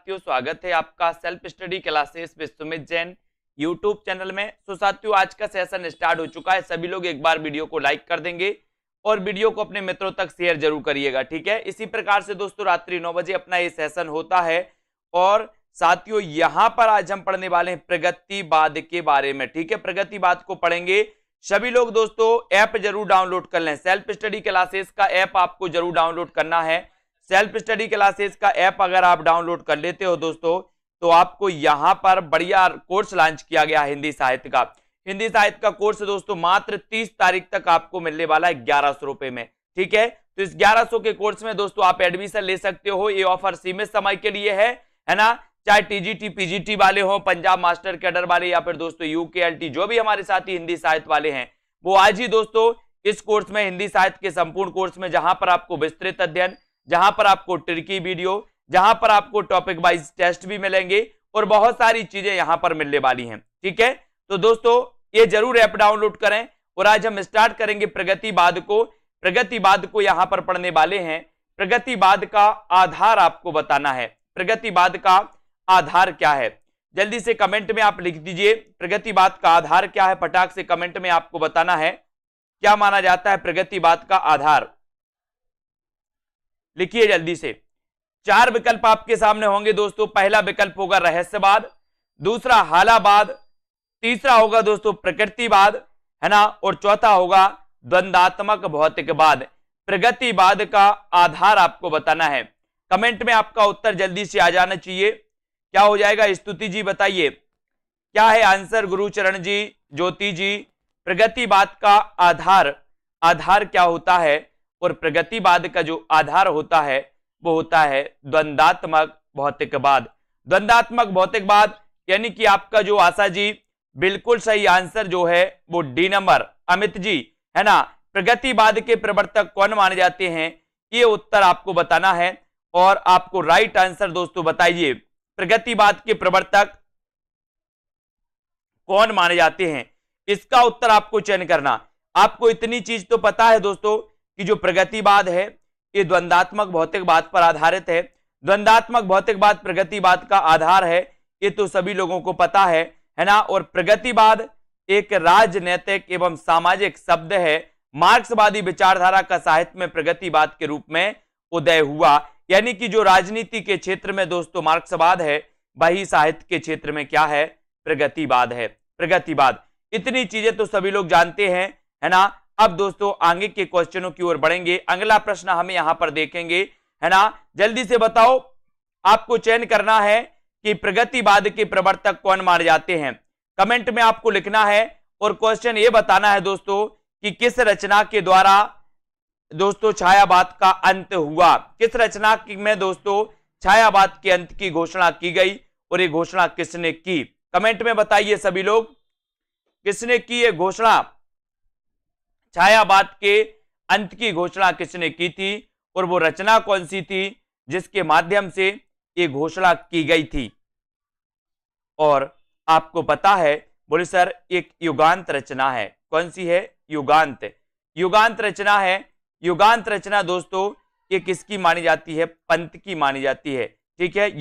साथियों, स्वागत है आपका self study classes with Sumit Jain YouTube channel में। तो साथियों, आज का सेशन स्टार्ट हो चुका है। सभी लोग एक बार वीडियो को लाइक कर देंगे और वीडियो को अपने मित्रों तक शेयर जरूर करिएगा, ठीक है। इसी प्रकार से दोस्तों रात्रि 9 बजे अपना ये सेशन होता है। और साथियों, यहां पर आज हम पढ़ने वाले हैं प्रगतिवाद के बारे में, ठीक है। प्रगतिवाद को पढ़ेंगे सभी लोग। दोस्तों ऐप जरूर डाउनलोड कर लें, सेल्फ स्टडी क्लासेस का ऐप आपको जरूर डाउनलोड करना है। सेल्फ स्टडी क्लासेस का ऐप अगर आप डाउनलोड कर लेते हो दोस्तों, तो आपको यहां पर बढ़िया कोर्स लॉन्च किया गया हिंदी साहित्य का। हिंदी साहित्य का कोर्स दोस्तों मात्र 30 तारीख तक आपको मिलने वाला है 1100 रुपए में, ठीक है। तो इस 1100 के कोर्स में दोस्तों आप एडमिशन ले सकते हो। ये ऑफर सीमित समय के लिए है ना। चाहे टीजीटी पीजीटी वाले हो, पंजाब मास्टर कैडर वाले, या फिर दोस्तों यूकेएलटी जो भी हमारे साथी हिंदी साहित्य वाले हैं, वो आज ही दोस्तों इस कोर्स में, हिंदी साहित्य के संपूर्ण कोर्स में, जहां पर आपको विस्तृत अध्ययन, जहां पर आपको ट्रिकी वीडियो, जहां पर आपको टॉपिक वाइज टेस्ट भी मिलेंगे और बहुत सारी चीजें यहां पर मिलने वाली हैं, ठीक है। तो दोस्तों ये जरूर ऐप डाउनलोड करें। और आज हम स्टार्ट करेंगे प्रगतिवाद को। प्रगतिवाद को यहां पर पढ़ने वाले हैं। प्रगतिवाद का आधार आपको बताना है। प्रगतिवाद का आधार क्या है, जल्दी से कमेंट में आप लिख दीजिए। प्रगतिवाद का आधार क्या है, फटाक से कमेंट में आपको बताना है। क्या माना जाता है प्रगतिवाद का आधार, लिखिए जल्दी से। 4 विकल्प आपके सामने होंगे दोस्तों। पहला विकल्प होगा रहस्यवाद, दूसरा हालावाद, तीसरा होगा दोस्तों प्रकृतिवाद, है ना, और चौथा होगा द्वंद्वात्मक भौतिकवाद। प्रगतिवाद का आधार आपको बताना है। कमेंट में आपका उत्तर जल्दी से आ जाना चाहिए। क्या हो जाएगा, स्तुति जी बताइए क्या है आंसर। गुरुचरण जी, ज्योति जी, प्रगतिवाद का आधार क्या होता है। और प्रगतिवाद का जो आधार होता है वो होता है द्वंद्वात्मक भौतिकवाद। द्वंद्वात्मक भौतिकवाद यानी कि आपका जो आशा जी, बिल्कुल सही आंसर जो है वो डी नंबर। अमित जी, है ना, प्रगतिवाद के प्रवर्तक कौन माने जाते हैं, ये उत्तर आपको बताना है। और आपको राइट आंसर दोस्तों बताइए, प्रगतिवाद के प्रवर्तक कौन माने जाते हैं, इसका उत्तर आपको चयन करना। आपको इतनी चीज तो पता है दोस्तों कि जो प्रगतिवाद है ये द्वंद्वात्मक भौतिकवाद पर आधारित है। द्वंद्वात्मक भौतिकवाद प्रगतिवाद का आधार है, ये तो सभी लोगों को पता है ना। और प्रगतिवाद एक राजनैतिक एवं सामाजिक शब्द है। मार्क्सवादी विचारधारा का साहित्य में प्रगतिवाद के रूप में उदय हुआ। यानी कि जो राजनीति के क्षेत्र में दोस्तों मार्क्सवाद है, वही साहित्य के क्षेत्र में क्या है, प्रगतिवाद है। प्रगतिवाद, इतनी चीजें तो सभी लोग जानते हैं, है ना। अब दोस्तों आगे के क्वेश्चनों की ओर बढ़ेंगे। अगला प्रश्न हमें यहां पर देखेंगे, है ना। जल्दी से बताओ, आपको चयन करना है कि प्रगतिवाद के प्रवर्तक कौन माने जाते हैं। कमेंट में आपको लिखना है और क्वेश्चन ये बताना है दोस्तों कि किस रचना के द्वारा दोस्तों छायावाद का अंत हुआ। किस रचना में दोस्तों छायावाद के अंत की घोषणा की गई और ये घोषणा किसने की। कमेंट में बताइए सभी लोग, किसने की ये घोषणा, छायावाद के अंत की घोषणा किसने की थी और वो रचना कौन सी थी जिसके माध्यम से ये घोषणा की गई थी। और आपको पता है, बोले सर एक युगांत रचना है। कौन सी है, युगांत रचना है। युगांत रचना दोस्तों ये किसकी मानी जाती है, पंत की मानी जाती है, ठीक है।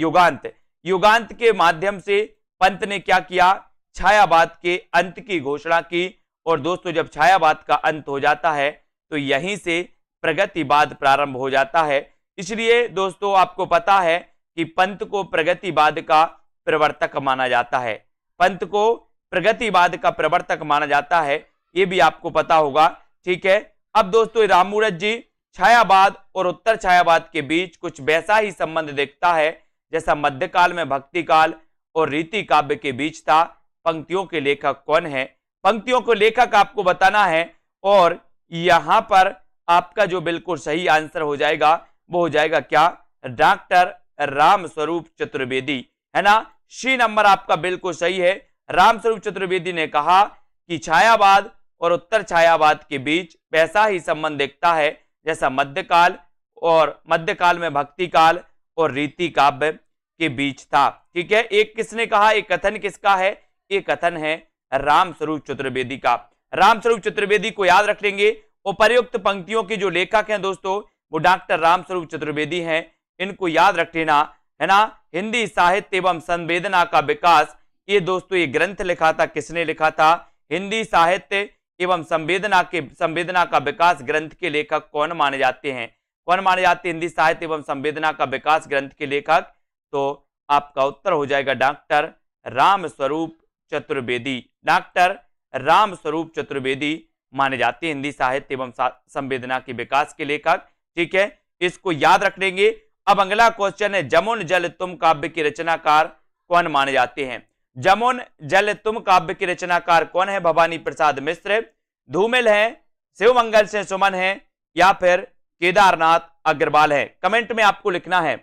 युगांत के माध्यम से पंत ने क्या किया, छायावाद के अंत की घोषणा की। और दोस्तों जब छायावाद का अंत हो जाता है तो यहीं से प्रगतिवाद प्रारंभ हो जाता है। इसलिए दोस्तों आपको पता है कि पंत को प्रगतिवाद का प्रवर्तक माना जाता है। पंत को प्रगतिवाद का प्रवर्तक माना जाता है, ये भी आपको पता होगा, ठीक है। अब दोस्तों राममूरत जी, छायावाद और उत्तर छायावाद के बीच कुछ वैसा ही संबंध देखता है जैसा मध्यकाल में भक्ति काल और रीति काव्य के बीच था। पंक्तियों के लेखक कौन है, पंक्तियों को लेखक आपको बताना है। और यहां पर आपका जो बिल्कुल सही आंसर हो जाएगा वो हो जाएगा क्या, डॉक्टर रामस्वरूप चतुर्वेदी, है ना। सी नंबर आपका बिल्कुल सही है। रामस्वरूप चतुर्वेदी ने कहा कि छायावाद और उत्तर छायावाद के बीच वैसा ही संबंध दिखता है जैसा मध्यकाल में भक्ति काल और रीति काव्य के बीच था, ठीक है। एक किसने कहा, एक कथन किसका है, एक कथन है रामस्वरूप चतुर्वेदी का। रामस्वरूप चतुर्वेदी को याद रख लेंगे। उपर्युक्त पंक्तियों के जो लेखक हैं दोस्तों वो डॉक्टर रामस्वरूप चतुर्वेदी हैं, इनको याद रख लेना, है ना। हिंदी साहित्य एवं संवेदना का विकास। ये दोस्तों ये ग्रंथ लिखा था, किसने लिखा था? हिंदी साहित्य एवं संवेदना का विकास ग्रंथ के लेखक कौन माने जाते हैं? कौन माने जाते हैं हिंदी साहित्य एवं संवेदना का विकास ग्रंथ के लेखक? तो आपका उत्तर हो जाएगा डॉक्टर रामस्वरूप चतुर्वेदी। डॉक्टर रामस्वरूप चतुर्वेदी माने जाते हैं हिंदी साहित्य एवं संवेदना के विकास के लेखक। ठीक है, इसको याद रख लेंगे। अब अगला क्वेश्चन है, जमुन जल तुम काव्य के रचनाकार कौन माने जाते हैं? जमुन जल तुम काव्य के रचनाकार कौन है? भवानी प्रसाद मिश्र, धूमिल है, शिवमंगल से सुमन है, या फिर केदारनाथ अग्रवाल है? कमेंट में आपको लिखना है।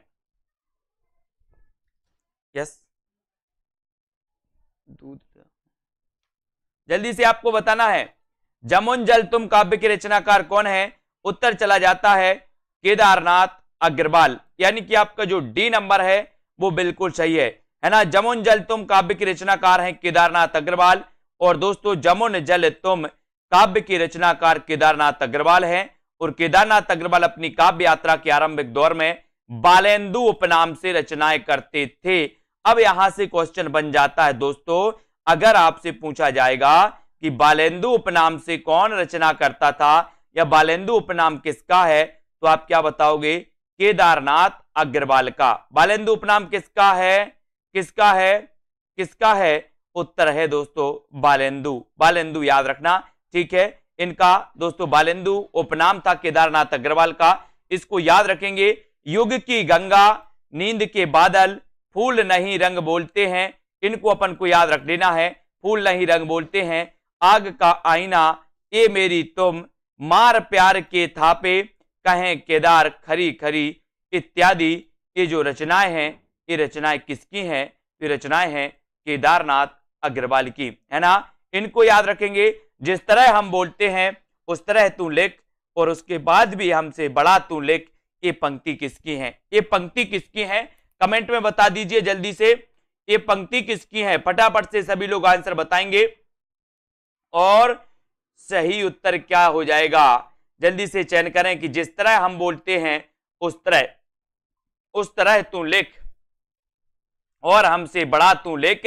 यस, दूध जल्दी से आपको बताना है। जमुन जल तुम काव्य के रचनाकार कौन है? उत्तर चला जाता है केदारनाथ अग्रवाल, यानी कि आपका जो डी नंबर है वो बिल्कुल सही है ना। जमुन जल तुम काव्य के रचनाकार हैं केदारनाथ अग्रवाल। और दोस्तों जमुन जल तुम काव्य के रचनाकार केदारनाथ अग्रवाल हैं। और केदारनाथ अग्रवाल अपनी काव्य यात्रा के आरंभिक दौर में बालेंदु उपनाम से रचनाएं करते थे। अब यहां से क्वेश्चन बन जाता है दोस्तों, अगर आपसे पूछा जाएगा कि बालेंदु उपनाम से कौन रचना करता था या बालेंदु उपनाम किसका है, तो आप क्या बताओगे? केदारनाथ अग्रवाल का। बालेंदु उपनाम किसका है? किसका है? किसका है? उत्तर है दोस्तों बालेंदु। बालेंदु याद रखना। ठीक है, इनका दोस्तों बालेंदु उपनाम था केदारनाथ अग्रवाल का। इसको याद रखेंगे। युग की गंगा, नींद के बादल, फूल नहीं रंग बोलते हैं, इनको अपन को याद रख लेना है। फूल नहीं रंग बोलते हैं, आग का आईना, ए मेरी तुम, मार प्यार के थापे, कहें केदार खरी खरी इत्यादि। ये जो रचनाएं हैं ये रचनाएं किसकी हैं? ये रचनाएं हैं केदारनाथ अग्रवाल की, है ना। इनको याद रखेंगे। जिस तरह हम बोलते हैं उस तरह तू लिख, और उसके बाद भी हमसे बड़ा तू लिख। ये पंक्ति किसकी है? ये पंक्ति किसकी है? कमेंट में बता दीजिए जल्दी से, ये पंक्ति किसकी है? फटाफट से सभी लोग आंसर बताएंगे। और सही उत्तर क्या हो जाएगा? जल्दी से चयन करें कि जिस तरह हम बोलते हैं उस तरह तू लिख, और हमसे बड़ा तू लिख।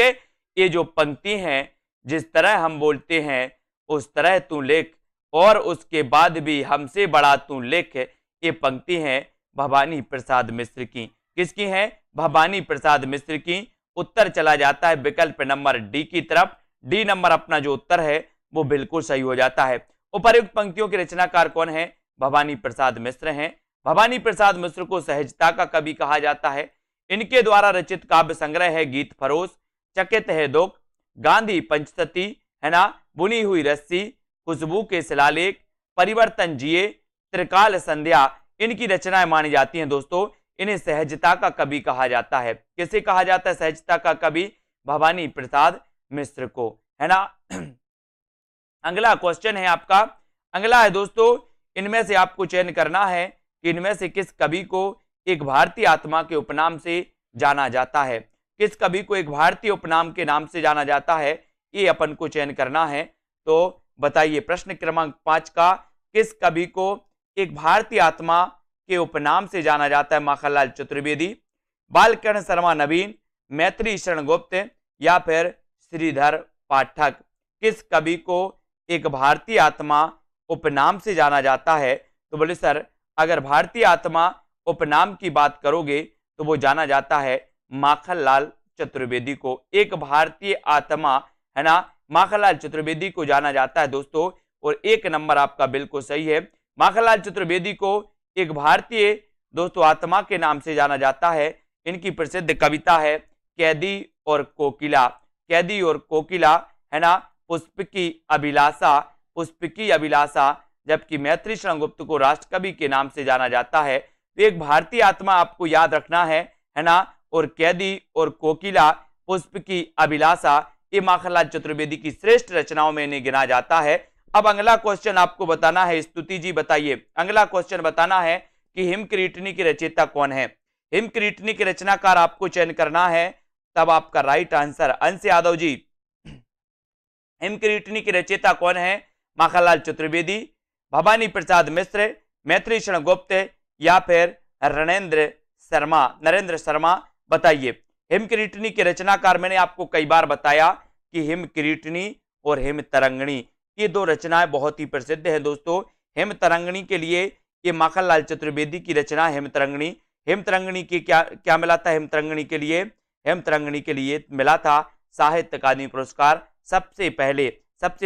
ये जो पंक्ति है, जिस तरह हम बोलते हैं उस तरह तू लिख, और उसके बाद भी हमसे बड़ा तू लिख। ये पंक्ति है भवानी प्रसाद मिश्र की। किसकी है? भवानी प्रसाद मिश्र की। उत्तर चला जाता है विकल्प नंबर डी की तरफ। डी नंबर अपना जो उत्तर है वो बिल्कुल सही हो जाता है। उपर्युक्त पंक्तियों के रचनाकार कौन है? भवानी प्रसाद मिश्र हैं। भवानी प्रसाद मिश्र को सहजता का कवि कहा जाता है। इनके द्वारा रचित काव्य संग्रह है गीत फरोश, चकित है दुख, गांधी पंचसती, है ना, बुनी हुई रस्सी, खुशबू के शिलालेख, परिवर्तन जिए, त्रिकाल संध्या। इनकी रचनाएं मानी जाती हैं दोस्तों। इन्हें सहजता का कवि कहा जाता है। किसे कहा जाता है सहजता का कवि? भवानी प्रसाद मिश्र को, है ना। अगला क्वेश्चन है आपका। अगला है दोस्तों, इनमें से आपको चयन करना है कि इनमें से किस कवि को एक भारतीय आत्मा के उपनाम से जाना जाता है। किस कवि को एक भारतीय उपनाम के नाम से जाना जाता है, ये अपन को चयन करना है। तो बताइए प्रश्न क्रमांक 5 का, किस कवि को एक भारतीय आत्मा के उपनाम से जाना जाता है? माखनलाल चतुर्वेदी, बालकर्ण शर्मा नवीन, मैत्री शरण गुप्त, या फिर श्रीधर पाठक। किस कवि को एक भारतीय आत्मा उपनाम से जाना जाता है? तो बोले सर अगर भारतीय आत्मा उपनाम की बात करोगे तो वो जाना जाता है माखनलाल चतुर्वेदी को। एक भारतीय आत्मा, है ना, माखनलाल चतुर्वेदी को जाना जाता है दोस्तों। और एक नंबर आपका बिल्कुल सही है। माखनलाल चतुर्वेदी को एक भारतीय दोस्तों आत्मा के नाम से जाना जाता है। इनकी प्रसिद्ध कविता है कैदी और कोकिला। कैदी और कोकिला, है ना, पुष्पकी अभिलाषा, पुष्पकी अभिलाषा। जबकि मैत्री शरण गुप्त को राष्ट्रकवि के नाम से जाना जाता है। तो एक भारतीय आत्मा आपको याद रखना है ना। और कैदी और कोकिला, पुष्पकी अभिलाषा, ये माखनलाल चतुर्वेदी की श्रेष्ठ रचनाओं में इन्हें गिना जाता है। अब अगला क्वेश्चन आपको बताना है। स्तुति जी बताइए, अगला क्वेश्चन बताना है कि हिमक्रीटनी की रचयिता कौन है? हिमक्रीटनी के रचनाकार आपको चयन करना है। तब आपका राइट आंसर अंश यादव जी। हिमक्रीटनी की रचयिता कौन है? माखनलाल चतुर्वेदी, भवानी प्रसाद मिश्र, मैत्री शरण गुप्त, या फिर नरेंद्र शर्मा। बताइए। हिमकिरीटनी के रचनाकार मैंने आपको कई बार बताया कि हिमकिरीटनी और हिमतरंगिणी ये दो रचनाएं बहुत ही प्रसिद्ध है दोस्तों। हिमतरंगिणी के लिए ये माखनलाल चतुर्वेदी की रचना हिमतरंगिणी। हिमतरंगिणी की क्या क्या मिला था? हिमतरंगिणी के लिए मिला था साहित्य अकादमी पुरस्कार। सबसे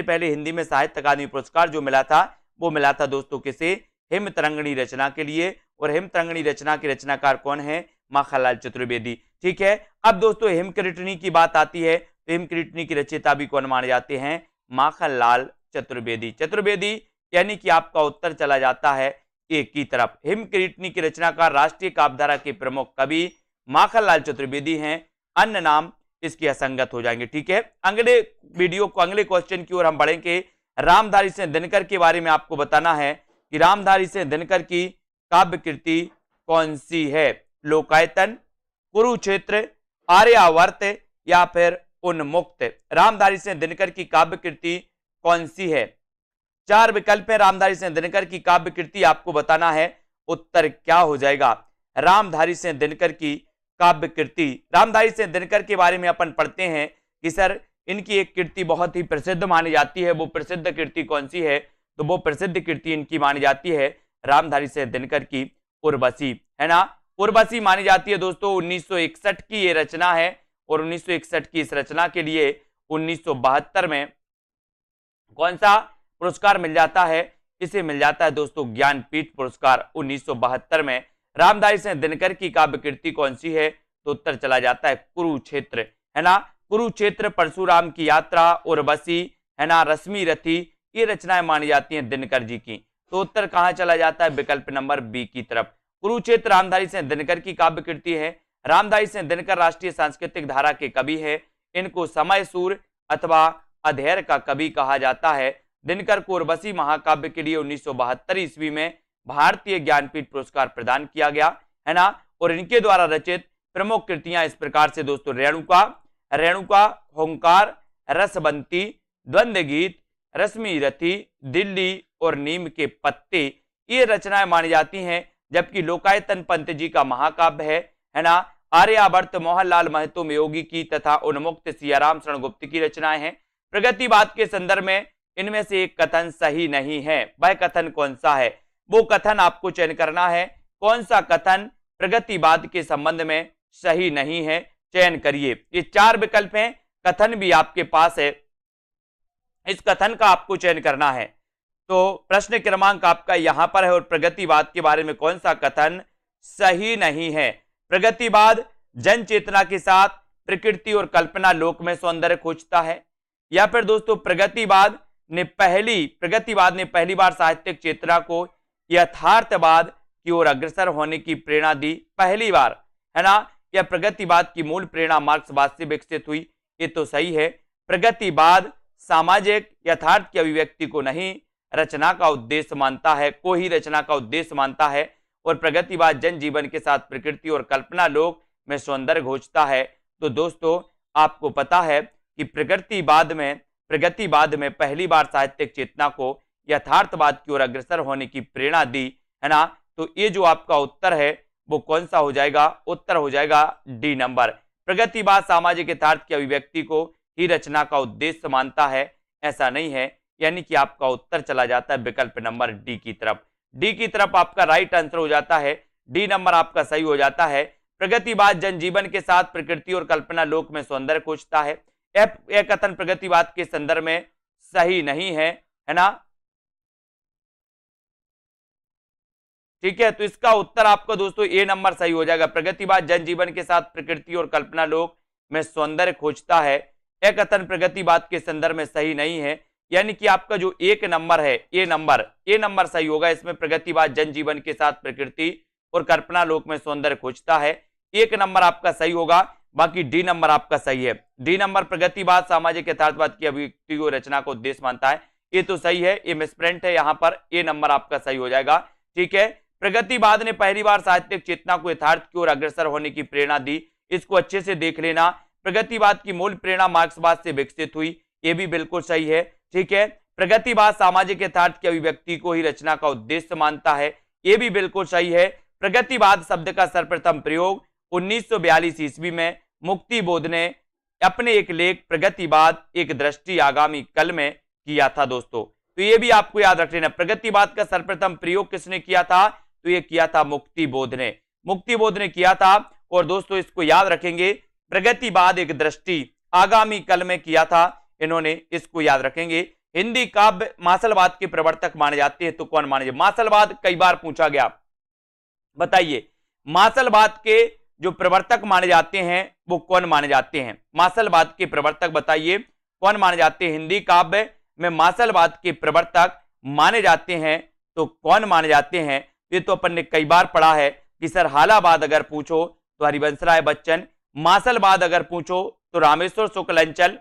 पहले हिंदी में साहित्य अकादमी पुरस्कार जो मिला था वो मिला था दोस्तों किसे? हिमतरंगिणी रचना के लिए। और हिमतरंगिणी रचना के रचनाकार कौन है? माखनलाल चतुर्वेदी। ठीक है, अब दोस्तों हिमकिरीटनी की बात आती है तो हिमकिरीटनी की रचयिता भी कौन माने जाते हैं? माखनलाल चतुर्वेदी यानी कि आपका उत्तर चला जाता है एक की तरफ। हिमकिरीटनी की रचनाकार राष्ट्रीय काव्यधारा के प्रमुख कवि माखनलाल चतुर्वेदी हैं, अन्य नाम इसके असंगत हो जाएंगे। ठीक है, अगले क्वेश्चन की ओर हम बढ़ेंगे। रामधारी सिंह दिनकर के बारे में आपको बताना है कि रामधारी सिंह दिनकर की काव्य कृति कौन सी है? लोकायतन, कुरुक्षेत्र, आर्यावर्त या फिर उन्मुक्त। रामधारी सिंह दिनकर की काव्य कृति कौन सी है? 4 विकल्प है रामधारी सिंह दिनकर की काव्य कृति, आपको बताना है उत्तर क्या हो जाएगा। रामधारी सिंह दिनकर की काव्य कृति, रामधारी सिंह दिनकर के बारे में अपन पढ़ते हैं कि सर इनकी एक कृति बहुत ही प्रसिद्ध मानी जाती है। वो प्रसिद्ध कृति कौन सी है? तो वो प्रसिद्ध कृति इनकी मानी जाती है रामधारी सिंह दिनकर की उर्वशी, है ना। उर्वशी मानी जाती है दोस्तों। 1961 की ये रचना है और 1961 की इस रचना के लिए 1972 में कौन सा पुरस्कार मिल जाता है? इसे मिल जाता है दोस्तों ज्ञानपीठ पुरस्कार 1972 में। रामधारी सिंह दिनकर की काव्य कृति कौन सी है? तो उत्तर चला जाता है कुरुक्षेत्र, है ना। कुरुक्षेत्र, परशुराम की यात्रा, उर्वशी, है ना, रश्मि रथी, ये रचनाएं मानी जाती हैं दिनकर जी की। तो उत्तर कहां चला जाता है? विकल्प नंबर बी की तरफ। कुरुक्षेत्र रामधारी सिंह दिनकर की काव्य कृति है। रामधारी सिंह दिनकर राष्ट्रीय सांस्कृतिक धारा के कवि है। इनको समय सूर अथवा अधेर का कवि कहा जाता है। दिनकर को उर्वशी महाकाव्य के लिए 1972 ईस्वी में भारतीय ज्ञानपीठ पुरस्कार प्रदान किया गया, है ना। और इनके द्वारा रचित प्रमुख कृतियां इस प्रकार से दोस्तों: रेणुका, होंकार, रसबंती, द्वंद्व गीत, रश्मि रथी, दिल्ली और नीम के पत्ते, ये रचनाएं मानी जाती हैं। जबकि लोकायतन पंत जी का महाकाव्य है ना। आर्यावर्त मोहनलाल महतो योगी की तथा उन्मुक्त सियाराम शरण गुप्त की रचनाएं हैं। प्रगतिवाद के संदर्भ में इनमें से एक कथन सही नहीं है। वह कथन कौन सा है? वो कथन आपको चयन करना है। कौन सा कथन प्रगतिवाद के संबंध में सही नहीं है? चयन करिए। ये 4 विकल्प हैं, कथन भी आपके पास है, इस कथन का आपको चयन करना है। तो प्रश्न क्रमांक आपका यहां पर है और प्रगतिवाद के बारे में कौन सा कथन सही नहीं है? प्रगतिवाद जन चेतना के साथ प्रकृति और कल्पना लोक में सौंदर्य खोजता है, या फिर दोस्तों प्रगतिवाद ने पहली बार साहित्यिक चेतना को यथार्थवाद की ओर अग्रसर होने की प्रेरणा दी, पहली बार, है ना। यह प्रगतिवाद की मूल प्रेरणा मार्क्सवाद से विकसित हुई, ये तो सही है। प्रगतिवाद सामाजिक यथार्थ की अभिव्यक्ति को नहीं रचना का उद्देश्य मानता है, को ही रचना का उद्देश्य मानता है। और प्रगतिवाद जन जीवन के साथ प्रकृति और कल्पना लोक में सौंदर्य खोजता है। तो दोस्तों आपको पता है कि प्रगतिवाद में पहली बार साहित्यिक चेतना को यथार्थवाद की ओर अग्रसर होने की प्रेरणा दी, है ना। तो ये जो आपका उत्तर है वो कौन सा हो जाएगा? उत्तर हो जाएगा डी नंबर। प्रगतिवाद सामाजिक यथार्थ की अभिव्यक्ति को ही रचना का उद्देश्य मानता है, ऐसा नहीं है। यानी कि आपका उत्तर चला जाता है विकल्प नंबर डी की तरफ। डी की तरफ आपका राइट आंसर हो जाता है, डी नंबर आपका सही हो जाता है। प्रगतिवाद जनजीवन के साथ प्रकृति और कल्पना लोक में सौंदर्य खोजता है। यह कथन प्रगतिवाद के संदर्भ में सही नहीं है ना। ठीक है, तो इसका उत्तर आपका दोस्तों ए नंबर सही हो जाएगा। प्रगतिवाद जनजीवन के साथ प्रकृति और कल्पना लोक में सौंदर्य खोजता है, यह कथन प्रगतिवाद के संदर्भ में सही नहीं है। यानी कि आपका जो एक नंबर है, ए नंबर सही होगा। इसमें प्रगतिवाद जनजीवन के साथ प्रकृति और कल्पना लोक में सौंदर्य खोजता है, एक नंबर आपका सही होगा। बाकी डी नंबर आपका सही है। डी नंबर प्रगतिवाद सामाजिक यथार्थवाद की अभिव्यक्ति को रचना को उद्देश्य मानता है, ये तो सही है। ये मिसप्रिंट है यहाँ पर, ए नंबर आपका सही हो जाएगा। ठीक है, प्रगतिवाद ने पहली बार साहित्यिक चेतना को यथार्थ की ओर अग्रसर होने की प्रेरणा दी, इसको अच्छे से देख लेना। प्रगतिवाद की मूल प्रेरणा मार्क्सवाद से विकसित हुई, ये भी बिल्कुल सही है। ठीक है, प्रगतिवाद सामाजिक यथार्थ की अभिव्यक्ति को ही रचना का उद्देश्य मानता है, ये भी बिल्कुल सही है। प्रगतिवाद शब्द का सर्वप्रथम प्रयोग 1942 ईस्वी में मुक्तिबोध ने अपने एक लेख प्रगतिवाद एक दृष्टि आगामी कल में किया था दोस्तों। तो ये भी आपको याद रख लेना, प्रगतिवाद का सर्वप्रथम प्रयोग किसने किया था? तो ये किया था मुक्तिबोध ने, मुक्तिबोध ने किया था। और दोस्तों इसको याद रखेंगे, प्रगतिवाद एक दृष्टि आगामी कल में किया था इन्होंने, इसको याद रखेंगे। हिंदी काव्य मासलवाद के प्रवर्तक माने जाते हैं तो कौन माने जाते? मासलवाद कई बार पूछा गया, बताइए मासलवाद के जो प्रवर्तक माने जाते हैं वो कौन माने जाते हैं? मासलवाद के प्रवर्तक बताइए कौन माने जाते हैं? हिंदी काव्य में मासलवाद के प्रवर्तक माने जाते हैं तो कौन माने जाते हैं? ये तो अपन ने कई बार पढ़ा है कि सर हालाबाद अगर पूछो तो हरिवंशराय बच्चन, मासलवाद अगर पूछो तो रामेश्वर शुक्ल अंचल,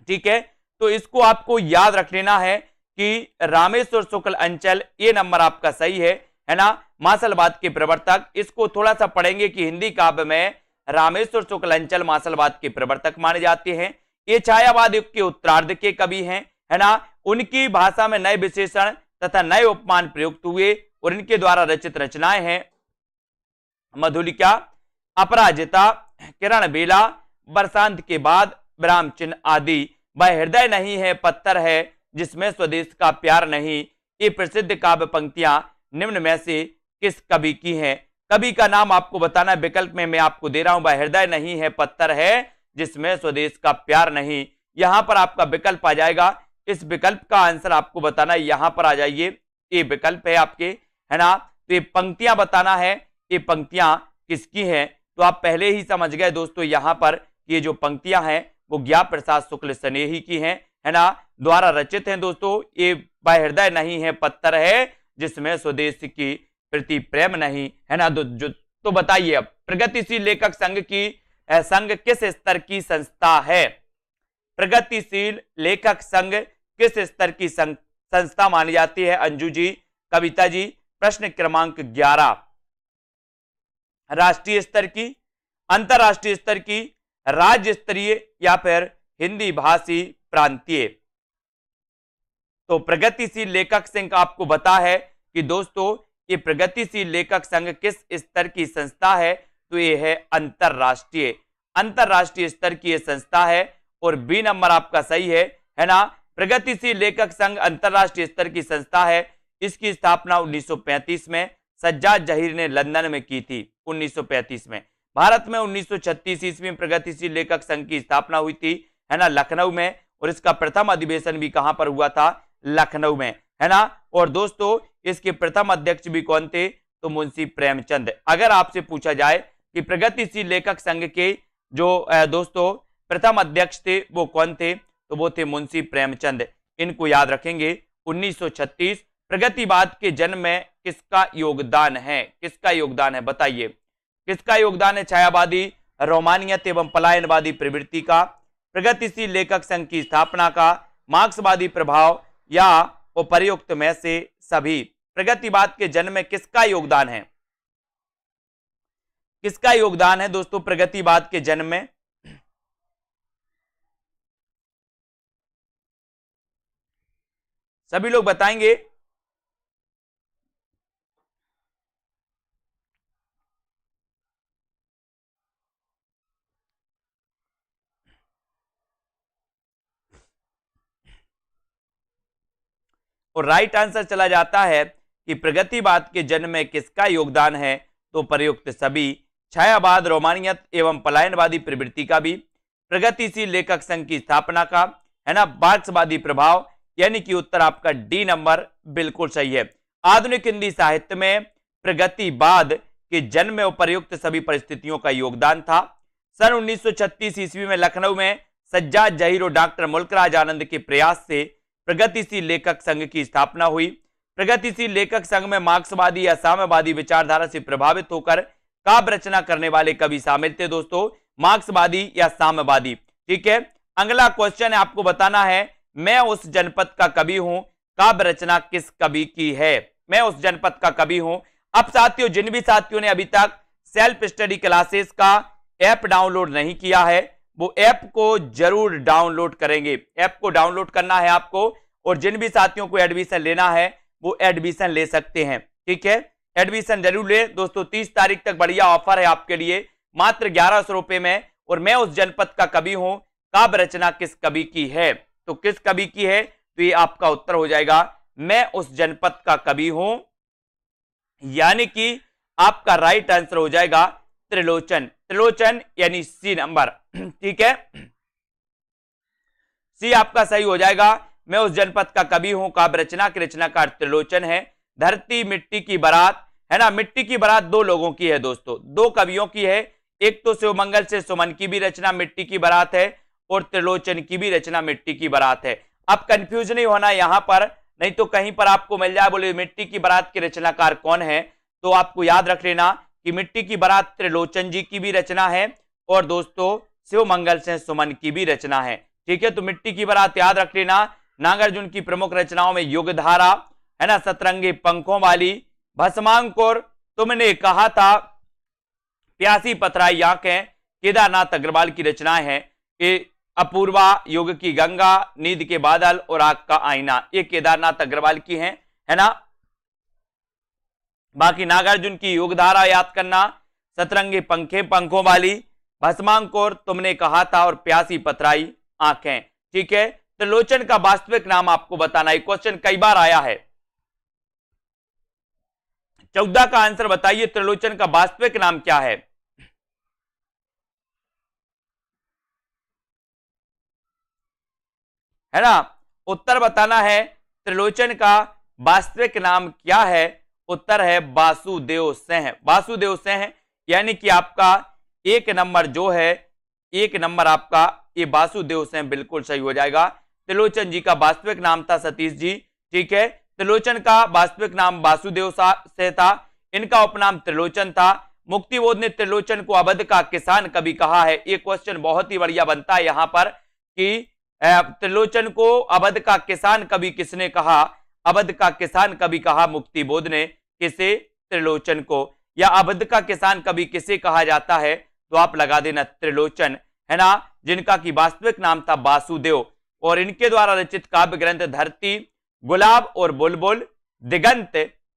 ठीक है। तो इसको आपको याद रख लेना है कि रामेश्वर शुक्ल अंचल, ये नंबर आपका सही है ना। मासलवाद के प्रवर्तक, इसको थोड़ा सा पढ़ेंगे कि हिंदी काव्य में रामेश्वर शुक्ल अंचल मासलवाद के प्रवर्तक माने जाते हैं। ये छायावाद युग के उत्तरार्ध के कवि हैं, है ना। उनकी भाषा में नए विशेषण तथा नए उपमान प्रयुक्त हुए और इनके द्वारा रचित रचनाएं हैं मधुलिका, अपराजिता, किरण बेला, बरसांत के बाद, विराम चिन्ह आदि। वह हृदय नहीं है पत्थर है जिसमें स्वदेश का प्यार नहीं, ये प्रसिद्ध काव्य पंक्तियां निम्न में से किस कवि की हैं? कवि का नाम आपको बताना है, विकल्प में मैं आपको दे रहा हूं, वह हृदय नहीं है पत्थर है जिसमें स्वदेश का प्यार नहीं। यहां पर आपका विकल्प आ जाएगा, इस विकल्प का आंसर आपको बताना है, यहां पर आ जाइए, ये विकल्प है आपके, है ना। तो ये पंक्तियां बताना है, ये पंक्तियां किसकी हैं? तो आप पहले ही समझ गए दोस्तों यहां पर, ये जो पंक्तियां हैं वो ज्ञा प्रसाद शुक्ल स्नेही की हैं, है ना, द्वारा रचित हैं दोस्तों। ये वह हृदय नहीं है पत्थर है जिसमें स्वदेश की प्रति प्रेम नहीं, है ना। तो बताइए अब प्रगतिशील लेखक संघ की संघ किस स्तर की संस्था है? प्रगतिशील लेखक संघ किस स्तर की संस्था मानी जाती है? अंजू जी, कविता जी। प्रश्न क्रमांक 11, राष्ट्रीय स्तर की, अंतरराष्ट्रीय स्तर की, राज्य स्तरीय या फिर हिंदी भाषी प्रांतीय? तो प्रगतिशील लेखक संघ आपको बता है कि दोस्तों ये प्रगतिशील लेखक संघ किस स्तर की संस्था है? तो ये है अंतरराष्ट्रीय, अंतरराष्ट्रीय स्तर की ये संस्था है। और बी नंबर आपका सही है ना। प्रगतिशील लेखक संघ अंतरराष्ट्रीय स्तर की संस्था है। इसकी स्थापना 1935 में सज्जाद जहीर ने लंदन में की थी, 1935 में। भारत में 1936 ईस्वी में प्रगतिशील लेखक संघ की स्थापना हुई थी, है ना, लखनऊ में। और इसका प्रथम अधिवेशन भी कहां पर हुआ था? लखनऊ में, है ना। और दोस्तों इसके प्रथम अध्यक्ष भी कौन थे? तो मुंशी प्रेमचंद। अगर आपसे पूछा जाए कि प्रगतिशील लेखक संघ के जो दोस्तों प्रथम अध्यक्ष थे वो कौन थे? तो वो थे मुंशी प्रेमचंद। इनको याद रखेंगे। 1936 प्रगतिवाद के जन्म में किसका योगदान है? किसका योगदान है बताइए, किसका योगदान है? छायावादी, रोमानियत एवं पलायनवादी प्रवृत्ति का, प्रगतिशील लेखक संघ की स्थापना का, मार्क्सवादी प्रभाव या उपर्युक्त में से सभी? प्रगतिवाद के जन्म में किसका योगदान है? किसका योगदान है दोस्तों प्रगतिवाद के जन्म में? सभी लोग बताएंगे। और राइट आंसर चला जाता है कि प्रगतिवाद के जन्म में किसका योगदान है? तो प्रयुक्त सभी। छायावाद, रोमानियत एवं पलायनवादी प्रवृत्ति का भी, प्रगतिशील लेखक संघ की स्थापना का, है ना, मार्क्सवादी प्रभाव, यानी कि उत्तर आपका डी नंबर बिल्कुल सही है। आधुनिक हिंदी साहित्य में प्रगतिवाद के जन्म में उपर्युक्त सभी परिस्थितियों का योगदान था। सन 1936 ईस्वी में लखनऊ में सज्जाद जहीर और डॉक्टर मुल्कराज आनंद के प्रयास से प्रगतिशील लेखक संघ की स्थापना हुई। प्रगतिशील लेखक संघ में मार्क्सवादी या साम्यवादी विचारधारा से प्रभावित होकर काव्य रचना करने वाले कवि शामिल थे दोस्तों, मार्क्सवादी या साम्यवादी। ठीक है, अगला क्वेश्चन है, आपको बताना है मैं उस जनपद का कवि हूं, काव्य रचना किस कवि की है? मैं उस जनपद का कवि हूं। अब साथियों, जिन भी साथियों ने अभी तक सेल्फ स्टडी क्लासेस का ऐप डाउनलोड नहीं किया है वो ऐप को जरूर डाउनलोड करेंगे। ऐप को डाउनलोड करना है आपको, और जिन भी साथियों को एडमिशन लेना है वो एडमिशन ले सकते हैं। ठीक है, एडमिशन जरूर ले दोस्तों। 30 तारीख तक बढ़िया ऑफर है आपके लिए, मात्र 1100 रुपए में। और मैं उस जनपद का कवि हूं, काव्य रचना किस कवि की है? तो किस कवि की है? तो ये आपका उत्तर हो जाएगा, मैं उस जनपद का कवि हूं, यानी कि आपका राइट आंसर हो जाएगा त्रिलोचन। त्रिलोचन यानी सी नंबर, ठीक है, सी आपका सही हो जाएगा। मैं उस जनपद का कवि हूं, काव्य रचना के रचनाकार त्रिलोचन है। धरती मिट्टी की बारात है ना, मिट्टी की बारात दो लोगों की है दोस्तों, दो कवियों की है। एक तो शिवमंगल से सुमन की भी रचना मिट्टी की बारात है, और त्रिलोचन की भी रचना मिट्टी की बारात है। अब कंफ्यूज नहीं होना यहां पर, नहीं तो कहीं पर आपको मिल जाए बोले मिट्टी की बारात के रचनाकार कौन है, तो आपको याद रख लेना कि मिट्टी की बारात त्रिलोचन जी की भी रचना है, और दोस्तों शिवमंगल से सुमन की भी रचना है। ठीक है, तो मिट्टी की बारात याद रख लेना। नागार्जुन की प्रमुख रचनाओं में युगधारा है ना, सतरंगी पंखों वाली, भस्मांकुर, तुमने कहा था, प्यासी पथराई आंखें, केदारनाथ अग्रवाल की रचनाएं हैं। ये अपूर्वा, युग की गंगा, नींद के बादल और आग का आईना, ये केदारनाथ अग्रवाल की हैं, है ना। बाकी नागार्जुन की युगधारा याद करना, सतरंगी पंखों वाली, भस्मांकुर, तुमने कहा था, और प्यासी पथराई आंखें। ठीक है, त्रिलोचन का वास्तविक नाम आपको बताना है, क्वेश्चन कई बार आया है। 14 का आंसर बताइए, त्रिलोचन का वास्तविक नाम क्या है? है ना, उत्तर बताना है, त्रिलोचन का वास्तविक नाम क्या है? उत्तर है वासुदेव सिंह। वासुदेव सिंह यानी कि आपका एक नंबर जो है, एक नंबर आपका ये वासुदेव सिंह बिल्कुल सही हो जाएगा। त्रिलोचन जी का वास्तविक नाम था सतीश जी। ठीक है, त्रिलोचन का वास्तविक नाम वासुदेव से था, इनका उपनाम त्रिलोचन था। मुक्तिबोध ने त्रिलोचन को अवध का किसान कवि कहा है। ये क्वेश्चन बहुत ही बढ़िया बनता है यहां पर कि त्रिलोचन को अवध का किसान कवि किसने कहा? अवध का किसान कवि कहा मुक्तिबोध ने। किसे? त्रिलोचन को। या अवध का किसान कवि किसे कहा जाता है? तो आप लगा देना त्रिलोचन, है ना, जिनका की वास्तविक नाम था वासुदेव। और इनके द्वारा रचित काव्य ग्रंथ धरती, गुलाब और बुलबुल, दिगंत,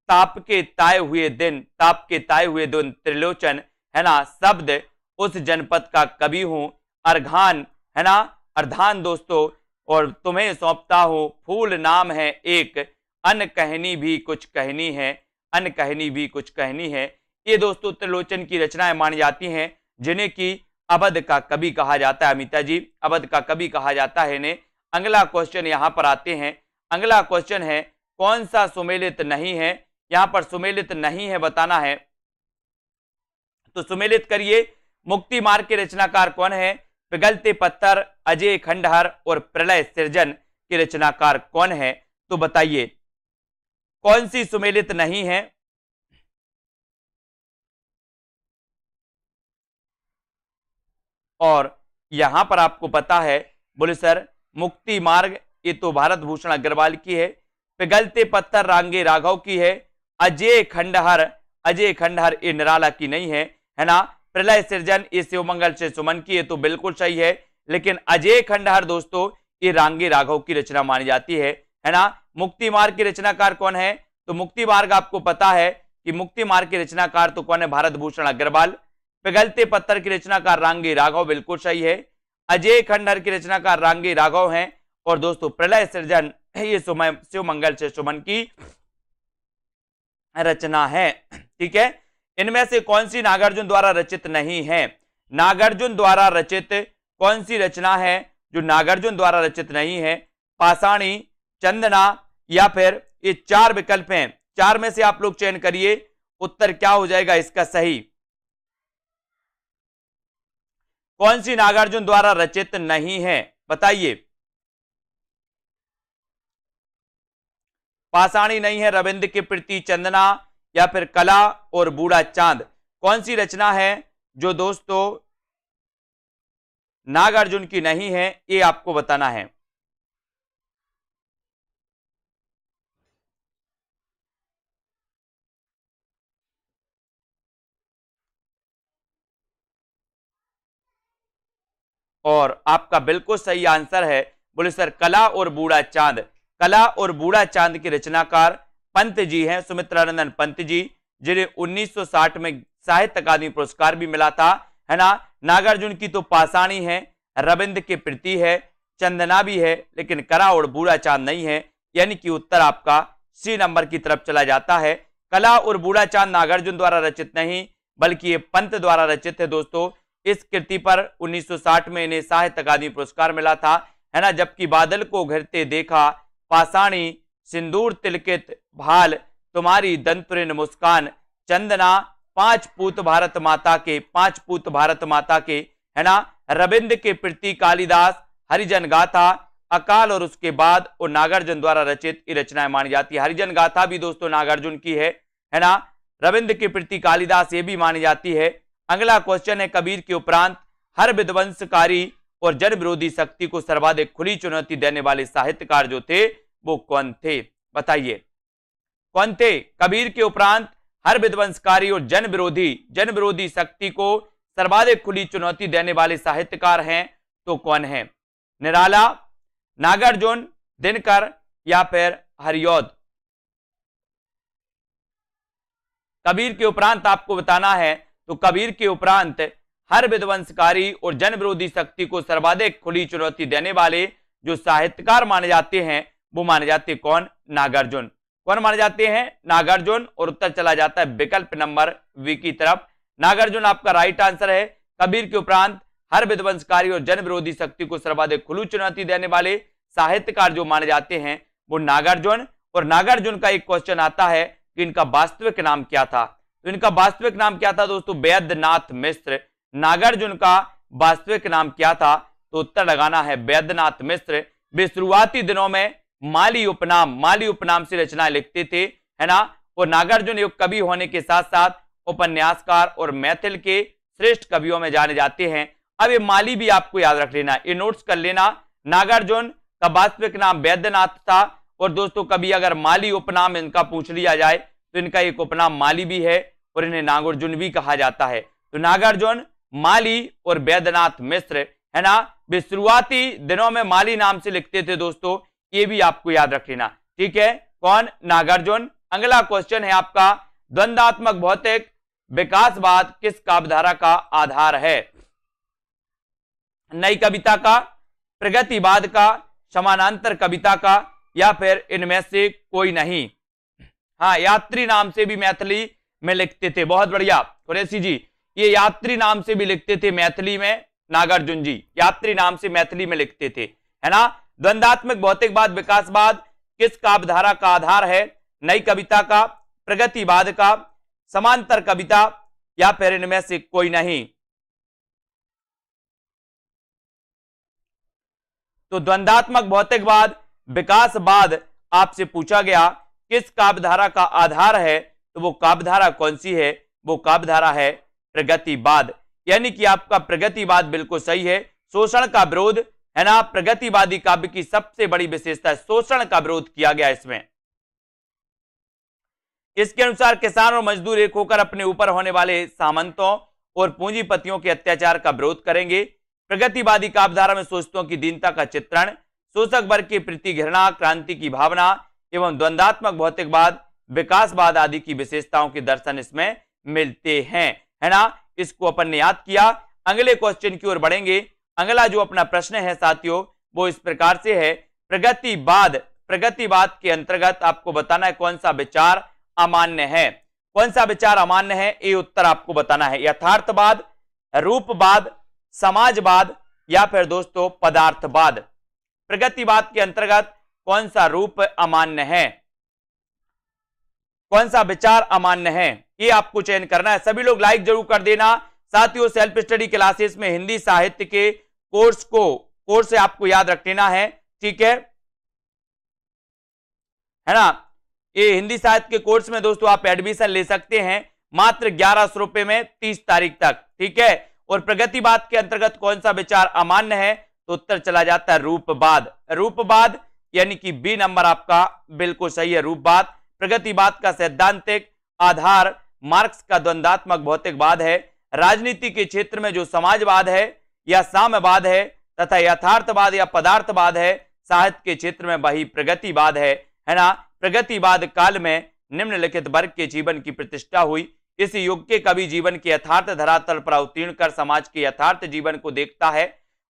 ताप के ताए हुए दिन, ताप के ताए हुए दिन, त्रिलोचन, है ना, शब्द, उस जनपद का कवि हूं, अर्घान, है ना, अर्धान दोस्तों, और तुम्हें सौंपता हूं, फूल नाम है एक, अन कहनी भी कुछ कहनी है, अन कहनी भी कुछ कहनी है। ये दोस्तों त्रिलोचन की रचनाएं मानी जाती हैं, जिन्हें की अवध का कवि कहा जाता है। अमिता जी, अवध का कवि कहा जाता है इन्हें। अगला क्वेश्चन यहां पर आते हैं। अगला क्वेश्चन है, कौन सा सुमेलित नहीं है? यहां पर सुमेलित नहीं है बताना है, तो सुमेलित करिए। मुक्ति मार्ग के रचनाकार कौन है? पिघलते पत्थर, अजय खंडहर और प्रलय सृजन के रचनाकार कौन है? तो बताइए कौन सी सुमेलित नहीं है? और यहां पर आपको पता है, बोले सर मुक्ति मार्ग ये तो भारत भूषण अग्रवाल की है, पिघलते पत्थर रांगे राघव की है, अजय खंडहर ये निराला की नहीं है ना, प्रलय सृजन ये शिवमंगल से सुमन की है, तो बिल्कुल सही है। लेकिन अजय खंडहर दोस्तों ये रांगे राघव की रचना मानी जाती है ना। मुक्ति मार्ग के रचनाकार कौन है? तो मुक्ति मार्ग आपको पता है कि मुक्ति मार्ग के रचनाकार तो कौन है? भारत भूषण अग्रवाल। पिघलते पत्थर की रचनाकार रांगे राघव, बिल्कुल सही है। अजय खंडहर की रचनाकार रांगे राघव हैं। और दोस्तों प्रलय सृजन ये शिवमंगल से सुमन की रचना है। ठीक है, इनमें से कौन सी नागार्जुन द्वारा रचित नहीं है? नागार्जुन द्वारा रचित कौन सी रचना है जो नागार्जुन द्वारा रचित नहीं है? पाषाणी, चंदना, या फिर ये चार विकल्प हैं, चार में से आप लोग चयन करिए, उत्तर क्या हो जाएगा इसका सही? कौन सी नागार्जुन द्वारा रचित नहीं है बताइए। पाषाणी नहीं है, रविंद्र के प्रति, चंदना, या फिर कला और बूढ़ा चांद। कौन सी रचना है जो दोस्तों नागार्जुन की नहीं है, ये आपको बताना है। और आपका बिल्कुल सही आंसर है, बोले सर कला और बूढ़ा चांद। कला और बूढ़ा चांद के रचनाकार पंत जी हैं, सुमित्रानंदन पंत जी। जिन्हें 1960 में साहित्य अकादमी पुरस्कार भी मिला था, है ना। नागार्जुन की तो पाषाणी है, रविंद्र के प्रति है, चंदना भी है, लेकिन करा और बूढ़ा चांद नहीं है, यानी कि उत्तर आपका सी नंबर की तरफ चला जाता है। कला और बूढ़ा चांद नागार्जुन द्वारा रचित नहीं बल्कि ये पंत द्वारा रचित है दोस्तों। इस कृति पर 1960 में इन्हें साहित्य अकादमी पुरस्कार मिला था, है ना। जबकि बादल को घिरते देखा, पाषाणी, सिंदूर तिलकित भाल, तुम्हारी दंतुरिन मुस्कान, चंदना, पांच पूत भारत माता के, है ना। रविंद्र के प्रति कालिदास, हरिजन गाथा, अकाल और उसके बाद और नागार्जुन द्वारा रचित ये रचनाएं मानी जाती है। हरिजन गाथा भी दोस्तों नागार्जुन की है ना। रविंद्र के प्रति कालिदास ये भी मानी जाती है। अगला क्वेश्चन है, कबीर के उपरांत हर विध्वंसकारी और जन विरोधी शक्ति को सर्वाधिक खुली चुनौती देने वाले साहित्यकार जो थे वो कौन थे, बताइए कौन थे। कबीर के उपरांत हर विध्वंसकारी और जन विरोधी शक्ति को सर्वाधिक खुली चुनौती देने वाले साहित्यकार हैं तो कौन है। निराला, नागार्जुन, दिनकर या फिर हरिऔध। कबीर के उपरांत आपको बताना है तो कबीर के उपरांत हर विध्वंसकारी और जन विरोधी शक्ति को सर्वाधिक खुली चुनौती देने वाले जो साहित्यकार माने जाते हैं वो माने जाते हैं कौन, नागार्जुन। कौन माने जाते हैं, नागार्जुन। और उत्तर चला जाता है विकल्प नंबर वी की तरफ। नागार्जुन आपका राइट आंसर है। कबीर के उपरांत हर विध्वंसकारी और जन विरोधी शक्ति को सर्वाधिक खुली चुनौती देने वाले साहित्यकार जो माने जाते हैं वो नागार्जुन। और नागार्जुन का एक क्वेश्चन आता है कि इनका वास्तविक नाम क्या था। तो इनका वास्तविक नाम क्या था दोस्तों, वैद्यनाथ मिश्र। नागार्जुन का वास्तविक नाम क्या था, तो उत्तर लगाना है वैद्यनाथ मिश्र। वे शुरुआती दिनों में माली उपनाम से रचनाएं लिखते थे, है ना। और नागार्जुन एक कवि होने के साथ साथ उपन्यासकार और मैथिल के श्रेष्ठ कवियों में जाने जाते हैं। अब ये माली भी आपको याद रख लेना, ये नोट्स कर लेना। नागार्जुन का वास्तविक नाम वैद्यनाथ था। और दोस्तों कभी अगर माली उपनाम इनका पूछ लिया जाए तो इनका एक उपनाम माली भी है और इन्हें नागार्जुन भी कहा जाता है। तो नागार्जुन, माली और वैद्यनाथ मिश्र, है ना। वे शुरुआती दिनों में माली नाम से लिखते थे दोस्तों, ये भी आपको याद रख लेना, ठीक है। कौन, नागार्जुन। अगला क्वेश्चन है आपका, द्वंद्वात्मक भौतिक विकासवाद किस काव्यधारा का आधार है। नई कविता का, प्रगतिवाद का, समानांतर कविता का या फिर इनमें से कोई नहीं। हाँ, यात्री नाम से भी मैथिली में लिखते थे, बहुत बढ़िया कुरैशी जी, ये यात्री नाम से भी लिखते थे मैथिली में। नागार्जुन जी यात्री नाम से मैथिली में लिखते थे, है ना। द्वंद्वात्मक भौतिकवाद विकासवाद किस काव्यधारा का आधार है। नई कविता का, प्रगतिवाद का, समांतर कविता या फिर इनमें से कोई नहीं। तो द्वंद्वात्मक भौतिकवाद विकासवाद आपसे पूछा गया किस काव्यधारा का आधार है, तो वो काव्यधारा कौन सी है, वो काव्यधारा है प्रगतिवाद। यानी कि आपका प्रगतिवाद बिल्कुल सही है। शोषण का विरोध, है ना, प्रगतिवादी काव्य की सबसे बड़ी विशेषता है, शोषण का विरोध किया गया इसमें। इसके अनुसार किसान और मजदूर एक होकर अपने ऊपर होने वाले सामंतों और पूंजीपतियों के अत्याचार का विरोध करेंगे। प्रगतिवादी काव्यधारा में शोषितों की दीनता का चित्रण, शोषक वर्ग के प्रति घृणा, क्रांति की भावना एवं द्वंद्वात्मक भौतिकवाद, विकासवाद आदि की विशेषताओं के दर्शन इसमें मिलते हैं, है ना। इसको अपन ने याद किया। अगले क्वेश्चन की ओर बढ़ेंगे। अगला जो अपना प्रश्न है साथियों वो इस प्रकार से है, प्रगतिवाद के अंतर्गत आपको बताना है कौन सा विचार अमान्य है। कौन सा विचार अमान्य है, ये उत्तर आपको बताना है। यथार्थवाद, रूपवाद, समाजवाद या फिर दोस्तों पदार्थवाद। प्रगतिवाद के अंतर्गत कौन सा रूप अमान्य है, कौन सा विचार अमान्य है, ये आपको चयन करना है। सभी लोग लाइक जरूर कर देना। साथियों सेल्फ स्टडी क्लासेस में हिंदी साहित्य के कोर्स से आपको याद रख लेना है, ठीक है ना। ये हिंदी साहित्य के कोर्स में दोस्तों आप एडमिशन ले सकते हैं मात्र 1100 रुपए में 30 तारीख तक, ठीक है। और प्रगतिवाद के अंतर्गत कौन सा विचार अमान्य है, तो उत्तर चला जाता है रूपवाद, यानी कि बी नंबर आपका बिल्कुल सही है, रूपवाद। प्रगतिवाद का सैद्धांतिक आधार मार्क्स का द्वंद्वात्मक भौतिकवाद है। राजनीति के क्षेत्र में जो समाजवाद है या साम्यवाद है तथा यथार्थवाद या पदार्थवाद है, साहित्य के क्षेत्र में वही प्रगतिवाद है ना। प्रगतिवाद काल में निम्नलिखित वर्ग के जीवन की प्रतिष्ठा हुई। इस युग के कवि जीवन के यथार्थ धरातल पर अवतीर्ण कर समाज के यथार्थ जीवन को देखता है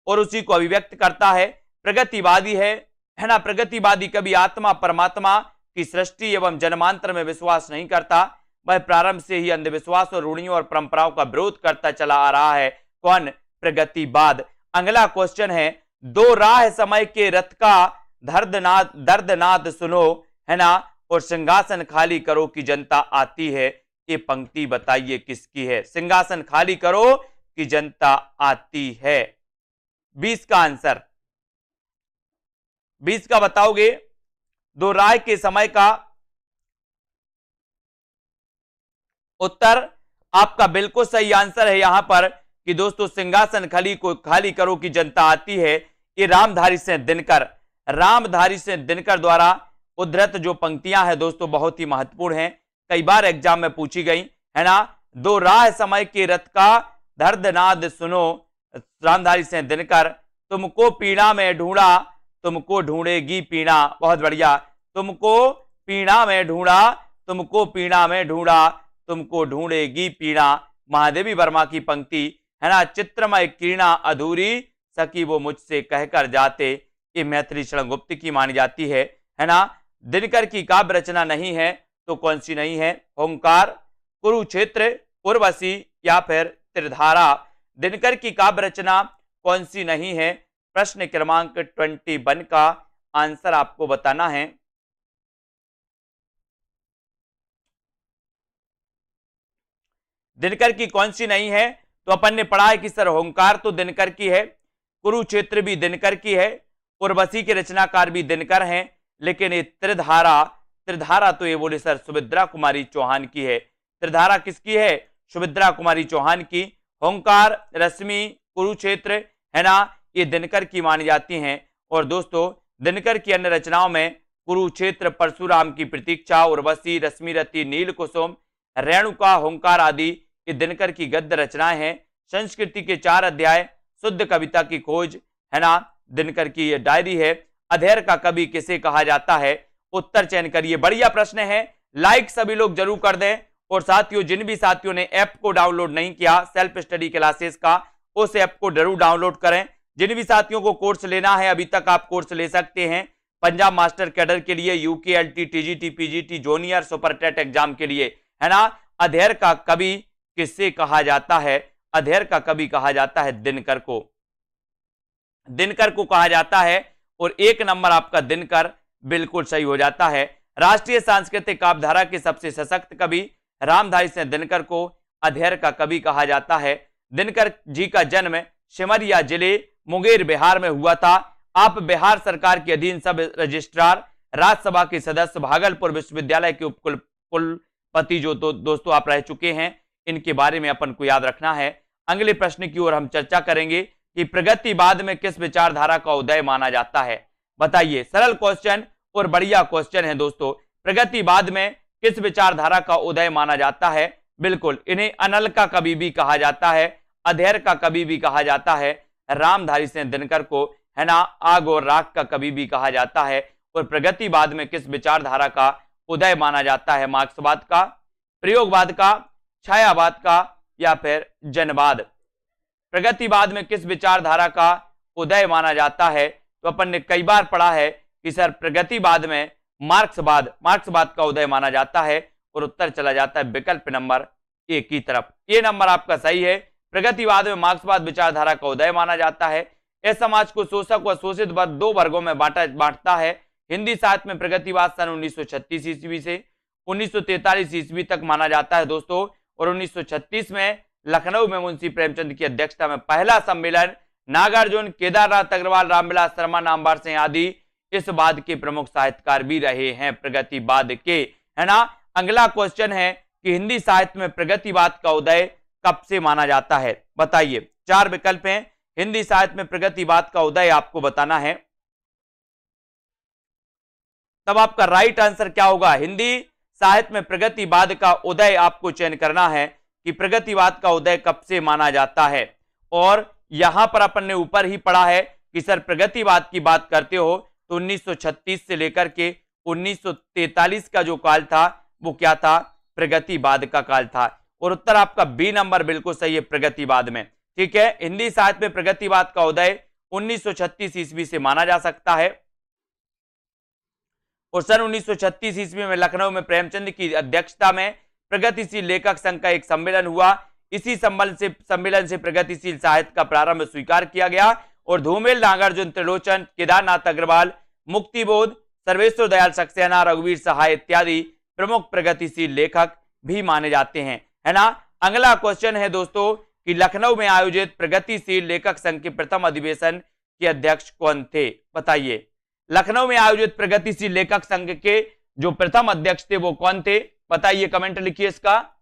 और उसी को अभिव्यक्त करता है। प्रगतिवादी है ना। प्रगतिवादी कभी आत्मा परमात्मा की सृष्टि एवं जन्मांतर में विश्वास नहीं करता। वह प्रारंभ से ही अंधविश्वास और रूढ़ियों और परंपराओं का विरोध करता चला आ रहा है। कौन? प्रगतिवाद। अगला क्वेश्चन है, दो राह समय के रथ का दर्दनाद सुनो, है ना, और सिंहासन खाली करो कि जनता आती है। ये पंक्ति बताइए किसकी है? सिंहासन खाली करो कि जनता आती है। 20 का आंसर, 20 का बताओगे? दो राय के समय का उत्तर आपका बिल्कुल सही आंसर है यहां पर कि दोस्तों सिंहासन खाली करो कि जनता आती है। ये रामधारी सिंह दिनकर द्वारा उद्धृत जो पंक्तियां हैं दोस्तों बहुत ही महत्वपूर्ण हैं, कई बार एग्जाम में पूछी गई, है ना। दो राह समय के रथ का दर्दनाद सुनो, रामधारी सिंह दिनकर। तुमको पीड़ा में ढूंढा, तुमको ढूंढेगी पीड़ा। बहुत बढ़िया। तुमको पीड़ा में ढूंढा, तुमको पीड़ा में ढूंढा, तुमको ढूंढेगी पीड़ा। महादेवी वर्मा की पंक्ति, है ना। चित्रमय किरणा अधूरी सकी वो मुझसे कहकर जाते, ये मैथिली शरण गुप्त की मानी जाती है ना। दिनकर की काव्य रचना नहीं है तो कौन सी नहीं है? ओंकार, कुरुक्षेत्र, उर्वशी या फिर त्रिधारा। दिनकर की काव्य रचना कौन सी नहीं है? प्रश्न क्रमांक 21 का आंसर आपको बताना है। दिनकर की कौन सी नहीं है? तो अपन ने पढ़ा है कि सर ओंकार तो दिनकर की है, कुरुक्षेत्र भी दिनकर की है, उर्वशी के रचनाकार भी दिनकर हैं, लेकिन ये त्रिधारा तो ये बोले सर सुभद्रा कुमारी चौहान की है। त्रिधारा किसकी है? सुभद्रा कुमारी चौहान की। ओंकार, रश्मि, कुरुक्षेत्र, है ना, ये दिनकर की मानी जाती हैं। और दोस्तों दिनकर की अन्य रचनाओं में कुरुक्षेत्र, परशुराम की प्रतीक्षा, उर्वशी, रश्मिरति, नील कुसुम, रेणुका, होंकार आदि ये दिनकर की गद्य रचनाएं हैं। संस्कृति के 4 अध्याय, शुद्ध कविता की खोज, है ना, दिनकर की ये डायरी है। अधेर का कवि किसे कहा जाता है? उत्तर चयन करिए। बढ़िया प्रश्न है, लाइक सभी लोग जरूर कर दें। और साथियों जिन भी साथियों ने ऐप को डाउनलोड नहीं किया सेल्फ स्टडी क्लासेस का, उस ऐप को जरूर डाउनलोड करें। जिन भी साथियों को कोर्स लेना है अभी तक आप कोर्स ले सकते हैं पंजाब मास्टर कैडर के लिए, UKLT, TGT, PGT, junior super TET exam के लिए, है ना। अधेर का कवि किससे कहा जाता है? अधेर का कवि कहा जाता है दिनकर को, दिनकर को कहा जाता है। और 1 नंबर आपका दिनकर बिल्कुल सही हो जाता है। राष्ट्रीय सांस्कृतिक काव्यधारा के सबसे सशक्त कवि रामधारी सिंह दिनकर को अधेर का कवि कहा जाता है। दिनकर जी का जन्म सिमरिया जिले मुंगेर बिहार में हुआ था। आप बिहार सरकार के अधीन सब रजिस्ट्रार, राज्यसभा के सदस्य, भागलपुर विश्वविद्यालय के उपकुलपति जो दोस्तों आप रह चुके हैं, इनके बारे में अपन को याद रखना है। अगले प्रश्न की ओर हम चर्चा करेंगे कि प्रगतिवाद में किस विचारधारा का उदय माना जाता है? बताइए। सरल क्वेश्चन और बढ़िया क्वेश्चन है दोस्तों। प्रगतिवाद में किस विचारधारा का उदय माना जाता है? बिल्कुल इन्हें अनल का कवि भी कहा जाता है, अधेर का कवि भी कहा जाता है, रामधारी सिंह दिनकर को, है ना, आग और राख का कवि भी कहा जाता है। और प्रगतिवाद में किस विचारधारा का उदय माना जाता है? मार्क्सवाद का, प्रयोगवाद का, छायावाद का या फिर जनवाद? प्रगतिवाद में किस विचारधारा का उदय माना जाता है? तो अपन ने कई बार पढ़ा है कि सर प्रगतिवाद में मार्क्सवाद का उदय माना जाता है। और उत्तर चला जाता है विकल्प नंबर ए की तरफ। ये नंबर आपका सही है। प्रगतिवाद में मार्क्सवाद विचारधारा का उदय माना जाता है। इस समाज को शोषक व शोषित वर्ग 2 वर्गों में बांटता है। हिंदी साहित्य में प्रगतिवाद सन 1936 ईस्वी से 1943 ईस्वी तक माना जाता है दोस्तों। और 1936 में लखनऊ में मुंशी प्रेमचंद की अध्यक्षता में पहला सम्मेलन नागार्जुन, केदारनाथ अग्रवाल, रामविलास शर्मा, नामवर सिंह आदि इस वाद के प्रमुख साहित्यकार भी रहे हैं प्रगतिवाद के, है ना। अगला क्वेश्चन है कि हिंदी साहित्य में प्रगतिवाद का उदय कब से माना जाता है? बताइए। 4 विकल्प हैं। हिंदी साहित्य में प्रगतिवाद का उदय आपको बताना है, तब आपका राइट आंसर क्या होगा? हिंदी साहित्य में प्रगतिवाद का उदय आपको चयन करना है कि प्रगतिवाद का उदय कब से माना जाता है। और यहां पर अपन ने ऊपर ही पढ़ा है कि सर प्रगतिवाद की बात करते हो तो 1936 से लेकर के 1943 का जो काल था वो क्या था, प्रगतिवाद का काल था। और उत्तर आपका बी नंबर बिल्कुल सही है, प्रगतिवाद में। ठीक है, हिंदी साहित्य में प्रगतिवाद का उदय 1936 ईस्वी से माना जा सकता है। और सन 1936 ईस्वी में लखनऊ में प्रेमचंद की अध्यक्षता में प्रगतिशील लेखक संघ का एक सम्मेलन हुआ। इसी सम्मेलन से प्रगतिशील साहित्य का प्रारंभ स्वीकार किया गया और धूमेल, नागार्जुन, त्रिलोचन, केदारनाथ अग्रवाल, मुक्तिबोध, सर्वेश्वर दयाल सक्सेना, रघुवीर सहाय इत्यादि प्रमुख प्रगतिशील लेखक भी माने जाते हैं, है ना। अगला क्वेश्चन है दोस्तों कि लखनऊ में आयोजित प्रगतिशील लेखक संघ के प्रथम अधिवेशन के अध्यक्ष कौन थे, बताइए। लखनऊ में आयोजित प्रगतिशील लेखक संघ के जो प्रथम अध्यक्ष थे वो कौन थे, बताइए, कमेंट लिखिए इसका।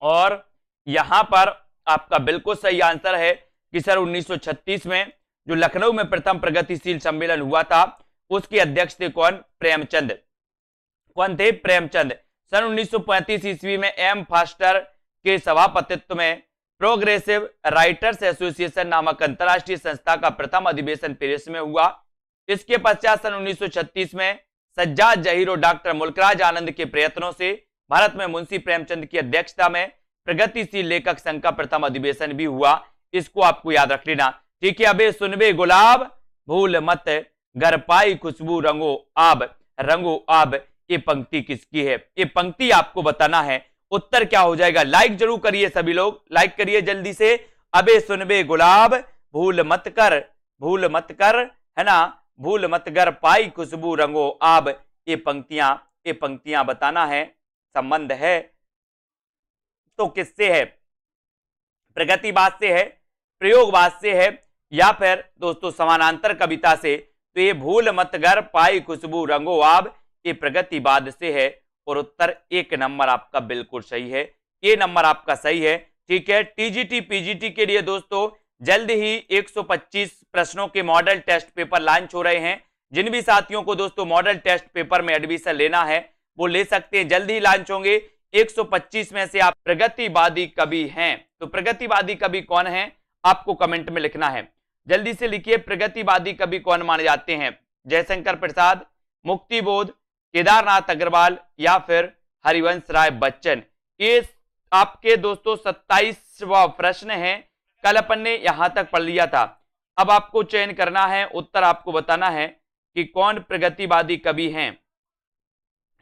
और यहां पर आपका बिल्कुल सही आंसर है कि सर 1936 में जो लखनऊ में प्रथम प्रगतिशील सम्मेलन हुआ था उसके अध्यक्ष थे कौन, प्रेमचंद। कौन थे, प्रेमचंद। सन 1935 ईस्वी में एम फास्टर के सभापतित्व में प्रोग्रेसिव राइटर्स एसोसिएशन नामक अंतरराष्ट्रीय संस्था का प्रथम अधिवेशन पेरिस में हुआ। इसके पश्चात सन 1936 में सज्जाद जहीर और डॉक्टर मुल्कराज आनंद के प्रयत्नों से भारत में मुंशी प्रेमचंद की अध्यक्षता में प्रगतिशील लेखक संघ का प्रथम अधिवेशन भी हुआ। इसको आपको याद रख लेना। ठीक है, अबे सुनबे गुलाब भूल मत गर पाई खुशबू रंगो आब, ये पंक्ति किसकी है, ये पंक्ति आपको बताना है। उत्तर क्या हो जाएगा, लाइक जरूर करिए सभी लोग, लाइक करिए जल्दी से। अबे सुनबे गुलाब भूल मत कर, है ना, भूल मत गर पाई खुशबू रंगो आब, ये पंक्तियां बताना है। संबंध है तो किससे है, प्रगतिवाद से है, प्रयोगवाद से है, या फिर दोस्तों समानांतर कविता से। तो ये भूल मत गर पाई खुशबू रंगो आब, ये प्रगतिवाद से है। और उत्तर एक नंबर आपका बिल्कुल सही है, ये नंबर आपका सही है। ठीक है, टीजीटी पीजीटी के लिए दोस्तों जल्द ही 125 प्रश्नों के मॉडल टेस्ट पेपर लॉन्च हो रहे हैं। जिन भी साथियों को दोस्तों मॉडल टेस्ट पेपर में एडमिशन लेना है वो ले सकते हैं, जल्द ही लॉन्च होंगे। 125 में से आप प्रगतिवादी कवि हैं, तो प्रगतिवादी कवि कौन है आपको कमेंट में लिखना है। जल्दी से लिखिए, प्रगतिवादी कवि कौन माने जाते हैं, जयशंकर प्रसाद, मुक्तिबोध, केदारनाथ अग्रवाल या फिर हरिवंश राय बच्चन। ये आपके दोस्तों 27वां प्रश्न है, कल अपन ने यहां तक पढ़ लिया था। अब आपको चयन करना है, उत्तर आपको बताना है कि कौन प्रगतिवादी कवि हैं।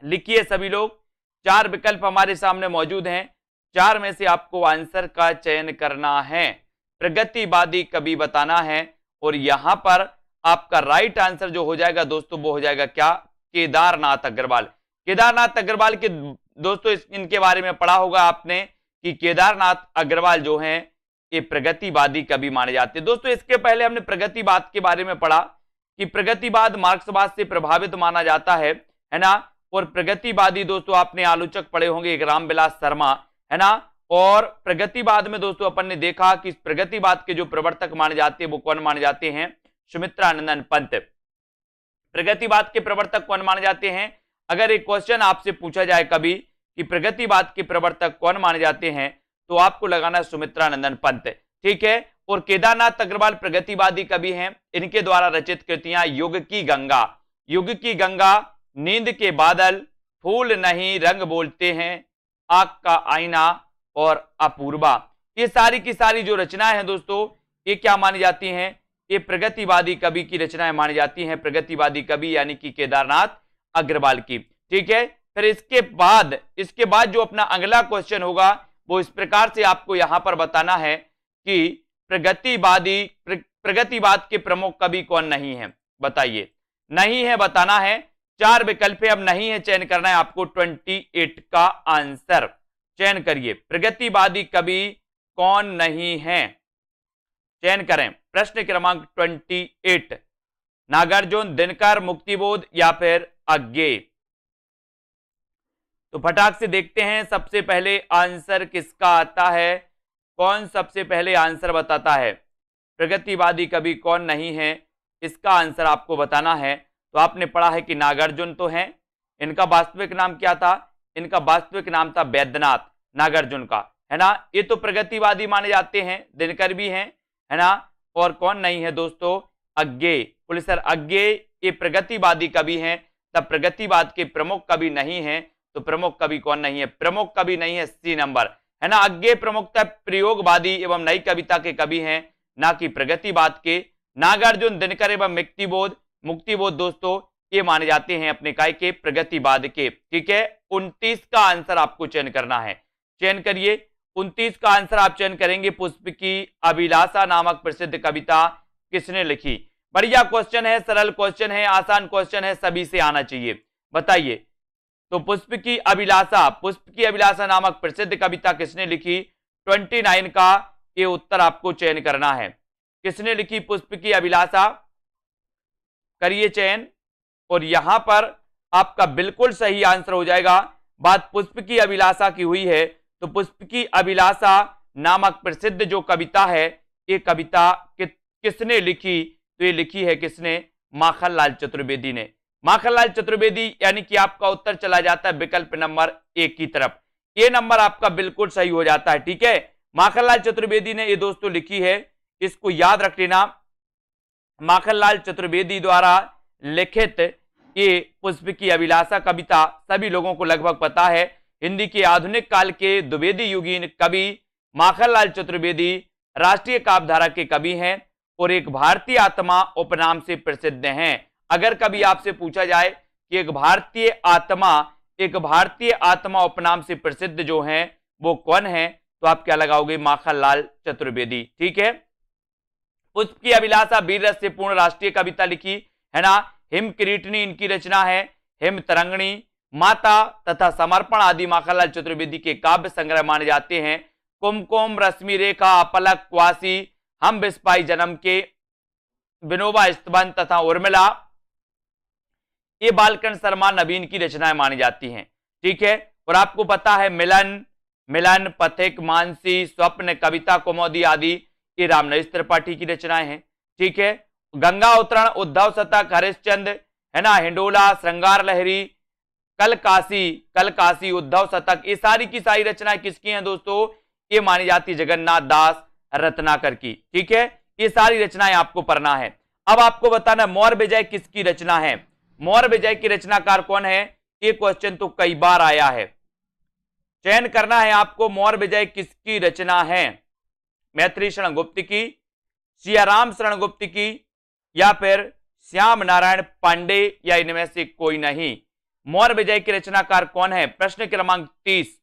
लिखिए सभी लोग, 4 विकल्प हमारे सामने मौजूद हैं, 4 में से आपको आंसर का चयन करना है, प्रगतिवादी कवि बताना है। और यहां पर आपका राइट आंसर जो हो जाएगा दोस्तों वो हो जाएगा क्या, केदारनाथ अग्रवाल। केदारनाथ अग्रवाल के दोस्तों इनके बारे में पढ़ा होगा आपने कि केदारनाथ अग्रवाल जो हैं ये प्रगतिवादी कवि माने जाते हैं। दोस्तों इसके पहले हमने प्रगतिवाद के बारे में पढ़ा कि प्रगतिवाद मार्क्सवाद से प्रभावित माना जाता है ना। और प्रगतिवादी दोस्तों आपने आलोचक पढ़े होंगे एक रामविलास शर्मा, है ना। और प्रगतिवाद में दोस्तों अपन ने देखा कि प्रगतिवाद के जो प्रवर्तक माने जाते हैं वो कौन माने जाते हैं, सुमित्रानंदन पंत। प्रगतिवाद के प्रवर्तक कौन माने जाते हैं, अगर एक क्वेश्चन आपसे पूछा जाए कभी कि प्रगतिवाद के प्रवर्तक कौन माने जाते हैं तो आपको लगाना सुमित्रानंदन पंत। ठीक है, और केदारनाथ अग्रवाल प्रगतिवादी कवि हैं, इनके द्वारा रचित कृतियां युग की गंगा, नींद के बादल, फूल नहीं रंग बोलते हैं, आग का आईना और अपूर्वा, ये सारी की सारी जो रचनाएं हैं दोस्तों ये क्या मानी जाती हैं, ये प्रगतिवादी कवि की रचनाएं मानी जाती हैं, प्रगतिवादी कवि यानी कि केदारनाथ अग्रवाल की। ठीक है, फिर इसके बाद जो अपना अगला क्वेश्चन होगा वो इस प्रकार से आपको यहां पर बताना है कि प्रगतिवाद के प्रमुख कवि कौन नहीं है, बताइए। नहीं है बताना है, 4 विकल्प है, अब नहीं है चयन करना है आपको। 28 का आंसर चयन करिए, प्रगतिवादी कवि कौन नहीं है, चयन करें। प्रश्न क्रमांक 28, नागार्जुन, दिनकर, मुक्तिबोध या फिर अज्ञेय। तो फटाक से देखते हैं सबसे पहले आंसर किसका आता है, कौन सबसे पहले आंसर बताता है। प्रगतिवादी कवि कौन नहीं है, इसका आंसर आपको बताना है। तो आपने पढ़ा है कि नागार्जुन तो हैं, इनका वास्तविक नाम क्या था, इनका वास्तविक नाम था वैद्यनाथ, नागार्जुन का, है ना। ये तो प्रगतिवादी माने जाते हैं, दिनकर भी हैं, है ना। और कौन नहीं है दोस्तों, अज्ञेय, प्रोफेसर अज्ञेय, ये प्रगतिवादी कवि हैं तब प्रगतिवाद के प्रमुख कवि नहीं है, तो प्रमुख कवि कौन नहीं है? प्रमुख कवि नहीं है, सी नंबर, है ना। अज्ञेय प्रमुखता प्रयोगवादी एवं नई कविता के कवि हैं, ना कि प्रगतिवाद के। नागार्जुन, दिनकर एवं मुक्तिबोध दोस्तों ये माने जाते हैं अपने काय के प्रगतिवाद के। ठीक है, 29 का आंसर आपको चयन करना है, चयन करिए। 29 का आंसर आप चयन करेंगे। पुष्प की अभिलाषा नामक प्रसिद्ध कविता किसने लिखी? बढ़िया क्वेश्चन है, सरल क्वेश्चन है, आसान क्वेश्चन है, सभी से आना चाहिए। बताइए, तो पुष्प की अभिलाषा नामक प्रसिद्ध कविता किसने लिखी? 29 का ये उत्तर आपको चयन करना है। किसने लिखी पुष्प की अभिलाषा? करिए चयन, और यहां पर आपका बिल्कुल सही आंसर हो जाएगा। बात पुष्प की अभिलाषा की हुई है, तो पुष्प की अभिलाषा नामक प्रसिद्ध जो कविता है, ये कविता किसने लिखी? तो ये लिखी है किसने? माखनलाल चतुर्वेदी ने। माखनलाल चतुर्वेदी, यानी कि आपका उत्तर चला जाता है विकल्प नंबर 1 की तरफ। ये नंबर आपका बिल्कुल सही हो जाता है। ठीक है, माखनलाल चतुर्वेदी ने ये दोस्तों लिखी है, इसको याद रख लेना। माखनलाल चतुर्वेदी द्वारा लिखित ये पुष्प की अभिलाषा कविता सभी लोगों को लगभग पता है। हिंदी के आधुनिक काल के द्विवेदी युगीन कवि माखनलाल चतुर्वेदी राष्ट्रीय काव्यधारा के कवि हैं और एक भारतीय आत्मा उपनाम से प्रसिद्ध हैं। अगर कभी आपसे पूछा जाए कि एक भारतीय आत्मा उपनाम से प्रसिद्ध जो हैं वो कौन है, तो आप क्या लगाओगे? माखनलाल चतुर्वेदी। ठीक है, पुष्प की अभिलाषा वीर रस से पूर्ण राष्ट्रीय कविता लिखी, है ना। हिम किरीटनी इनकी रचना है, हिम तरंगणी, माता तथा समर्पण आदि माखनलाल चतुर्वेदी के काव्य संग्रह माने जाते हैं। कुमकुम, रश्मि रेखा, अपलक, क्वासी, हम बिस्पाई जन्म के, विनोबा स्तबंध तथा उर्मिला, ये बालकृष्ण शर्मा नवीन की रचनाएं मानी जाती हैं। ठीक है, और आपको पता है मिलन, पथिक, मानसी, स्वप्न, कविता कौमुदी आदि ये रामनरेश त्रिपाठी की रचनाएं हैं। ठीक है, गंगा अवतरण, उद्धव शतक, हरिश्चंद्र, है ना, हिंडोला, श्रृंगार लहरी, कल काशी, उद्धव शतक, ये सारी की सारी रचनाएं किसकी हैं दोस्तों? ये मानी जाती जगन्नाथ दास रत्नाकर की। ठीक है, ये सारी रचनाएं आपको पढ़ना है। अब आपको बताना मौर्य विजय किसकी रचना है? मौर्य विजय की रचनाकार कौन है? ये क्वेश्चन तो कई बार आया है, चयन करना है आपको। मौर्य विजय किसकी रचना है? मैत्री शरण गुप्त की, सियाराम शरण गुप्त की, या फिर श्याम नारायण पांडे, या इनमें से कोई नहीं। मौर्य विजय के रचनाकार कौन है? प्रश्न क्रमांक 30।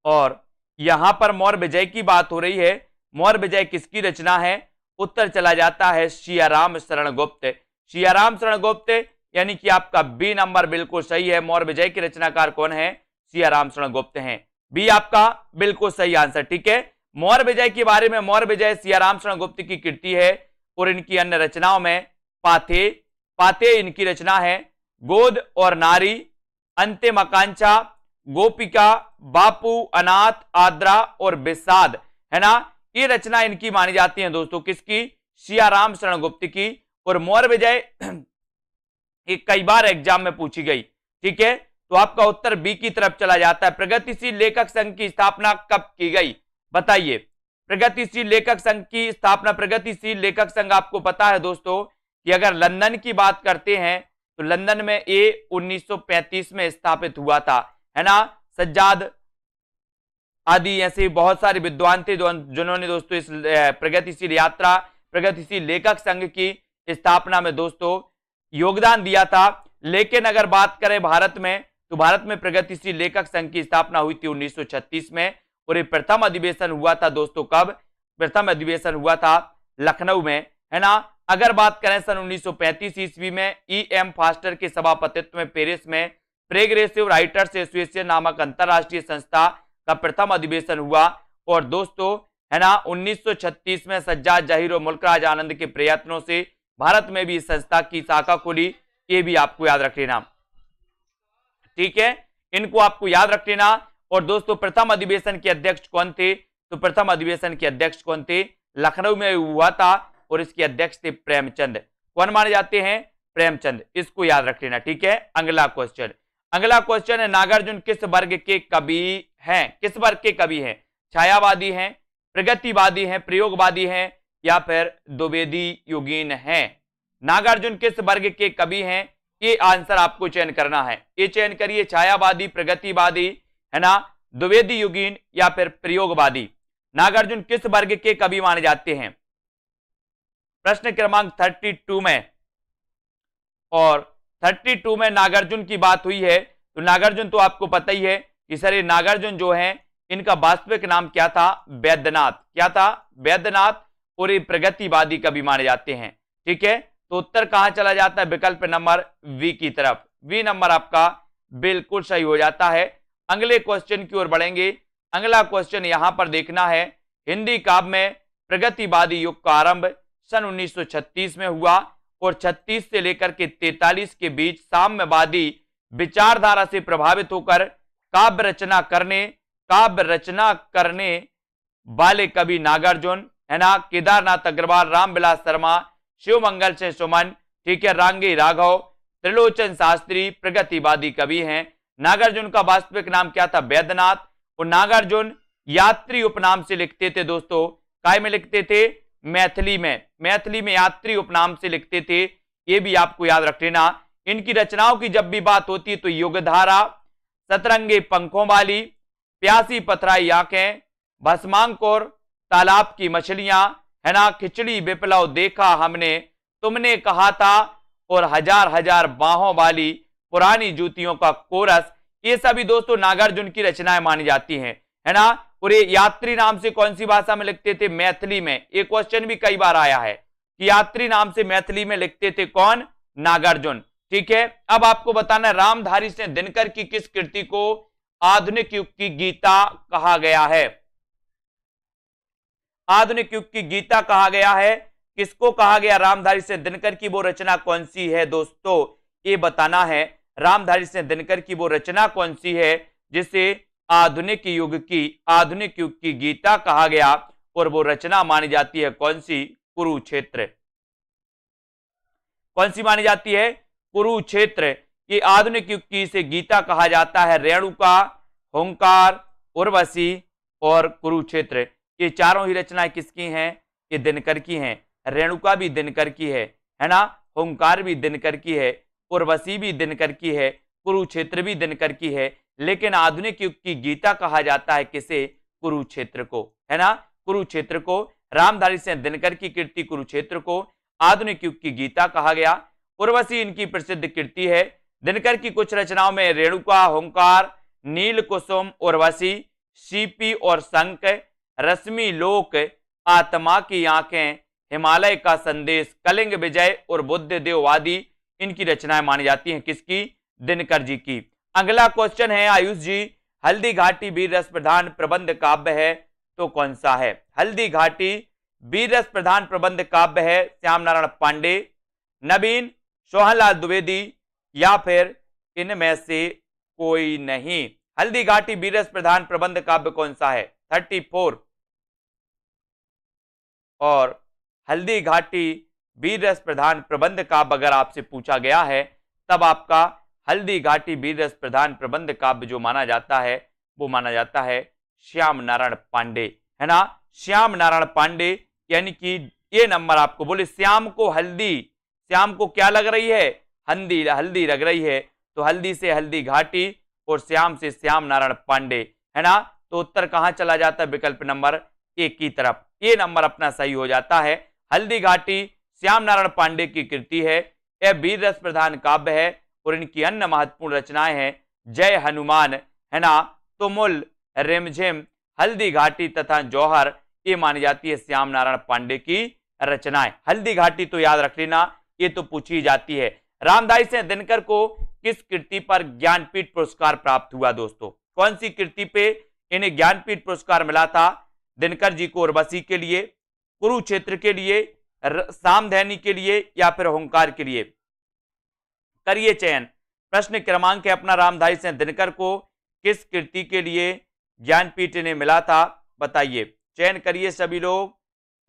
और यहां पर मौर्य विजय की बात हो रही है, मौर्य विजय किसकी रचना है? उत्तर चला जाता है सियाराम शरण गुप्त। सियाराम शरण गुप्त, यानी कि आपका बी नंबर बिल्कुल सही है। मौर्य विजय के रचनाकार कौन है? सियाराम शरण गुप्त हैं। बी आपका बिल्कुल सही आंसर। ठीक है, मौर्य विजय के बारे में, मौर्य विजय सियाराम शरण गुप्त की कृति है और इनकी अन्य रचनाओं में पाथे इनकी रचना है, गोद और नारी, अंतिम आकांक्षा, गोपिका, बापू, अनाथ, आद्रा और विषाद, है ना, ये रचना इनकी मानी जाती है दोस्तों। किसकी? सियाराम शरण गुप्त की। और मौर्य विजय ये कई बार एग्जाम में पूछी गई। ठीक है, तो आपका उत्तर बी की तरफ चला जाता है। प्रगतिशील लेखक संघ की स्थापना कब की गई? बताइए, प्रगतिशील लेखक संघ की स्थापना, प्रगतिशील लेखक संघ आपको पता है दोस्तों कि अगर लंदन की बात करते हैं तो लंदन में ये 1935 में स्थापित हुआ था, है ना। सज्जाद आदि ऐसे बहुत सारे विद्वान थे जिन्होंने दोस्तों इस प्रगतिशील लेखक संघ की स्थापना में दोस्तों योगदान दिया था। लेकिन अगर बात करें भारत में, तो भारत में प्रगतिशील लेखक संघ की स्थापना हुई थी 1936 में और ये प्रथम अधिवेशन हुआ था दोस्तों। कब? प्रथम अधिवेशन हुआ था लखनऊ में, है ना। अगर बात करें सन 1935 ईस्वी में E.M. फास्टर के सभापतित्व में पेरिस में प्रोग्रेसिव राइटर्स एसोसिएशन नामक अंतरराष्ट्रीय संस्था का प्रथम अधिवेशन हुआ। और दोस्तों, है ना, 1936 में सज्जाद जहीर और मुल्कराज आनंद के प्रयत्नों से भारत में भी इस संस्था की शाखा खुली। ये भी आपको याद रख लेना। ठीक है, इनको आपको याद रख लेना। और दोस्तों, प्रथम अधिवेशन के अध्यक्ष कौन थे? तो प्रथम अधिवेशन के अध्यक्ष कौन थे? लखनऊ में हुआ था और इसके अध्यक्ष थे प्रेमचंद। कौन माने जाते हैं? प्रेमचंद। इसको याद रख लेना। ठीक है, अगला क्वेश्चन है, नागार्जुन किस वर्ग के कवि हैं? किस वर्ग के कवि हैं? छायावादी हैं, प्रगतिवादी हैं, प्रयोगवादी हैं, या फिर द्विवेदी युगीन हैं? नागार्जुन किस वर्ग के कवि हैं? ये आंसर आपको चयन करना है। ये चयन करिए, छायावादी, प्रगतिवादी, है ना, द्विवेदी युगीन या फिर प्रयोगवादी। नागार्जुन किस वर्ग के कवि माने जाते हैं? प्रश्न क्रमांक 32 में, और 32 में नागार्जुन की बात हुई है। तो नागार्जुन तो आपको पता ही है कि सर ये नागार्जुन जो है इनका वास्तविक नाम क्या था? वैद्यनाथ। क्या था? वैद्यनाथ। और ये प्रगतिवादी कवि माने जाते हैं। ठीक है, तो उत्तर कहां चला जाता है? विकल्प नंबर वी की तरफ। वी नंबर आपका बिल्कुल सही हो जाता है। अगले क्वेश्चन की ओर बढ़ेंगे। अगला क्वेश्चन यहां पर देखना है, हिंदी काव्य में प्रगतिवादी युग का आरंभ सन 1936 में हुआ और 36 से लेकर के 43 के बीच साम्यवादी विचारधारा से प्रभावित होकर काव्य रचना करने वाले कवि नागार्जुन, है ना, केदारनाथ अग्रवाल, रामविलास शर्मा, शिवमंगल से सुमन, ठीक है, रांगी राघव, त्रिलोचन शास्त्री प्रगतिवादी कवि हैं। नागार्जुन का वास्तविक नाम क्या था? वैद्यनाथ। और नागार्जुन यात्री उपनाम से लिखते थे दोस्तों। काय में लिखते थे? मैथिली में। मैथिली में यात्री उपनाम से लिखते थे, ये भी आपको याद रख लेना। इनकी रचनाओं की जब भी बात होती है तो युगधारा, सतरंगे पंखों वाली, प्यासी पथराई आंखें, भस्मांकुर, तालाब की मछलियां, है ना, खिचड़ी विप्लव देखा हमने, तुमने कहा था, और हजार हजार बाहों वाली, पुरानी जूतियों का कोरस, ये सभी दोस्तों नागार्जुन की रचनाएं मानी जाती हैं, है ना। और ये यात्री नाम से कौन सी भाषा में लिखते थे? मैथिली में। एक क्वेश्चन भी कई बार आया है कि यात्री नाम से मैथिली में लिखते थे कौन? नागार्जुन। ठीक है, अब आपको बताना है रामधारी सिंह दिनकर की किस कृति को आधुनिक युग की गीता कहा गया है? आधुनिक युग की गीता कहा गया है। किसको कहा गया? रामधारी सिंह दिनकर की वो रचना कौन सी है दोस्तों? ये बताना है रामधारी सिंह दिनकर की वो रचना कौन सी है जिसे आधुनिक युग की गीता कहा गया, और वो रचना मानी जाती है कौन सी? कुरुक्षेत्र। कौन सी मानी जाती है? कुरुक्षेत्र। ये आधुनिक युग की इसे गीता कहा जाता है। रेणुका, हुंकार, उर्वशी और कुरुक्षेत्र, ये चारों ही रचनाएं किसकी हैं? ये दिनकर की हैं। रेणुका भी दिनकर की है ना, हुंकार भी दिनकर की है, उर्वशी भी दिनकर की है, कुरुक्षेत्र भी दिनकर की है। लेकिन आधुनिक युग की गीता कहा जाता है किसे? कुरुक्षेत्र को, है ना, कुरुक्षेत्र को। रामधारी सिंह दिनकर की कृति कुरुक्षेत्र को आधुनिक युग की गीता कहा गया। उर्वशी इनकी प्रसिद्ध कृति है। दिनकर की कुछ रचनाओं में रेणुका, हुंकार, नील कुसुम, उर्वशी, सीपी और शंख, रश्मि लोक, आत्मा की आंखें, हिमालय का संदेश, कलिंग विजय और बुद्ध देववादी इनकी रचनाएं मानी जाती हैं किसकी? दिनकर जी की। अगला क्वेश्चन है आयुष जी, हल्दी घाटी वीर रस प्रधान प्रबंध काव्य है तो कौन सा है? हल्दी घाटी वीर रस प्रधान प्रबंध काव्य है श्याम नारायण पांडे, नवीन, सोहनलाल द्विवेदी या फिर इनमें से कोई नहीं। हल्दी घाटी वीर रस प्रधान प्रबंध काव्य कौन सा है? 34। और हल्दी घाटी वीर रस प्रधान प्रबंध काव्य अगर आपसे पूछा गया है तब आपका हल्दी घाटी वीर रस प्रधान प्रबंध काव्य जो माना जाता है वो माना जाता है श्याम नारायण पांडे, है ना, श्याम नारायण पांडे। यानी कि ये नंबर आपको बोले श्याम को क्या लग रही है? हल्दी लग रही है, तो हल्दी से हल्दी घाटी और श्याम से श्याम नारायण पांडे, है ना। तो उत्तर कहां चला जाता है? विकल्प नंबर एक की तरफ। ये नंबर अपना सही हो जाता है। हल्दी घाटी श्याम नारायण पांडे की कृति है, यह वीर रस प्रधान काव्य है और इनकी अन्य महत्वपूर्ण रचनाएं हैं जय हनुमान, है ना, तुमुल, रिमझिम, हल्दी घाटी तथा जौहर। ये मानी जाती है श्याम नारायण पांडे की रचनाएं। हल्दी घाटी तो याद रख लेना, ये तो पूछी जाती है। रामधारी सिंह दिनकर को किस कृति पर ज्ञानपीठ पुरस्कार प्राप्त हुआ दोस्तों? कौन सी कृति पे इन्हें ज्ञानपीठ पुरस्कार मिला था? दिनकर जी को उर्वशी के लिए, कुरुक्षेत्र के लिए, सामधैनी के लिए या फिर हुंकार के लिए? करिए चयन। प्रश्न क्रमांक है अपना, रामधारी सिंह दिनकर को किस कृति के लिए ज्ञानपीठ इन्हें मिला था? बताइए, चयन करिए सभी लोग,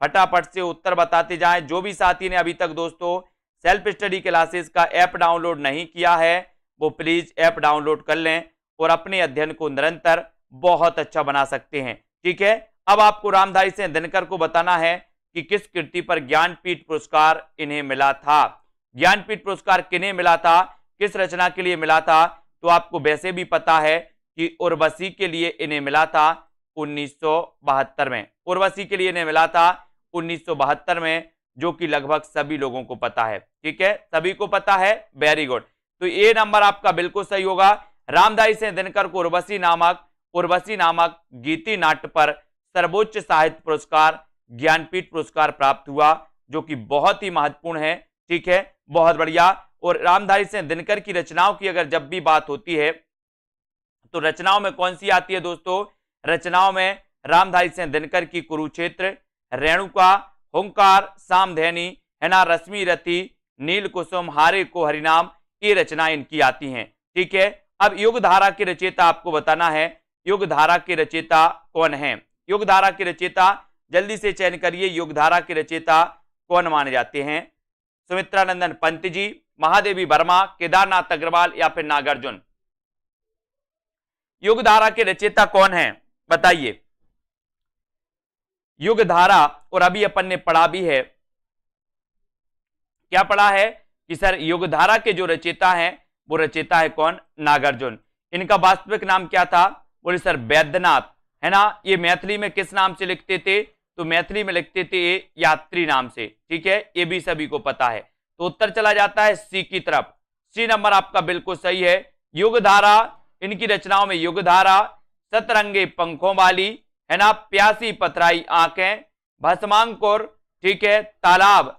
फटाफट से उत्तर बताते जाएं। जो भी साथी ने अभी तक दोस्तों सेल्फ स्टडी क्लासेस का ऐप डाउनलोड नहीं किया है वो प्लीज ऐप डाउनलोड कर लें और अपने अध्ययन को निरंतर बहुत अच्छा बना सकते हैं। ठीक है, अब आपको रामधारी सिंह दिनकर को बताना है कि किस कृति पर ज्ञानपीठ पुरस्कार इन्हें मिला था। ज्ञानपीठ पुरस्कार किन्हें मिला था, किस रचना के लिए मिला था? तो आपको वैसे भी पता है कि उर्वशी के लिए इन्हें मिला था 1972 में। उर्वशी के लिए इन्हें मिला था 1972 में, जो कि लगभग सभी लोगों को पता है। ठीक है, सभी को पता है, वेरी गुड। तो ये नंबर आपका बिल्कुल सही होगा। रामधारी सिंह दिनकर को उर्वशी नामक गीति नाट्य पर सर्वोच्च साहित्य पुरस्कार ज्ञानपीठ पुरस्कार प्राप्त हुआ, जो कि बहुत ही महत्वपूर्ण है। ठीक है, बहुत बढ़िया। और रामधारी सिंह दिनकर की रचनाओं की अगर जब भी बात होती है तो रचनाओं में कौन सी आती है दोस्तों? रचनाओं में रामधारी सिंह दिनकर की कुरुक्षेत्र, रेणुका, हुंकार, सामधेनी, है ना, रश्मि रति, नील कुसुम, हारे को हरिनाम, ये रचनाएं इनकी आती हैं। ठीक है, अब युगधारा के रचयिता आपको बताना है, युगधारा के रचयिता कौन है? युगधारा के रचयिता जल्दी से चयन करिए, युगधारा के रचयिता कौन माने जाते हैं? सुमित्रानंदन पंत जी, महादेवी वर्मा, केदारनाथ अग्रवाल या फिर नागार्जुन? युगधारा के रचयिता कौन है, बताइए। युगधारा, और अभी अपन ने पढ़ा भी है, क्या पढ़ा है कि सर युगधारा के जो रचयिता हैं वो रचयिता है कौन? नागार्जुन। इनका वास्तविक नाम क्या था? बोले सर वैद्यनाथ, है ना। ये मैथिली में किस नाम से लिखते थे? तो मैथिली में लिखते थे ये यात्री नाम से। ठीक है, ये भी सभी को पता है। तो उत्तर चला जाता है सी की तरफ। सी नंबर आपका बिल्कुल सही है। युगधारा, इनकी रचनाओं में युगधारा, सतरंगे पंखों वाली, है ना, प्यासी पथराई आंखें, भस्मांकुर, ठीक है, तालाब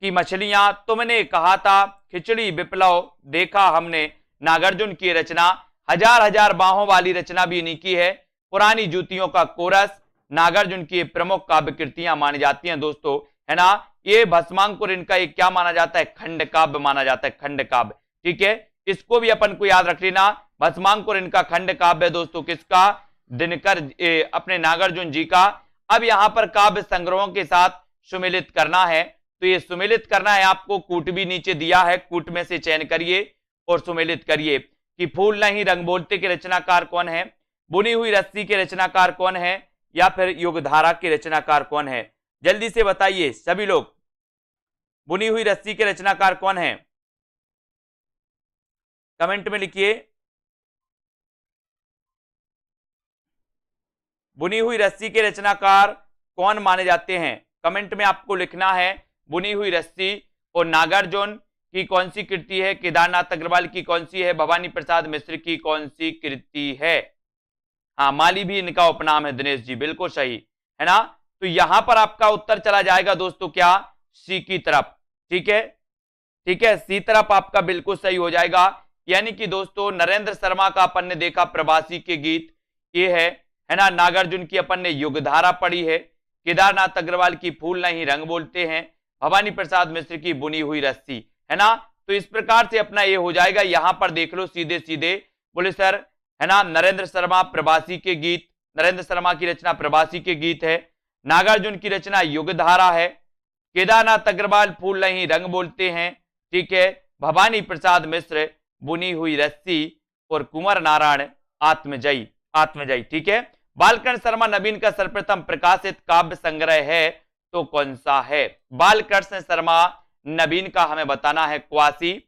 की मछलियां, तुमने कहा था, खिचड़ी विप्लव, देखा हमने, नागार्जुन की रचना, हजार हजार बाहों वाली रचना भी इन्हीं की है, पुरानी जूतियों का कोरस, नागार्जुन की प्रमुख काव्य कृतियां मानी जाती हैं दोस्तों, है ना। ये भस्मांकुर इनका एक क्या माना जाता है? खंड काव्य माना जाता है, खंड काव्य। ठीक है, इसको भी अपन को याद रख लेना, भस्मांकुर इनका खंड काव्य है दोस्तों। किसका? दिनकर, अपने नागार्जुन जी का। अब यहां पर काव्य संग्रहों के साथ सुमेलित करना है, तो ये सुमेलित करना है आपको, कूट भी नीचे दिया है, कूट में से चयन करिए और सुमेलित करिए कि फूल नहीं रंग बोलते के रचनाकार कौन है, बुनी हुई रस्सी के रचनाकार कौन है, या फिर युगधारा के रचनाकार कौन है? जल्दी से बताइए सभी लोग, बुनी हुई रस्सी के रचनाकार कौन है? कमेंट में लिखिए। बुनी हुई रस्सी के रचनाकार कौन माने जाते हैं? कमेंट में आपको लिखना है बुनी हुई रस्सी। और नागार्जुन की कौन सी कृति है, केदारनाथ अग्रवाल की कौन सी है, भवानी प्रसाद मिश्र की कौन सी कृति है? हाँ, माली भी इनका उपनाम है, दिनेश जी बिल्कुल सही, है ना। तो यहां पर आपका उत्तर चला जाएगा दोस्तों क्या? सी की तरफ। ठीक है, ठीक है, सी तरफ आपका बिल्कुल सही हो जाएगा। यानी कि दोस्तों नरेंद्र शर्मा का अपन ने देखा प्रवासी के गीत, ये है ना। नागार्जुन की अपन ने युगधारा पढ़ी है, केदारनाथ अग्रवाल की फूल नहीं रंग बोलते हैं, भवानी प्रसाद मिश्र की बुनी हुई रस्सी, है ना। तो इस प्रकार से अपना ये हो जाएगा। यहां पर देख लो सीधे सीधे, बोले सर, है ना, नरेंद्र शर्मा प्रवासी के गीत, नरेंद्र शर्मा की रचना प्रवासी के गीत है, नागार्जुन की रचना युगधारा है, केदारनाथ अग्रवाल फूल नहीं रंग बोलते हैं, ठीक है, भवानी प्रसाद मिश्र बुनी हुई रस्सी, और कुंवर नारायण आत्मजयी, आत्मजयी। ठीक है, बालकृष्ण शर्मा नवीन का सर्वप्रथम प्रकाशित काव्य संग्रह है तो कौन सा है? बालकृष्ण शर्मा नवीन का हमें बताना है क्वासी,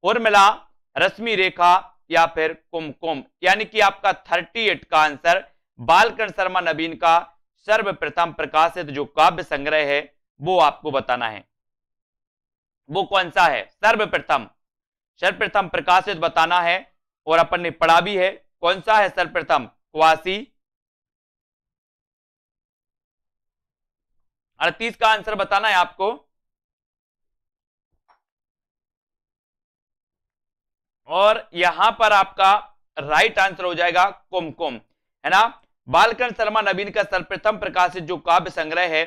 उर्मिला, रश्मि रेखा या फिर कुमकुम। यानी कि आपका 38 का आंसर बालकृष्ण शर्मा नवीन का सर्वप्रथम प्रकाशित जो काव्य संग्रह है वो आपको बताना है, वो कौन सा है? सर्वप्रथम प्रकाशित बताना है। और अपन ने पढ़ा भी है, कौन सा है सर्वप्रथम? क्वासी। 38 का आंसर बताना है आपको। और यहां पर आपका राइट आंसर हो जाएगा कुमकुम, है ना। बालकृष्ण शर्मा नवीन का सर्वप्रथम प्रकाशित जो काव्य संग्रह है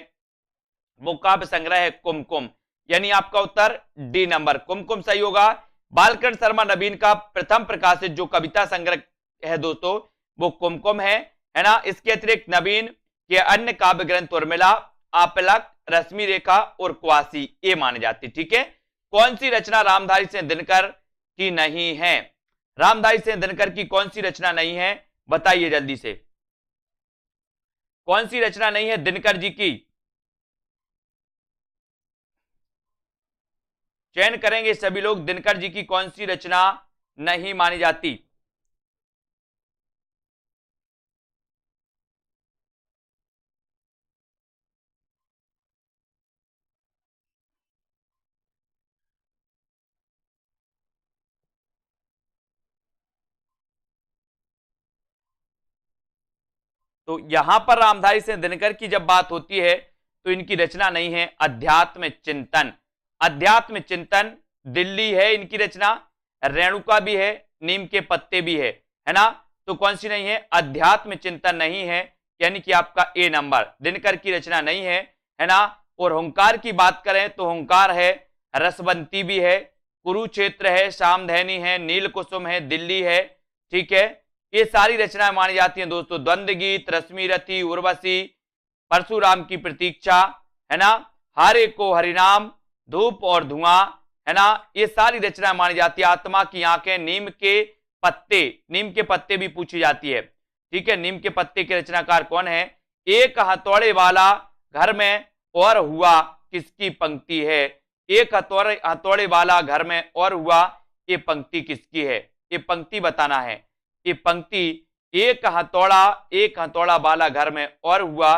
वो काव्य संग्रह है कुमकुम। यानी आपका उत्तर डी नंबर, कुमकुम सही होगा। बालकृष्ण शर्मा नवीन का प्रथम प्रकाशित जो कविता संग्रह है दोस्तों वो कुमकुम है ना। इसके अतिरिक्त नवीन के अन्य काव्य ग्रंथ उर्मिला, आपलक, रश्मि रेखा और क्वासी ये माने जाते। ठीक है, कौन सी रचना रामधारी सिंह दिनकर की नहीं है? रामधारी सिंह दिनकर की कौन सी रचना नहीं है, बताइए जल्दी से। कौन सी रचना नहीं है दिनकर जी की? चयन करेंगे सभी लोग, दिनकर जी की कौन सी रचना नहीं मानी जाती? तो यहां पर रामधारी सिंह दिनकर की जब बात होती है तो इनकी रचना नहीं है अध्यात्म चिंतन। अध्यात्म चिंतन दिल्ली है इनकी रचना, रेणुका भी है, नीम के पत्ते भी है ना। तो कौन सी नहीं है? अध्यात्म चिंतन नहीं है, यानी कि आपका ए नंबर दिनकर की रचना नहीं है ना। और हुंकार की बात करें तो हुंकार है, रसवंती भी है, कुरुक्षेत्र है, सामधैनी है, नील कुसुम है, दिल्ली है, ठीक है। ये सारी रचनाएं मानी जाती हैं दोस्तों। द्वंद्व गीत, रश्मि रथी, उर्वशी, परशुराम की प्रतीक्षा, है ना, हारे को हरिनाम, धूप और धुआं, है ना, ये सारी रचनाएं मानी जाती है। आत्मा की आंखें, नीम के पत्ते, नीम के पत्ते भी पूछी जाती है, ठीक है। नीम के पत्ते के रचनाकार कौन है? एक हथौड़े वाला घर में और हुआ किसकी पंक्ति है? एक हथौड़े वाला घर में और हुआ, ये पंक्ति किसकी है? ये पंक्ति बताना है। ये पंक्ति एक हथौड़ा वाला घर में और हुआ,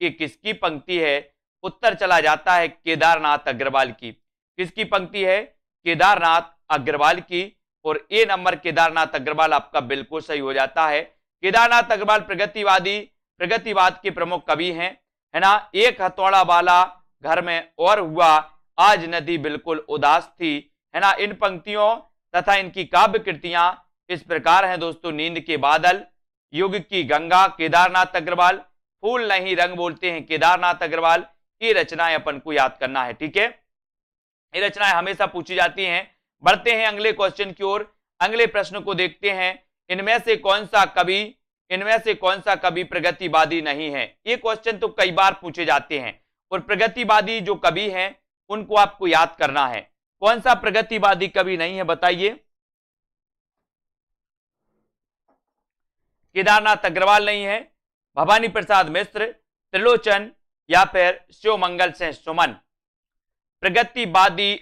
ये किसकी पंक्ति है? उत्तर चला जाता है केदारनाथ अग्रवाल की। किसकी पंक्ति है? केदारनाथ अग्रवाल की। और ए नंबर केदारनाथ अग्रवाल आपका बिल्कुल सही हो जाता है। केदारनाथ अग्रवाल प्रगतिवाद के प्रमुख कवि हैं, है ना। एक हथौड़ा वाला घर में और हुआ, आज नदी बिल्कुल उदास थी, है ना। इन पंक्तियों तथा इनकी काव्य कृतियां इस प्रकार हैं दोस्तों। नींद के बादल, युग की गंगा केदारनाथ अग्रवाल, फूल नहीं रंग बोलते हैं केदारनाथ अग्रवाल। ये रचनाएं अपन को याद करना है, ठीक है। ये रचनाएं हमेशा पूछी जाती हैं। बढ़ते हैं अगले क्वेश्चन की ओर, अगले प्रश्न को देखते हैं। इनमें से कौन सा कवि प्रगतिवादी नहीं है? ये क्वेश्चन तो कई बार पूछे जाते हैं। और प्रगतिवादी जो कवि हैं उनको आपको याद करना है। कौन सा प्रगतिवादी कवि नहीं है बताइए? केदारनाथ अग्रवाल नहीं है, भवानी प्रसाद मिश्र, त्रिलोचन या फिर शिवमंगल सिंह सुमन। प्रगतिवादी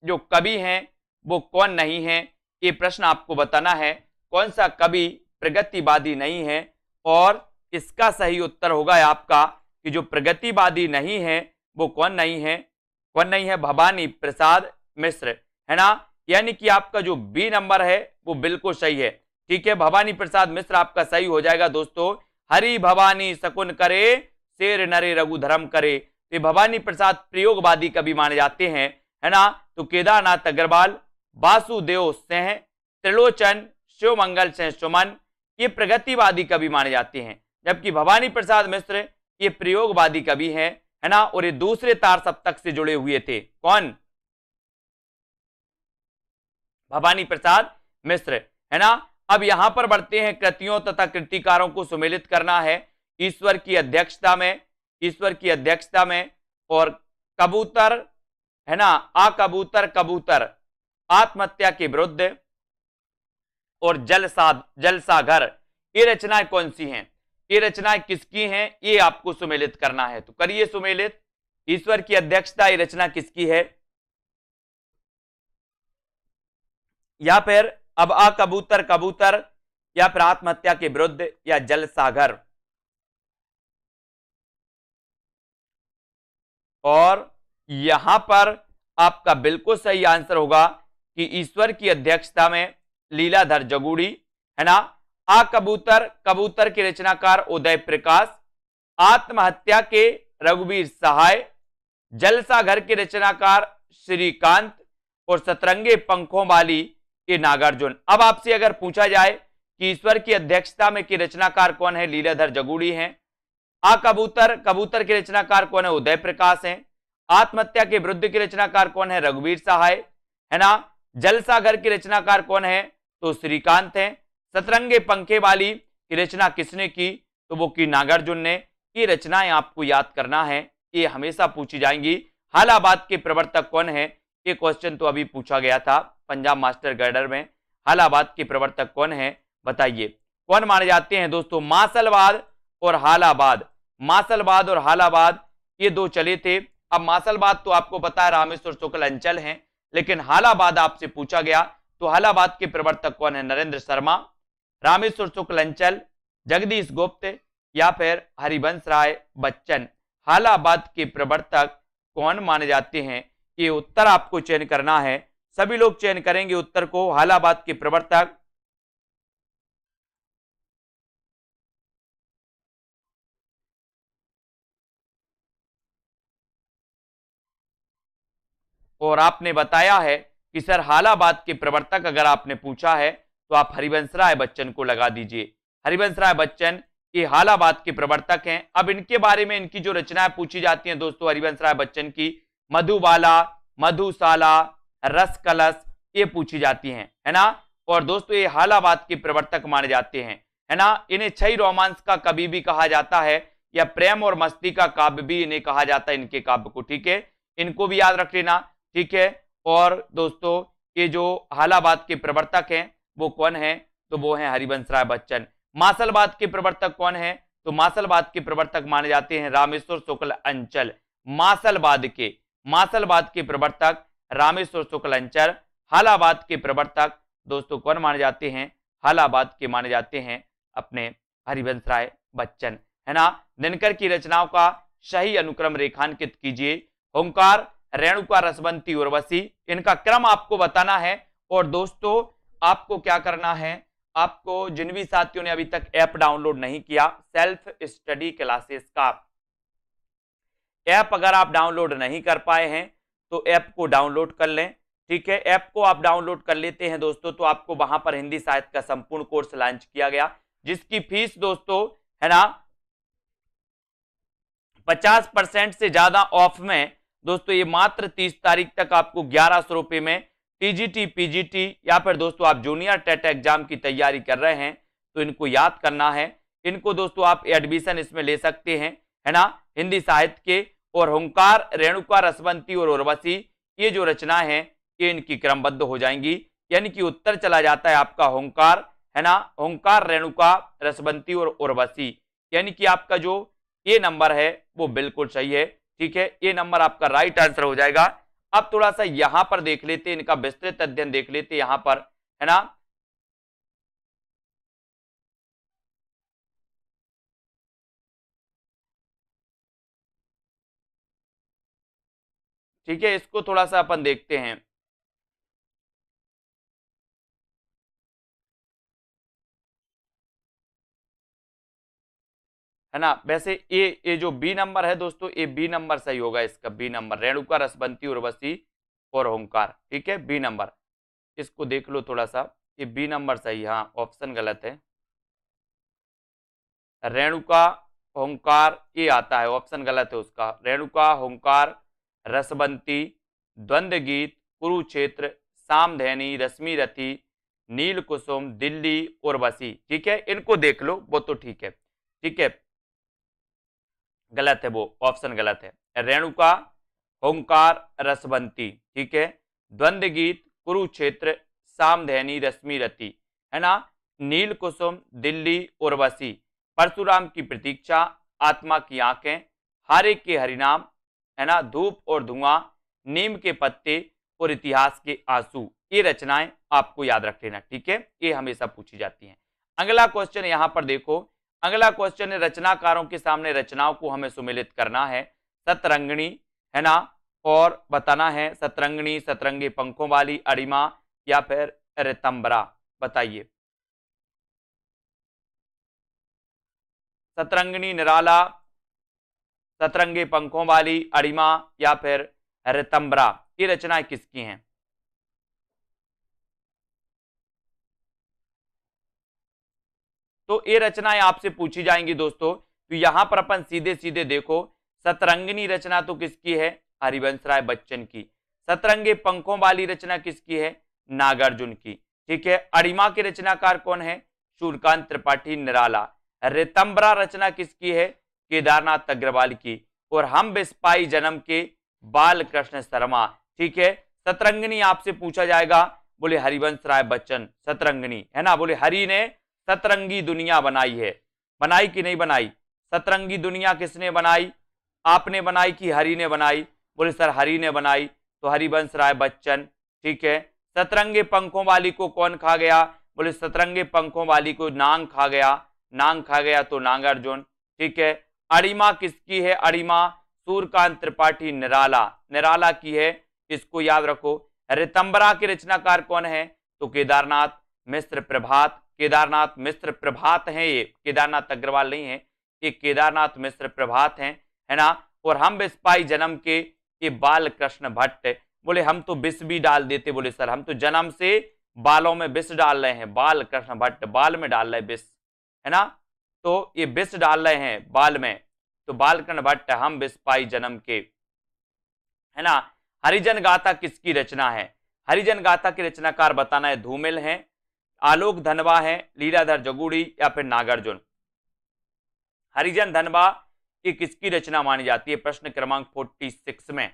जो कवि हैं वो कौन नहीं है? ये प्रश्न आपको बताना है। कौन सा कवि प्रगतिवादी नहीं है? और इसका सही उत्तर होगा आपका कि जो प्रगतिवादी नहीं है वो कौन नहीं है? भवानी प्रसाद मिश्र, है ना। यानी कि आपका जो बी नंबर है वो बिल्कुल सही है, ठीक है। भवानी प्रसाद मिश्र आपका सही हो जाएगा दोस्तों। हरि भवानी शकुन करे, शेर नरे रघुधर्म करे। ये भवानी प्रसाद प्रयोगवादी कवि माने जाते हैं, है ना। तो केदारनाथ अग्रवाल, वासुदेव सिंह, त्रिलोचन, शिवमंगल सिंह सुमन ये प्रगतिवादी कवि माने जाते हैं, जबकि भवानी प्रसाद मिश्र ये प्रयोगवादी कवि हैं, है ना। और ये दूसरे तार सप्तक से जुड़े हुए थे। कौन? भवानी प्रसाद मिश्र, है ना। अब यहां पर बढ़ते हैं, कृतियों तथा कृतिकारों को सुमेलित करना है ईश्वर की अध्यक्षता में। और कबूतर, है ना, कबूतर आत्महत्या के विरुद्ध और जलसाघर, ये रचनाएं कौन सी हैं? ये रचनाएं किसकी हैं? ये आपको सुमेलित करना है। तो करिए सुमेलित। ईश्वर की अध्यक्षता, ये रचना किसकी है? या फिर अब कबूतर या फिर आत्महत्या के विरुद्ध या जलसाघर। और यहां पर आपका बिल्कुल सही आंसर होगा कि ईश्वर की अध्यक्षता में लीलाधर जगूड़ी, है ना। कबूतर के रचनाकार उदय प्रकाश, आत्महत्या के रघुवीर सहाय, जलसाघर के रचनाकार श्रीकांत और सतरंगे पंखों वाली ये नागार्जुन। अब आपसे अगर पूछा जाए कि ईश्वर की अध्यक्षता में की रचनाकार कौन है? लीलाधर जगूड़ी हैं। कबूतर के रचनाकार कौन है? उदय प्रकाश हैं। आत्महत्या के विरुद्ध की रचनाकार कौन है? रघुवीर सहाय, है ना। जलसाघर की रचनाकार कौन है? तो श्रीकांत हैं। सतरंगे पंखे वाली की रचना किसने की? तो वो की नागार्जुन ने। ये रचनाएं आपको याद करना है, ये हमेशा पूछी जाएंगी। हालाबाद के प्रवर्तक कौन है? ये क्वेश्चन तो अभी पूछा गया था पंजाब मास्टर गाइडर में। हालाबाद के प्रवर्तक कौन है बताइए? कौन माने जाते हैं दोस्तों? मासलवाद और हालाबाद ये दो चले थे। अब मासलवाद तो आपको पता है रामेश्वर शुक्ल अंचल हैं, लेकिन हालाबाद आपसे पूछा गया तो हालाबाद के प्रवर्तक कौन है? नरेंद्र शर्मा, रामेश्वर शुक्ल अंचल, जगदीश गुप्त या फिर हरिवंश राय बच्चन। हालाबाद के प्रवर्तक कौन माने जाते हैं? ये उत्तर आपको चयन करना है, सभी लोग चयन करेंगे उत्तर को। हालाबाद के प्रवर्तक और आपने बताया है कि सर हालाबाद के प्रवर्तक अगर आपने पूछा है तो आप हरिवंश राय बच्चन को लगा दीजिए। हरिवंश राय बच्चन ये हालाबाद के प्रवर्तक हैं। अब इनके बारे में इनकी जो रचनाएं पूछी जाती हैं दोस्तों हरिवंश राय बच्चन की, मधुबाला, मधुशाला, रस कलश, ये पूछी जाती हैं, है ना। और दोस्तों ये हालाबाद के प्रवर्तक माने जाते हैं, है ना। इन्हें छई रोमांस का कवि भी कहा जाता है या प्रेम और मस्ती का काव्य भी इन्हें कहा जाता है, इनके काव्य को, ठीक है। इनको भी याद रख लेना, ठीक है। और दोस्तों ये जो हालाबाद के प्रवर्तक हैं वो कौन है? तो वो हैं हरिवंश राय बच्चन। मासलबाद के प्रवर्तक कौन है? तो मासलबाद के प्रवर्तक माने जाते हैं रामेश्वर शुक्ल अंचल। मासलबाद के प्रवर्तक रामेश्वर शुक्ल अंचल। हालाबाद के प्रवर्तक दोस्तों कौन माने जाते हैं? हालाबाद के माने जाते हैं अपने हरिवंश राय बच्चन, है ना। दिनकर की रचनाओं का सही अनुक्रम रेखांकित कीजिए। ओंकार, रेणुका, रसवंती, उर्वशी, इनका क्रम आपको बताना है। और दोस्तों आपको क्या करना है, आपको जिन भी साथियों ने अभी तक ऐप डाउनलोड नहीं किया सेल्फ स्टडी क्लासेस का ऐप, अगर आप डाउनलोड नहीं कर पाए हैं तो ऐप को डाउनलोड कर लें, ठीक है। ऐप को आप डाउनलोड कर लेते हैं दोस्तों तो आपको वहां पर हिंदी साहित्य का संपूर्ण कोर्स लॉन्च किया गया, जिसकी फीस दोस्तों, है ना, 50% से ज्यादा ऑफ में दोस्तों ये मात्र 30 तारीख तक आपको 1100 रुपए में टीजीटी, पीजीटी या फिर दोस्तों आप जूनियर टेट एग्जाम की तैयारी कर रहे हैं तो इनको याद करना है। इनको दोस्तों आप एडमिशन इसमें ले सकते हैं, है ना, हिंदी साहित्य के। और ओंकार, रेणुका, रसवंती और उर्वशी ये जो रचना है ये इनकी क्रमबद्ध हो जाएंगी, यानी कि उत्तर चला जाता है आपका ओंकार, है ना। ओंकार, रेणुका, रसवंती और उर्वशी, यानी कि आपका जो ये नंबर है वो बिल्कुल सही है, ठीक है। ये नंबर आपका राइट आंसर हो जाएगा। अब थोड़ा सा यहां पर देख लेते, इनका विस्तृत अध्ययन देख लेते यहां पर, है ना। ठीक है, इसको थोड़ा सा अपन देखते हैं, है ना। वैसे ये जो बी नंबर है दोस्तों, ये बी नंबर सही होगा, इसका बी नंबर, रेणुका, रसवंती, उर्वशी और ओंकार, ठीक है, बी नंबर। इसको देख लो थोड़ा सा, ये बी नंबर सही, हाँ ऑप्शन गलत है। रेणुका, ओंकार ये आता है, ऑप्शन गलत है उसका। रेणुका, ओंकार, रसवंती, द्वंद्व गीत, कुरुक्षेत्र, सामधेनी, रश्मि रथी, नील कुसुम, दिल्ली, उर्वशी, ठीक है। इनको देख लो, वो तो ठीक है, ठीक है। गलत है, वो ऑप्शन गलत है। रेणुका, ओंकार, रसवंती, ठीक है, द्वंद्व गीत, कुरुक्षेत्र, सामधेनी, रश्मि रति, है ना, नील कुसुम, दिल्ली, उर्वशी, परशुराम की प्रतीक्षा, आत्मा की आंखें, हारे के हरिनाम, है ना, धूप और धुआं, नीम के पत्ते और इतिहास के आंसू, ये रचनाएं आपको याद रख लेना, ठीक है। ये हमेशा पूछी जाती हैं। अगला क्वेश्चन यहां पर देखो, अगला क्वेश्चन है रचनाकारों के सामने रचनाओं को हमें सुमेलित करना है। सतरंगिणी, है ना, और बताना है सतरंगिणी, सतरंगी पंखों वाली, अरिमा या फिर ऋतंबरा, बताइए। सतरंगिणी, निराला, सतरंगी पंखों वाली, अरिमा या फिर ऋतंबरा, ये रचनाएं किसकी हैं? तो ये रचनाएं आपसे पूछी जाएंगी दोस्तों। तो यहां पर अपन सीधे सीधे देखो, सतरंगिनी रचना तो किसकी है? हरिवंश राय बच्चन की। सतरंगे पंखों वाली रचना किसकी है? नागार्जुन की, ठीक है। अरिमा के रचनाकार कौन है? सूर्यकांत त्रिपाठी, निराला। ऋतंबरा रचना किसकी है? केदारनाथ अग्रवाल की। और हम बिस्पाई जन्म के बाल कृष्ण शर्मा, ठीक है। सतरंगिनी आपसे पूछा जाएगा, बोले हरिवंश राय बच्चन सतरंगिनी, है ना। बोले हरि ने सतरंगी दुनिया बनाई है, बनाई कि नहीं बनाई? सतरंगी दुनिया किसने बनाई? आपने बनाई कि हरि ने बनाई? बोले सर हरि ने बनाई। तो हरिवंश राय बच्चन ठीक है। सतरंगे पंखों वाली को कौन खा गया? बोले सतरंगे पंखों वाली को नांग खा गया, नांग खा गया तो नागार्जुन। ठीक है। अरिमा किसकी है? अरिमा सूर्यकांत त्रिपाठी निराला, निराला की है, इसको याद रखो। ऋतंबरा के रचनाकार कौन है? तो केदारनाथ मिश्र प्रभात, केदारनाथ मिश्र प्रभात हैं ये, केदारनाथ अग्रवाल नहीं है, ये केदारनाथ मिश्र प्रभात हैं, है ना। और हम बिस्पाई जन्म के ये बाल कृष्ण भट्ट। बोले हम तो विष भी डाल देते, बोले सर हम तो जन्म से बालों में विष डाल रहे हैं, बाल कृष्ण भट्ट बाल में डाल रहे विष, है ना, तो ये विष डाल रहे हैं बाल में, तो बाल कृष्ण भट्ट हम बिस्पाई जन्म के, है ना। हरिजन गाथा किसकी रचना है? हरिजन गाथा के रचनाकार बताना है। धूमिल है, आलोक धनवा है, लीलाधर जगुड़ी या फिर नागार्जुन। हरिजन धनवा की किसकी रचना मानी जाती है? प्रश्न क्रमांक 46 में।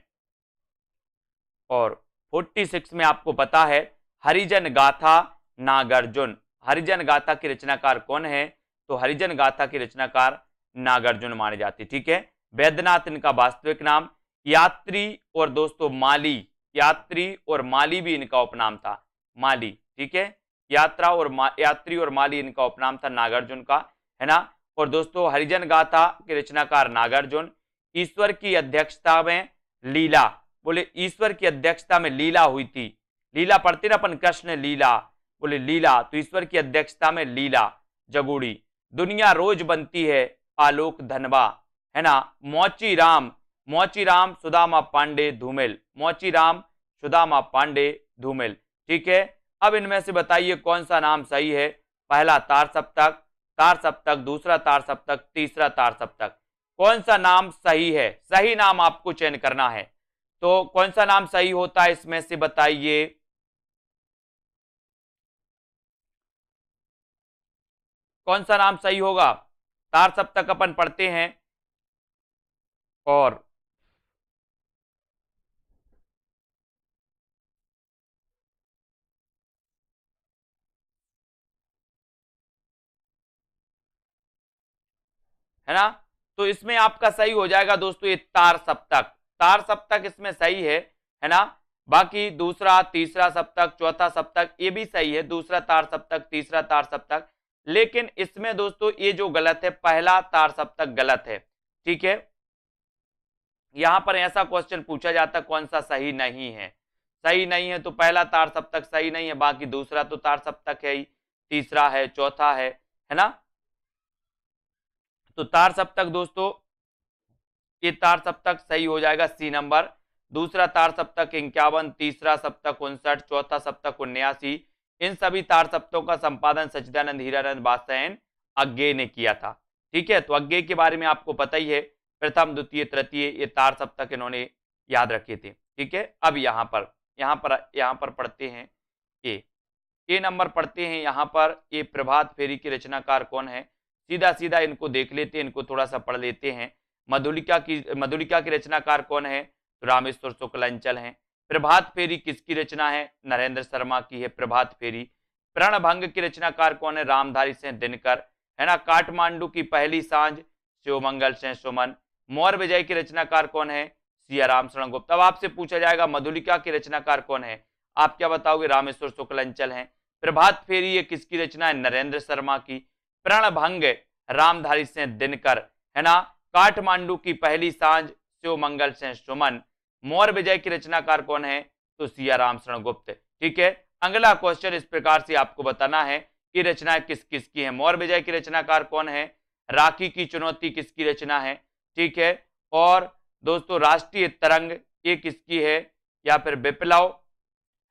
और 46 में आपको पता है हरिजन गाथा नागार्जुन। हरिजन गाथा के रचनाकार कौन है? तो हरिजन गाथा के रचनाकार नागार्जुन माने जाते। ठीक है। वैद्यनाथ इनका वास्तविक नाम। यात्री और दोस्तों माली, यात्री और माली भी इनका उपनाम था, माली। ठीक है। यात्री और माली इनका उपनाम था नागार्जुन का, है ना। और दोस्तों हरिजन गाथा के रचनाकार नागार्जुन। ईश्वर की अध्यक्षता में लीला, बोले ईश्वर की अध्यक्षता में लीला हुई थी, लीला पढ़ते ना अपन, कृष्ण लीला, बोले लीला, तो ईश्वर की अध्यक्षता में लीला जगुड़ी। दुनिया रोज बनती है, आलोक धनवा, है ना। मौची राम, मौची राम सुदामा पांडे धूमिल, मौची राम सुदामा पांडे धूमिल। ठीक है। अब इनमें से बताइए कौन सा नाम सही है? पहला तार सप्तक, तार सप्तक, दूसरा तार सप्तक, तीसरा तार सप्तक, कौन सा नाम सही है? सही नाम आपको चयन करना है, तो कौन सा नाम सही होता है इसमें से बताइए। कौन सा नाम सही होगा? तार सप्तक अपन पढ़ते हैं, और है ना, तो इसमें आपका सही हो जाएगा दोस्तों ये तार सप्तक, तार सप्तक इसमें सही है ना। बाकी दूसरा तीसरा सप्तक चौथा सप्तक ये भी सही है, दूसरा तार सप्तक तीसरा तार सप्तक, लेकिन इसमें दोस्तों ये जो गलत है पहला तार सप्तक गलत है। ठीक है। यहां पर ऐसा क्वेश्चन पूछा जाता कौन सा सही नहीं है, सही नहीं है तो पहला तार सप्तक सही नहीं है, बाकी दूसरा तो तार सप्तक है ही, तीसरा है, चौथा है ना। तो तार सप्तक दोस्तों ये तार सप्तक सही हो जाएगा सी नंबर। दूसरा तार सप्तक 51, तीसरा सप्तक 59, चौथा सप्तक 79। इन सभी तार सप्तकों का संपादन सच्चिदानंद हीरानंद बादशाह अज्ञे ने किया था। ठीक है। तो अज्ञे के बारे में आपको पता ही है, प्रथम द्वितीय तृतीय ये तार सप्तक इन्होंने याद रखे थे। ठीक है। अब यहाँ पर पढ़ते हैं ए नंबर पढ़ते हैं। यहाँ पर ये प्रभात फेरी के रचनाकार कौन है? सीधा सीधा इनको देख लेते हैं, इनको थोड़ा सा पढ़ लेते हैं। मधुलिका की रचनाकार कौन है? तो रामेश्वर शुक्ल अंचल है। प्रभात फेरी किसकी रचना है? नरेंद्र शर्मा की है प्रभात फेरी। प्रणभंग की रचनाकार कौन है? रामधारी सिंह दिनकर, है ना। काठमांडू की पहली सांझ शिवमंगल सिंह सुमन। मौर्य विजय की रचनाकार कौन है? सियाराम शरण गुप्त। अब आपसे पूछा जाएगा मधुलिका के रचनाकार कौन है? आप क्या बताओगे? रामेश्वर शुक्ल अंचल है। प्रभात फेरी ये किसकी रचना है? नरेंद्र शर्मा की। प्रणभंग रामधारी सिंह दिनकर, है ना। काठमांडू की पहली सांझ शिवमंगल सिंह सुमन। मौर्य विजय की रचनाकार कौन है? तो सियाराम शरण गुप्त। ठीक है। अगला क्वेश्चन इस प्रकार से आपको बताना है कि रचना किस किस की है। मौर्य विजय की रचनाकार कौन है? राखी की चुनौती किसकी रचना है? ठीक है। और दोस्तों राष्ट्रीय तरंग ये किसकी है? या फिर विप्लव,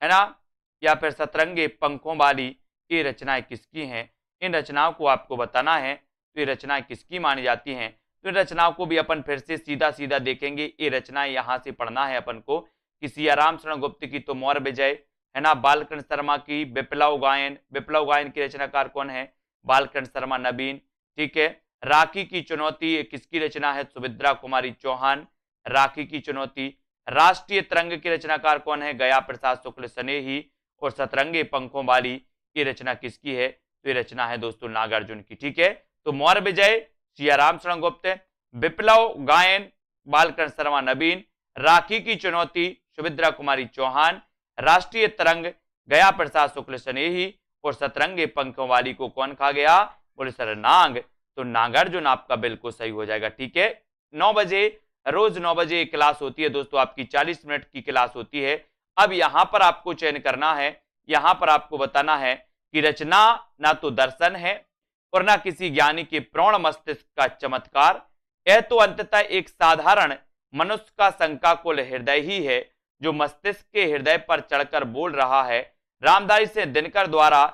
है ना, या फिर सतरंगे पंखों वाली ये रचनाएं किसकी हैं? इन रचनाओं को आपको बताना है, तो ये रचनाएं किसकी मानी जाती हैं। तो इन रचनाओं को भी अपन फिर से सीधा सीधा देखेंगे। ये रचनाएं यहाँ से पढ़ना है अपन को कि सियाराम शरण गुप्त की तो मौर्य विजय, है ना। बालकृष्ण शर्मा की विप्लव गायन की रचनाकार कौन है? बालकृष्ण शर्मा नवीन। ठीक है। राखी की चुनौती किसकी रचना है? सुभद्रा कुमारी चौहान। राखी की चुनौती। राष्ट्रीय तरंग की रचनाकार कौन है? गया प्रसाद शुक्ल स्नेही। और सतरंगे पंखों वाली ये रचना किसकी है? तो ये रचना है दोस्तों नागार्जुन की। ठीक है। तो मौर्य विजय सियाराम शरण गुप्त, विप्लव गायन बालकृष्ण शर्मा नवीन, राखी की चुनौती सुभद्रा कुमारी चौहान, राष्ट्रीय तरंग गया प्रसाद शुक्ल स्नेही और सतरंगे पंखों वाली को कौन खा गया? बोले सर नाग। तो नागार्जुन आपका बिल्कुल सही हो जाएगा। ठीक है, 9 बजे रोज 9 बजे क्लास होती है दोस्तों, आपकी 40 मिनट की क्लास होती है। अब यहां पर आपको चयन करना है, यहां पर आपको बताना है कि रचना ना तो दर्शन है और ना किसी ज्ञानी के प्रौढ़ मस्तिष्क का चमत्कार, यह तो अंततः एक साधारण मनुष्य का शंकाकुल हृदय ही है जो मस्तिष्क के हृदय पर चढ़कर बोल रहा है। रामधारी से दिनकर द्वारा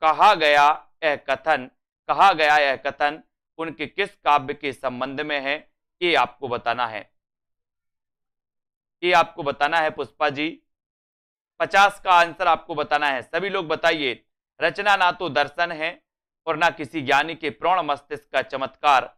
कहा गया यह कथन उनके किस काव्य के संबंध में है? ये आपको बताना है, ये आपको बताना है पुष्पा जी। 50 का आंसर आपको बताना है, सभी लोग बताइए। रचना ना तो दर्शन है और ना किसी ज्ञानी के प्रौढ़ मस्तिष्क का चमत्कार,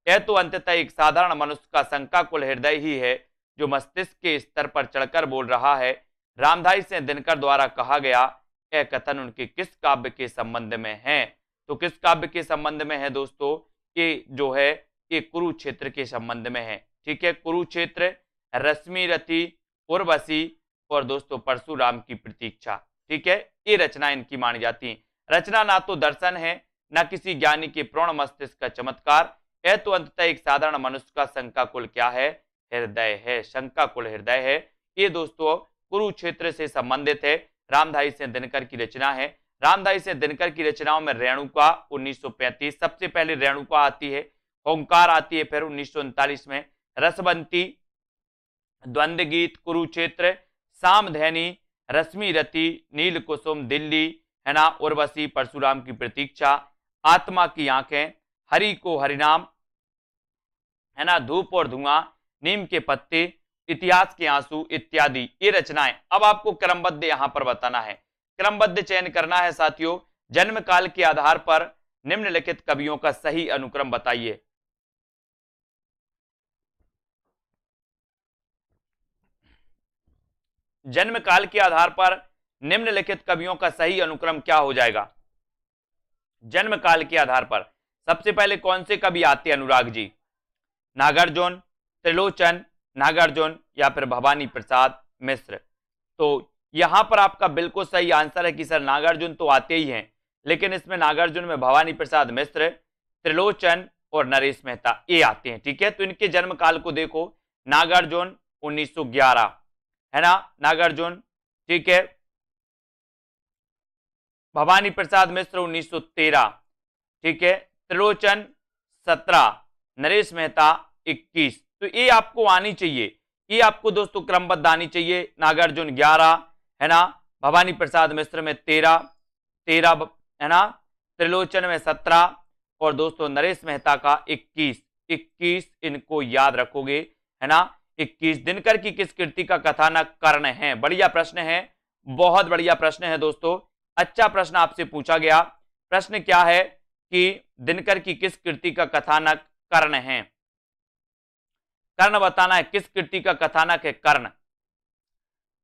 यह तो अंततः एक साधारण मनुष्य का शंकाकुल हृदय ही है जो मस्तिष्क के स्तर पर चढ़कर बोल रहा है। रामधारी से दिनकर द्वारा कहा गया यह कथन उनके किस काव्य के संबंध में है? तो किस काव्य के संबंध में है दोस्तों? ये जो है ये कुरुक्षेत्र के संबंध में है। ठीक है, कुरुक्षेत्र, रश्मि रति, उर्वशी और दोस्तों परशुराम की प्रतीक्षा। ठीक है, ये रचना इनकी मानी जाती है। रचना ना तो दर्शन है ना किसी ज्ञानी के प्रौढ़ मस्तिष्क का चमत्कार, यह तो अंततः एक साधारण मनुष्य का शंकाकुल क्या है? हृदय है, शंकाकुल हृदय है। ये दोस्तों कुरुक्षेत्र से संबंधित है, रामधारी से दिनकर की रचना है। रामधारी से दिनकर की रचनाओं में रेणुका 1935 सबसे पहले रेणुका आती है, ओंकार आती है, फिर 1939 में रसवंती, द्वंद्व गीत, कुरुक्षेत्र, सामधैनी, रश्मि रति, नील कुसुम, दिल्ली, है ना, उर्वशी, परशुराम की प्रतीक्षा, आत्मा की आंखें, हरि को हरिनाम, है ना, धूप और धुआं, नीम के पत्ते, इतिहास के आंसू इत्यादि ये रचनाएं। अब आपको क्रमबद्ध यहां पर बताना है, क्रमबद्ध चयन करना है साथियों। जन्म काल के आधार पर निम्नलिखित कवियों का सही अनुक्रम बताइए। जन्म काल के आधार पर निम्नलिखित कवियों का सही अनुक्रम क्या हो जाएगा? जन्म काल के आधार पर सबसे पहले कौन से कवि आते हैं? अनुराग जी, नागार्जुन, त्रिलोचन, नागार्जुन या फिर भवानी प्रसाद मिश्र। तो यहां पर आपका बिल्कुल सही आंसर है कि सर नागार्जुन तो आते ही हैं, लेकिन इसमें नागार्जुन में भवानी प्रसाद मिश्र, त्रिलोचन और नरेश मेहता ये आते हैं। ठीक है, तो इनके जन्म काल को देखो, नागार्जुन 1911, है ना, नागार्जुन। ठीक है, भवानी प्रसाद मिश्र 1913, ठीक है, त्रिलोचन 17, नरेश मेहता 21। तो ये आपको आनी चाहिए, ये आपको दोस्तों क्रमबद्ध आनी चाहिए। नागार्जुन 11, है ना, भवानी प्रसाद मिश्र में 13 है ना, त्रिलोचन में 17 और दोस्तों नरेश मेहता का 21 इनको याद रखोगे, है ना। 21 दिनकर की किस कृति का कथानक कर्ण है? बढ़िया प्रश्न है, बहुत बढ़िया प्रश्न है दोस्तों, अच्छा प्रश्न आपसे पूछा गया। प्रश्न क्या है कि दिनकर की किस कृति का कथानक कर्ण है? कर्ण बताना है, किस कृति का कथानक है कर्ण?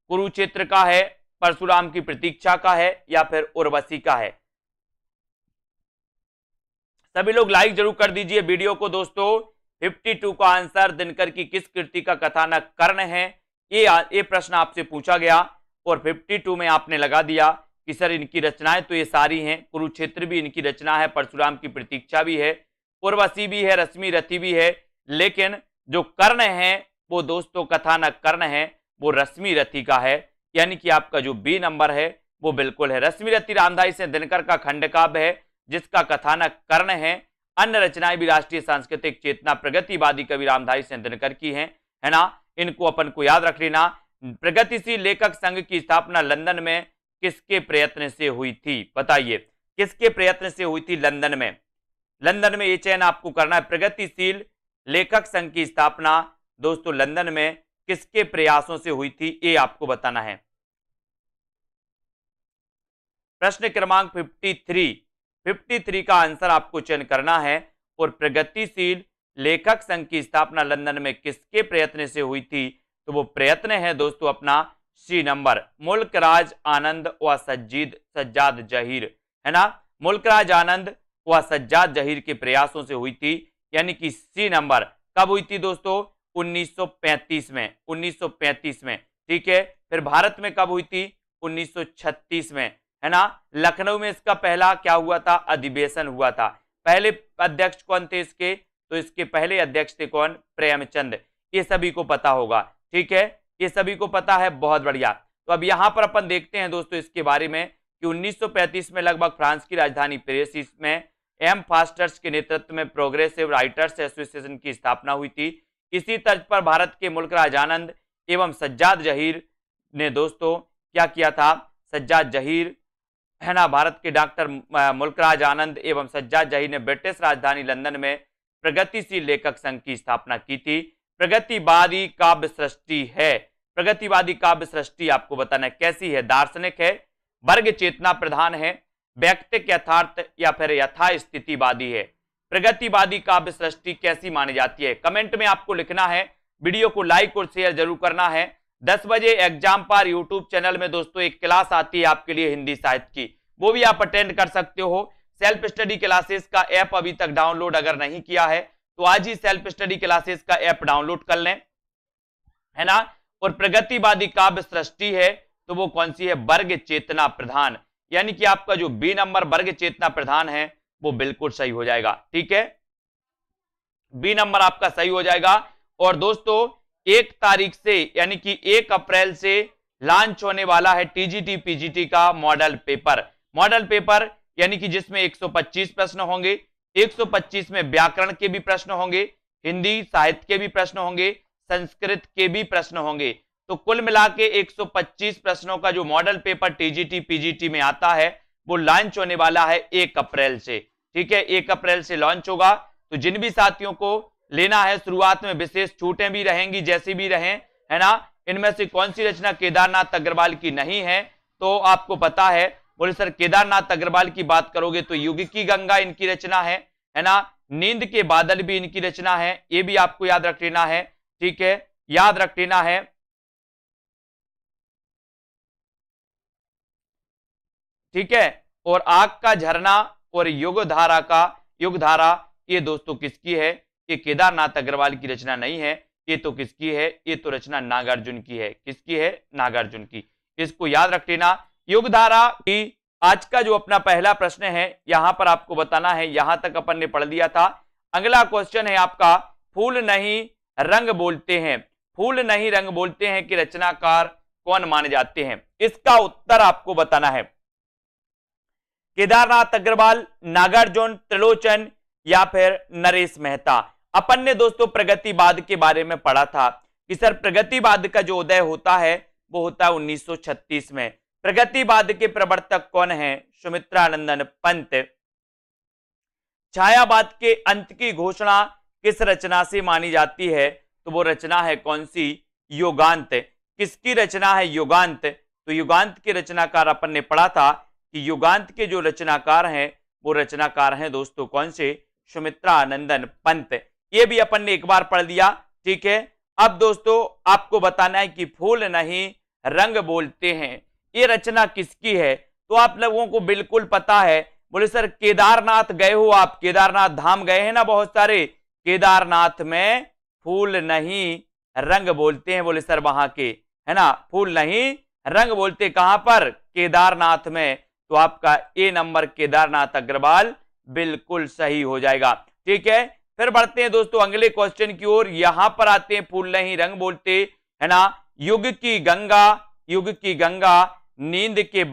कुरुक्षेत्र का है, परशुराम की प्रतीक्षा का है या फिर उर्वशी का है? सभी लोग लाइक जरूर कर दीजिए वीडियो को दोस्तों। 52 का आंसर दिनकर की किस कृति का कथानक कर्ण है, ये प्रश्न आपसे पूछा गया और 52 में आपने लगा दिया कि सर इनकी रचनाएं तो ये सारी हैं, कुरुक्षेत्र भी इनकी रचना है, परशुराम की प्रतीक्षा भी है, उर्वशी भी है, रश्मि रति भी है, लेकिन जो कर्ण है वो दोस्तों कथानक कर्ण है वो रश्मि रति का है, यानी कि आपका जो बी नंबर है वो बिल्कुल है। रश्मि रति रामधारी से दिनकर का खंड काव्य है जिसका कथानक कर्ण है। अन्य रचनाएं भी राष्ट्रीय सांस्कृतिक चेतना प्रगतिवादी कवि रामधारी से दिनकर की हैं, है ना, इनको अपन को याद रख लेना। प्रगतिशील लेखक संघ की स्थापना लंदन में किसके प्रयत्न से हुई थी? बताइए किसके प्रयत्न से हुई थी लंदन में? लंदन में ये चयन आपको करना है। प्रगतिशील लेखक संघ की स्थापना दोस्तों लंदन में किसके प्रयासों से हुई थी, ये आपको बताना है। प्रश्न क्रमांक 53 का आंसर आपको चयन करना है। और प्रगतिशील लेखक संघ की स्थापना लंदन में किसके प्रयत्न से हुई थी? तो वो प्रयत्न है दोस्तों अपना सी नंबर, मुल्कराज आनंद व सज्जाद जहीर, है ना, मुल्कराज आनंद व सज्जाद जहीर के प्रयासों से हुई थी, यानी कि सी नंबर। कब हुई थी दोस्तों? 1935 में, 1935 में, ठीक है। फिर भारत में कब हुई थी? 1936 में, है ना। लखनऊ में इसका पहला क्या हुआ था? अधिवेशन हुआ था। पहले अध्यक्ष कौन थे इसके? तो इसके पहले अध्यक्ष थे कौन? प्रेमचंद। ये सभी को पता होगा, ठीक है, ये सभी को पता है, बहुत बढ़िया। तो अब यहां पर अपन देखते हैं दोस्तों इसके बारे में कि 1935 में लगभग फ्रांस की राजधानी पेरिस में एम फास्टर्स के नेतृत्व में प्रोग्रेसिव राइटर्स एसोसिएशन की स्थापना हुई थी। इसी तर्ज पर भारत के मुल्कराज आनंद एवं सज्जाद जहीर ने दोस्तों क्या किया था? सज्जाद जहीर, है ना, भारत के डॉक्टर मुल्कराज आनंद एवं सज्जाद जहीर ने ब्रिटिश राजधानी लंदन में प्रगतिशील लेखक संघ की स्थापना की थी। प्रगतिवादी काव्य सृष्टि है। प्रगतिवादी काव्य सृष्टि आपको बताना है कैसी है? दार्शनिक है, वर्ग चेतना प्रधान है, व्यक्तिक यथार्थ या फिर यथास्थितिवादी है। प्रगतिवादी काव्य सृष्टि कैसी मानी जाती है? कमेंट में आपको लिखना है। वीडियो को लाइक और शेयर जरूर करना है। 10 बजे एग्जाम पर यूट्यूब चैनल में दोस्तों एक क्लास आती है आपके लिए हिंदी साहित्य की, वो भी आप अटेंड कर सकते हो। सेल्फ स्टडी क्लासेस का ऐप अभी तक डाउनलोड अगर नहीं किया है तो आज ही सेल्फ स्टडी क्लासेस का ऐप डाउनलोड कर लें, है ना। और प्रगतिवादी काव्य सृष्टि है तो वो कौन सी है? वर्ग चेतना प्रधान, यानी कि आपका जो बी नंबर वर्ग चेतना प्रधान है वो बिल्कुल सही हो जाएगा, ठीक है, बी नंबर आपका सही हो जाएगा। और दोस्तों 1 तारीख से यानी कि 1 अप्रैल से लॉन्च होने वाला है टीजीटी पीजीटी का मॉडल पेपर। मॉडल पेपर यानी कि जिसमें 125 प्रश्न होंगे। 125 में व्याकरण के भी प्रश्न होंगे, हिंदी साहित्य के भी प्रश्न होंगे, संस्कृत के भी प्रश्न होंगे। तो कुल मिला के 125 प्रश्नों का जो मॉडल पेपर टीजीटी पीजीटी में आता है वो लॉन्च होने वाला है 1 अप्रैल से, ठीक है, 1 अप्रैल से लॉन्च होगा। तो जिन भी साथियों को लेना है, शुरुआत में विशेष छूटें भी रहेंगी जैसी भी रहें, है ना। इनमें से कौन सी रचना केदारनाथ अग्रवाल की नहीं है? तो आपको पता है, बोले सर केदारनाथ अग्रवाल की बात करोगे तो युग की गंगा इनकी रचना है ना। नींद के बादल भी इनकी रचना है, ये भी आपको याद रख लेना है, ठीक है, याद रख लेना है, ठीक है। और आग का झरना और युगधारा ये दोस्तों किसकी है? ये केदारनाथ अग्रवाल की रचना नहीं है, ये तो किसकी है? ये तो रचना नागार्जुन की है। किसकी है? नागार्जुन की। इसको याद रख लेना। युगधारा की आज का जो अपना पहला प्रश्न है यहां पर आपको बताना है, यहां तक अपन ने पढ़ लिया था। अगला क्वेश्चन है आपका, फूल नहीं रंग बोलते हैं, फूल नहीं रंग बोलते हैं कि रचनाकार कौन माने जाते हैं? इसका उत्तर आपको बताना है। केदारनाथ अग्रवाल, नागार्जुन, त्रिलोचन या फिर नरेश मेहता। अपन ने दोस्तों प्रगतिवाद के बारे में पढ़ा था कि सर प्रगतिवाद का जो उदय होता है वो होता है 1936 में। प्रगतिवाद के प्रवर्तक कौन है? सुमित्रानंदन पंत। छायावाद के अंत की घोषणा किस रचना से मानी जाती है? तो वो रचना है कौन सी? युगांत। किसकी रचना है? युगांत। तो युगांत के रचनाकार अपन ने पढ़ा था कि युगांत के जो रचनाकार हैं वो रचनाकार हैं दोस्तों कौन से? सुमित्रानंदन पंत। ये भी अपन ने एक बार पढ़ लिया, ठीक है। अब दोस्तों आपको बताना है कि फूल नहीं रंग बोलते हैं, ये रचना किसकी है? तो आप लोगों को बिल्कुल पता है। बोले सर केदारनाथ गए हो आप, केदारनाथ धाम गए हैं ना बहुत सारे, केदारनाथ में फूल नहीं रंग बोलते हैं। बोले सर वहां के, है ना, फूल नहीं रंग बोलते कहां पर? केदारनाथ में। तो आपका ए नंबर केदारनाथ अग्रवाल बिल्कुल सही हो जाएगा, ठीक है। फिर बढ़ते हैं दोस्तों अगले क्वेश्चन की ओर। यहां पर आते हैं, फूल नहीं रंग बोलते, है ना, युग की गंगा, युग की गंगा, नींद के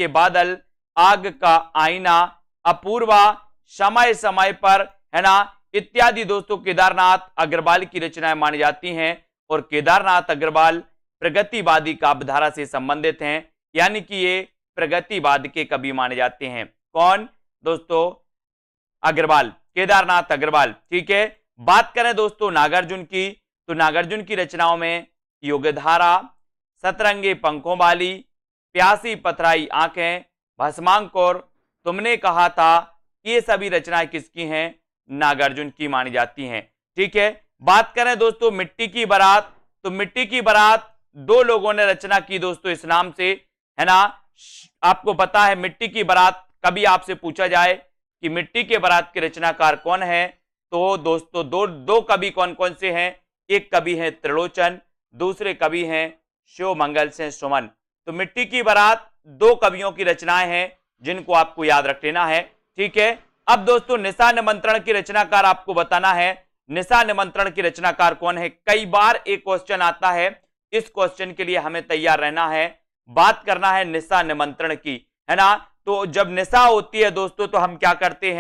बादल, आग का आईना, अपूर्वा, समय समय पर, है ना, इत्यादि दोस्तों केदारनाथ अग्रवाल की रचनाएं मानी जाती हैं। और केदारनाथ अग्रवाल प्रगतिवादी काव्यधारा से संबंधित हैं, यानी कि ये प्रगतिवाद के कवि माने जाते हैं। कौन दोस्तों? अग्रवाल, केदारनाथ अग्रवाल, ठीक है। बात करें दोस्तों नागार्जुन की, तो नागार्जुन की रचनाओं में युगधारा, सतरंगे पंखों वाली, प्यासी पथराई आंखें, भस्मांकुर, तुमने कहा था, ये सभी रचनाएं किसकी हैं? नागार्जुन की मानी जाती हैं, ठीक है। बात करें दोस्तों मिट्टी की बारात, तो मिट्टी की बारात 2 लोगों ने रचना की दोस्तों इस नाम से, है ना। आपको पता है मिट्टी की बारात, कभी आपसे पूछा जाए कि मिट्टी के बारात के रचनाकार कौन है, तो दोस्तों दो कवि कौन कौन से हैं? एक कवि हैं त्रिलोचन, दूसरे कवि हैं शिवमंगल सिंह सुमन। तो मिट्टी की बारात दो कवियों की रचनाएं हैं जिनको आपको याद रख लेना है, ठीक है। अब दोस्तों निशा निमंत्रण की रचनाकार आपको बताना है, निशा निमंत्रण की रचनाकार कौन है। कई बार एक क्वेश्चन आता है, इस क्वेश्चन के लिए हमें तैयार रहना है, बात करना है निशा निमंत्रण की, है ना। तो जब निशा होती है दोस्तों तो हम क्या करते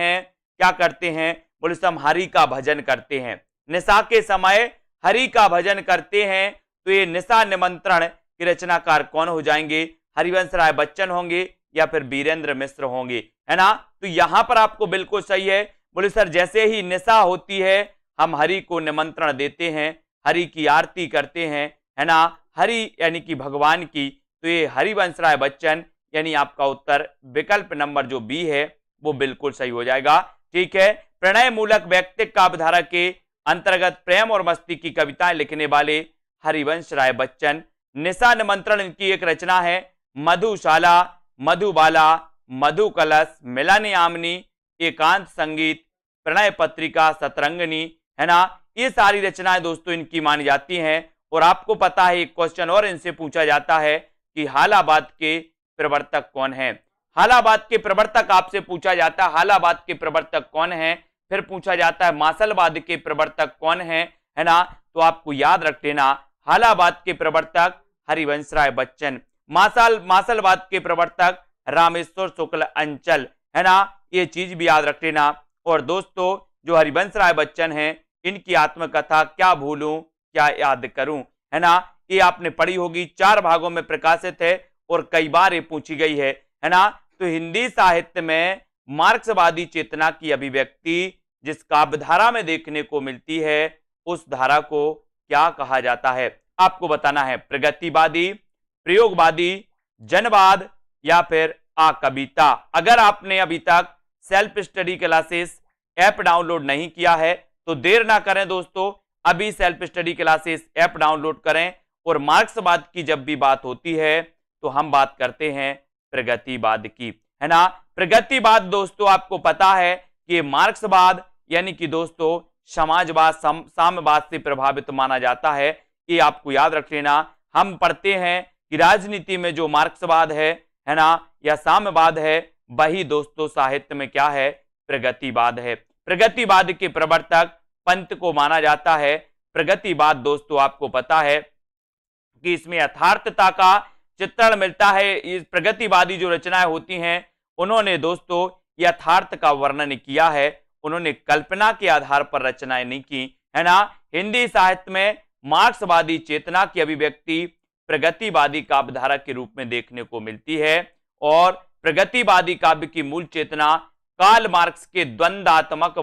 हैं, बोले हम हरि का भजन करते हैं, निशा के समय हरि का भजन करते हैं। तो ये निशा निमंत्रण की रचनाकार कौन हो जाएंगे, हरिवंश राय बच्चन होंगे या फिर वीरेंद्र मिश्र होंगे, है ना। तो यहां पर आपको बिल्कुल सही है। बोले सर जैसे ही निशा होती है हम हरि को निमंत्रण देते हैं, हरि की आरती करते हैं, है ना, हरि यानी कि भगवान की। तो ये हरिवंश राय बच्चन, यानी आपका उत्तर विकल्प नंबर जो बी है वो बिल्कुल सही हो जाएगा, ठीक है। प्रणय मूलक व्यक्तिक काव्यधारा के अंतर्गत प्रेम और मस्ती की कविताएं लिखने वाले हरिवंश राय बच्चन। निशा निमंत्रण इनकी एक रचना है। मधुशाला, मधुबाला, मधु कलश, मिलन यामिनी, एकांत संगीत, प्रणय पत्रिका, सतरंगिनी, है ना। ये सारी रचनाएं दोस्तों इनकी मानी जाती हैं। और आपको पता है एक क्वेश्चन और इनसे पूछा जाता है कि हालाबाद के प्रवर्तक कौन है। हालाबाद के प्रवर्तक आपसे पूछा जाता है, हालाबाद के प्रवर्तक कौन है। फिर पूछा जाता है मासलवाद के प्रवर्तक कौन है ना। तो आपको याद रख लेना, हालाबाद के प्रवर्तक हरिवंश राय बच्चन, मासलवाद के प्रवर्तक रामेश्वर शुक्ल अंचल, है ना। ये चीज भी याद रख लेना। और दोस्तों जो हरिवंश राय बच्चन हैं इनकी आत्मकथा क्या भूलूं क्या याद करूं, है ना, ये आपने पढ़ी होगी, 4 भागों में प्रकाशित है और कई बार ये पूछी गई है ना। तो हिंदी साहित्य में मार्क्सवादी चेतना की अभिव्यक्ति जिस काव्यधारा में देखने को मिलती है उस धारा को क्या कहा जाता है, आपको बताना है। प्रगतिवादी, प्रयोगवादी, जनवाद या फिर कविता। अगर आपने अभी तक self study classes app download नहीं किया है तो देर ना करें दोस्तों, अभी self study classes app download करें। और मार्क्सवाद की जब भी बात होती है तो हम बात करते हैं प्रगतिवाद की, है ना। प्रगतिवाद दोस्तों आपको पता है कि मार्क्सवाद यानी कि दोस्तों समाजवाद, साम्यवाद से प्रभावित माना जाता है। ये आपको याद रख लेना। हम पढ़ते हैं कि राजनीति में जो मार्क्सवाद है ना, या साम्यवाद है, वही दोस्तों साहित्य में क्या है, प्रगतिवाद है। प्रगतिवाद के प्रवर्तक पंत को माना जाता है। प्रगतिवाद दोस्तों आपको पता है कि इसमें यथार्थता का चित्रण मिलता है। इस प्रगतिवादी जो रचनाएं होती हैं उन्होंने दोस्तों यथार्थ का वर्णन किया है, उन्होंने कल्पना के आधार पर रचनाएं नहीं की, है ना। हिंदी साहित्य में मार्क्सवादी चेतना की अभिव्यक्ति प्रगतिवादी काव्यधारा के रूप में देखने को मिलती है। और प्रगतिवादी काव्य की मूल चेतना कार्ल मार्क्स के द्वंद्वात्मक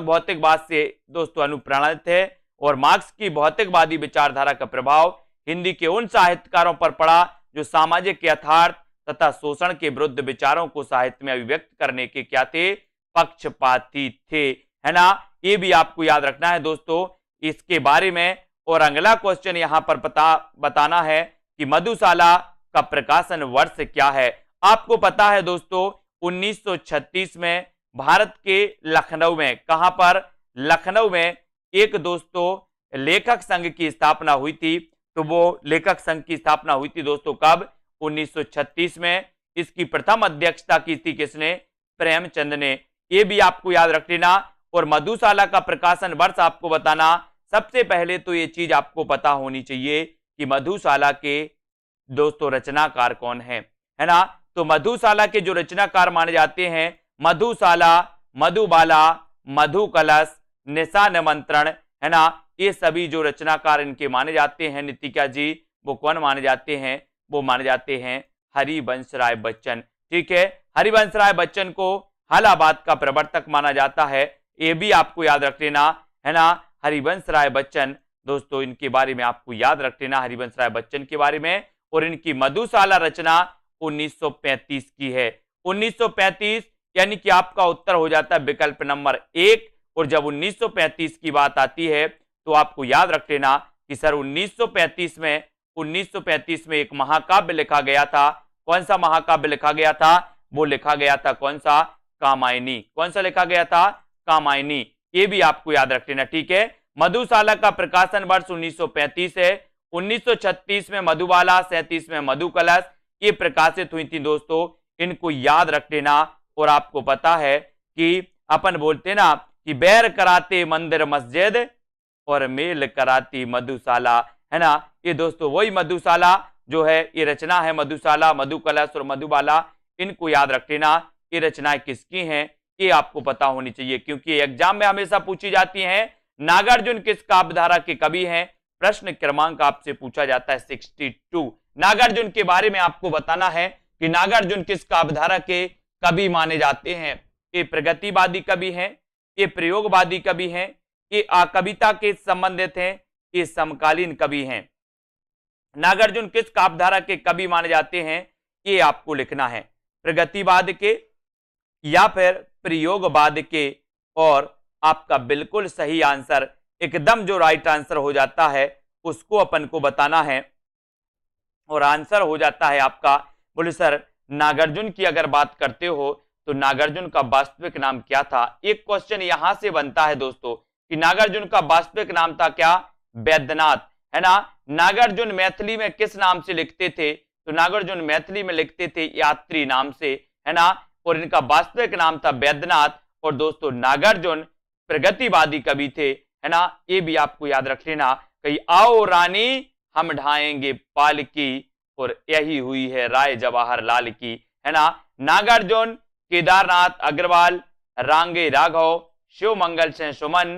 भौतिकवाद से दोस्तों अनुप्राणित है। और मार्क्स की भौतिकवादी विचारधारा का प्रभाव हिंदी के उन साहित्यकारों पर पड़ा जो सामाजिक यथार्थ तथा शोषण के विरुद्ध विचारों को साहित्य में अभिव्यक्त करने के क्या थे, पक्षपाती थे, है ना। ये भी आपको याद रखना है दोस्तों इसके बारे में। और अगला क्वेश्चन यहां पर बताना है कि मधुशाला का प्रकाशन वर्ष क्या है। आपको पता है दोस्तों 1936 में भारत के लखनऊ में, कहां पर, लखनऊ में एक दोस्तों लेखक संघ की स्थापना हुई थी। तो वो लेखक संघ की स्थापना हुई थी दोस्तों कब, 1936 में। इसकी प्रथम अध्यक्षता की थी किसने, प्रेमचंद ने। ये भी आपको याद रख लेना। और मधुशाला का प्रकाशन वर्ष आपको बताना। सबसे पहले तो ये चीज आपको पता होनी चाहिए कि मधुशाला के दोस्तों रचनाकार कौन है ना। तो मधुशाला के जो रचनाकार माने जाते हैं, मधुशाला, मधुबाला, मधु कलश, निशा निमंत्रण, है ना, ये सभी जो रचनाकार इनके माने जाते हैं नितिका जी, वो कौन माने जाते हैं, वो माने जाते हैं हरिवंश राय बच्चन, ठीक है। हरिवंश राय बच्चन को हालाबाद का प्रवर्तक माना जाता है, ये भी आपको याद रख लेना, है ना। हरिवंश राय बच्चन दोस्तों इनके बारे में आपको याद रख लेना, हरिवंश राय बच्चन के बारे में। और इनकी मधुशाला रचना 1935 की है। 1935 यानी कि आपका उत्तर हो जाता है विकल्प नंबर 1। और जब 1935 की बात आती है तो आपको याद रख लेना कि सर 1935 में एक महाकाव्य लिखा गया था। कौन सा महाकाव्य लिखा गया था, वो लिखा गया था कौन सा, कामायनी। कौन सा लिखा गया था, कामायनी। ये भी आपको याद रख लेना, ठीक है। मधुशाला का प्रकाशन वर्ष 1935 है। 1936 में मधुबाला, 37 में मधुकलश ये प्रकाशित हुई थी दोस्तों, इनको याद रख लेना। और आपको पता है कि अपन बोलते ना कि बैर कराते मंदिर मस्जिद और मेल कराती मधुशाला, है ना। ये दोस्तों वही मधुशाला जो है, ये रचना है मधुशाला, मधुकलश और मधुबाला, इनको याद रख लेना। ये रचनाएं किसकी हैं ये आपको पता होनी चाहिए, क्योंकि एग्जाम में हमेशा पूछी जाती हैं। नागार्जुन किस काव्यधारा के कवि हैं? प्रश्न क्रमांक आपसे पूछा जाता है 62। नागार्जुन के बारे में आपको बताना है कि नागार्जुन किस काव्यधारा के कवि माने जाते हैं। ये प्रगतिवादी कवि हैं, ये प्रयोगवादी कवि हैं, ये कविता के संबंधित हैं, ये समकालीन कवि हैं। नागार्जुन किस काव्यधारा के कवि माने जाते हैं ये आपको लिखना है, प्रगतिवाद के या फिर प्रयोगवाद के। और आपका बिल्कुल सही आंसर, एकदम जो राइट आंसर हो जाता है उसको अपन को बताना है। और आंसर हो जाता है आपका, बोले सर नागार्जुन की अगर बात करते हो तो नागार्जुन का वास्तविक नाम क्या था? एक क्वेश्चन यहां से बनता है दोस्तों कि नागार्जुन का वास्तविक नाम था क्या? वैद्यनाथ, है ना। नागार्जुन मैथिली में किस नाम से लिखते थे? तो नागार्जुन मैथिली में लिखते थे यात्री नाम से, है ना। और इनका वास्तविक नाम था वैद्यनाथ। और दोस्तों नागार्जुन प्रगतिवादी कवि थे, है ना। ये भी आपको याद रख लेना। कहीं आओ रानी हम ढाएंगे पालकी और यही हुई है राय जवाहरलाल की, है ना। नागार्जुन, केदारनाथ अग्रवाल, रांगे राघव, शिव मंगल सिंह सुमन,